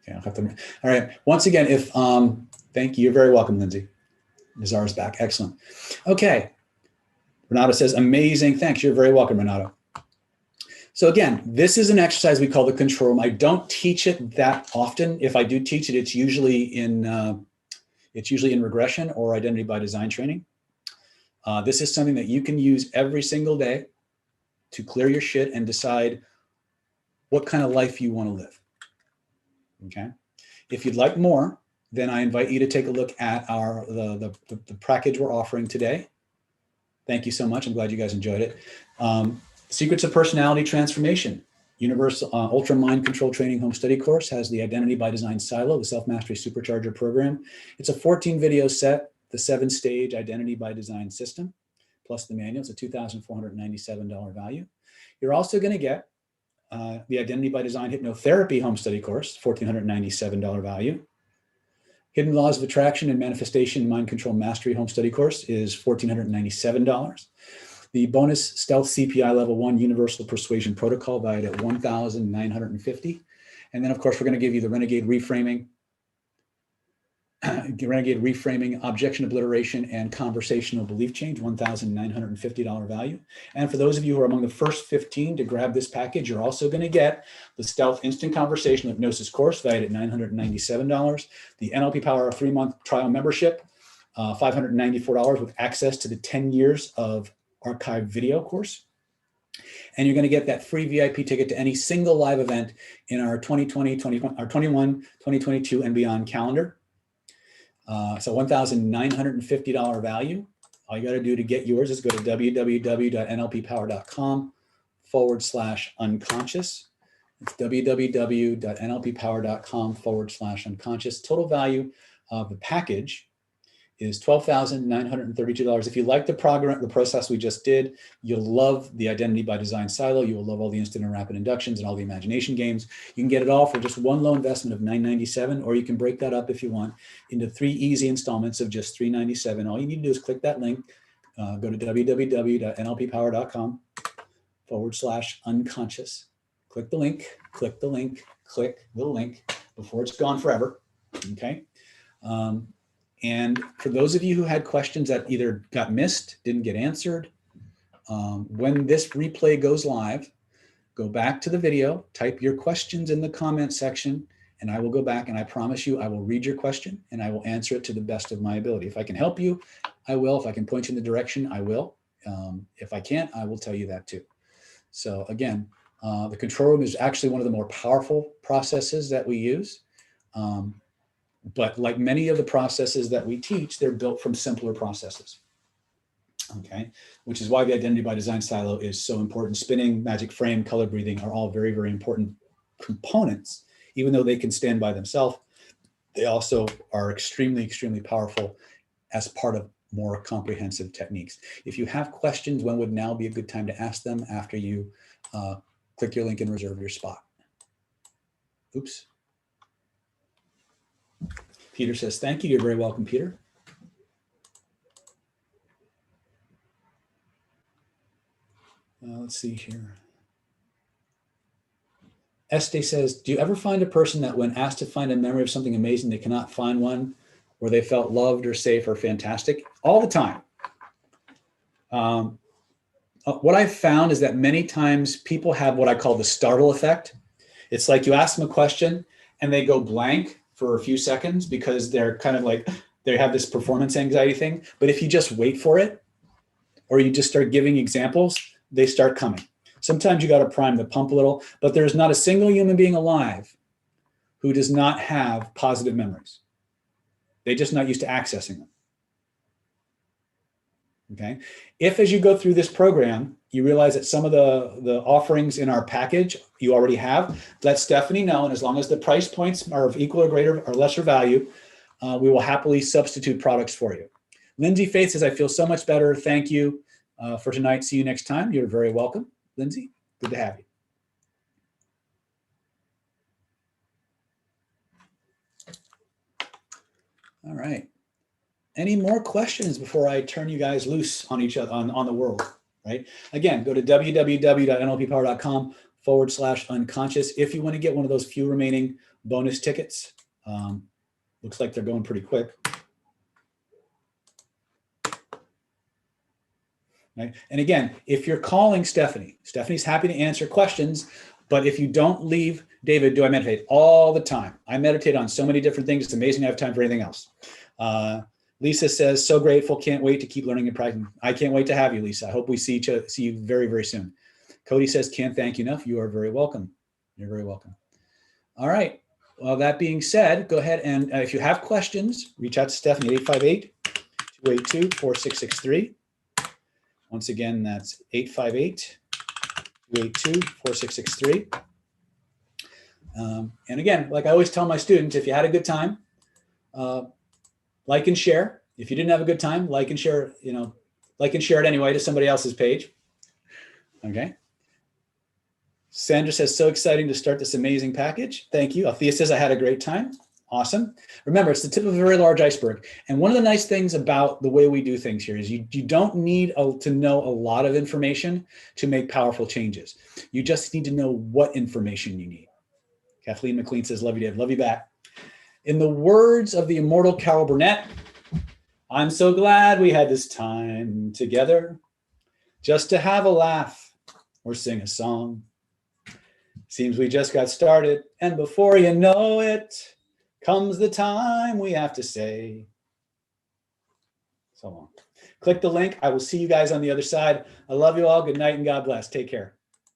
Okay, I'll have to... All right. Once again, if... Thank you. You're very welcome, Lindsay. Nazar's back. Excellent. Okay. Renato says, amazing. Thanks. You're very welcome, Renato. So again, this is an exercise we call the control room. I don't teach it that often. If I do teach it, it's usually in regression or identity by design training. This is something that you can use every single day to clear your shit and decide what kind of life you want to live. Okay. If you'd like more, then I invite you to take a look at the package we're offering today. Thank you so much. I'm glad you guys enjoyed it. Secrets of Personality Transformation, Universal Ultra Mind Control Training Home Study Course has the Identity by Design Silo, the Self-Mastery Supercharger program. It's a 14 video set, the 7-stage Identity by Design system, plus the manual. It's a $2,497 value. You're also going to get the Identity by Design Hypnotherapy Home Study Course, $1,497 value. Hidden Laws of Attraction and Manifestation Mind Control Mastery Home Study Course is $1,497. The bonus Stealth CPI Level 1 Universal Persuasion Protocol valued at $1,950. And then, of course, we're going to give you the Renegade Reframing, Objection Obliteration, and Conversational Belief Change, $1,950 value. And for those of you who are among the first 15 to grab this package, you're also going to get the Stealth Instant Conversational Hypnosis course valued at $997, the NLP Power 3-month trial membership, $594 with access to the 10 years of archived video course. And you're going to get that free VIP ticket to any single live event in our 2020, 2021, 2022, and beyond calendar. So $1,950 value. All you got to do to get yours is go to www.nlppower.com/unconscious. It's www.nlppower.com/unconscious. Total value of the package is $12,932. If you like the process we just did, you'll love the Identity by Design Silo. You will love all the instant and rapid inductions and all the imagination games. You can get it all for just one low investment of $997, or you can break that up if you want into 3 easy installments of just $397. All you need to do is click that link, go to www.nlppower.com/unconscious. Click the link, click the link, click the link before it's gone forever. Okay. And for those of you who had questions that either got missed, didn't get answered, when this replay goes live, go back to the video, type your questions in the comment section, and I will go back and I promise you I will read your question and I will answer it to the best of my ability. If I can help you, I will. If I can point you in the direction, I will. If I can't, I will tell you that too. So again, the control room is actually one of the more powerful processes that we use. But like many of the processes that we teach, they're built from simpler processes, okay? Which is why the Identity by Design Silo is so important. Spinning, magic frame, color breathing are all very, very important components. Even though they can stand by themselves, they also are extremely, extremely powerful as part of more comprehensive techniques. If you have questions, when would now be a good time to ask them after you click your link and reserve your spot. Oops. Peter says, thank you. You're very welcome, Peter. Let's see here. Este says, do you ever find a person that when asked to find a memory of something amazing, they cannot find one where they felt loved or safe or fantastic? All the time. What I've found is that many times people have what I call the startle effect. It's like you ask them a question and they go blank for a few seconds because they're kind of like, they have this performance anxiety thing. But if you just wait for it, or you just start giving examples, they start coming. Sometimes you got to prime the pump a little, but there's not a single human being alive who does not have positive memories. They're just not used to accessing them. Okay. If as you go through this program, you realize that some of the offerings in our package you already have, let Stephanie know. And as long as the price points are of equal or greater or lesser value, we will happily substitute products for you. Lindsay Faith says, I feel so much better. Thank you for tonight. See you next time. You're very welcome. Lindsay, good to have you. All right. Any more questions before I turn you guys loose on each other, on the world, right? Again, go to www.nlppower.com/unconscious if you want to get one of those few remaining bonus tickets. Looks like they're going pretty quick. Right? And again, if you're calling Stephanie, Stephanie's happy to answer questions, but if you don't leave, David, do I meditate? All the time. I meditate on so many different things. It's amazing I have time for anything else. Lisa says, so grateful. Can't wait to keep learning and practicing. I can't wait to have you, Lisa. I hope we see you very, very soon. Cody says, can't thank you enough. You are very welcome. You're very welcome. All right. Well, that being said, go ahead and if you have questions, reach out to Stephanie at 858-282-4663. Once again, that's 858-282-4663. And again, like I always tell my students, if you had a good time, like and share. If you didn't have a good time, like and share, like and share it anyway to somebody else's page. Okay. Sandra says, so exciting to start this amazing package. Thank you. Althea says, I had a great time. Awesome. Remember, it's the tip of a very large iceberg. And one of the nice things about the way we do things here is you don't need to know a lot of information to make powerful changes. You just need to know what information you need. Kathleen McLean says, love you, Dave. Love you back. In the words of the immortal Carol Burnett, I'm so glad we had this time together just to have a laugh or sing a song. Seems we just got started, and before you know it, comes the time we have to say so long. Click the link. I will see you guys on the other side. I love you all. Good night and God bless. Take care.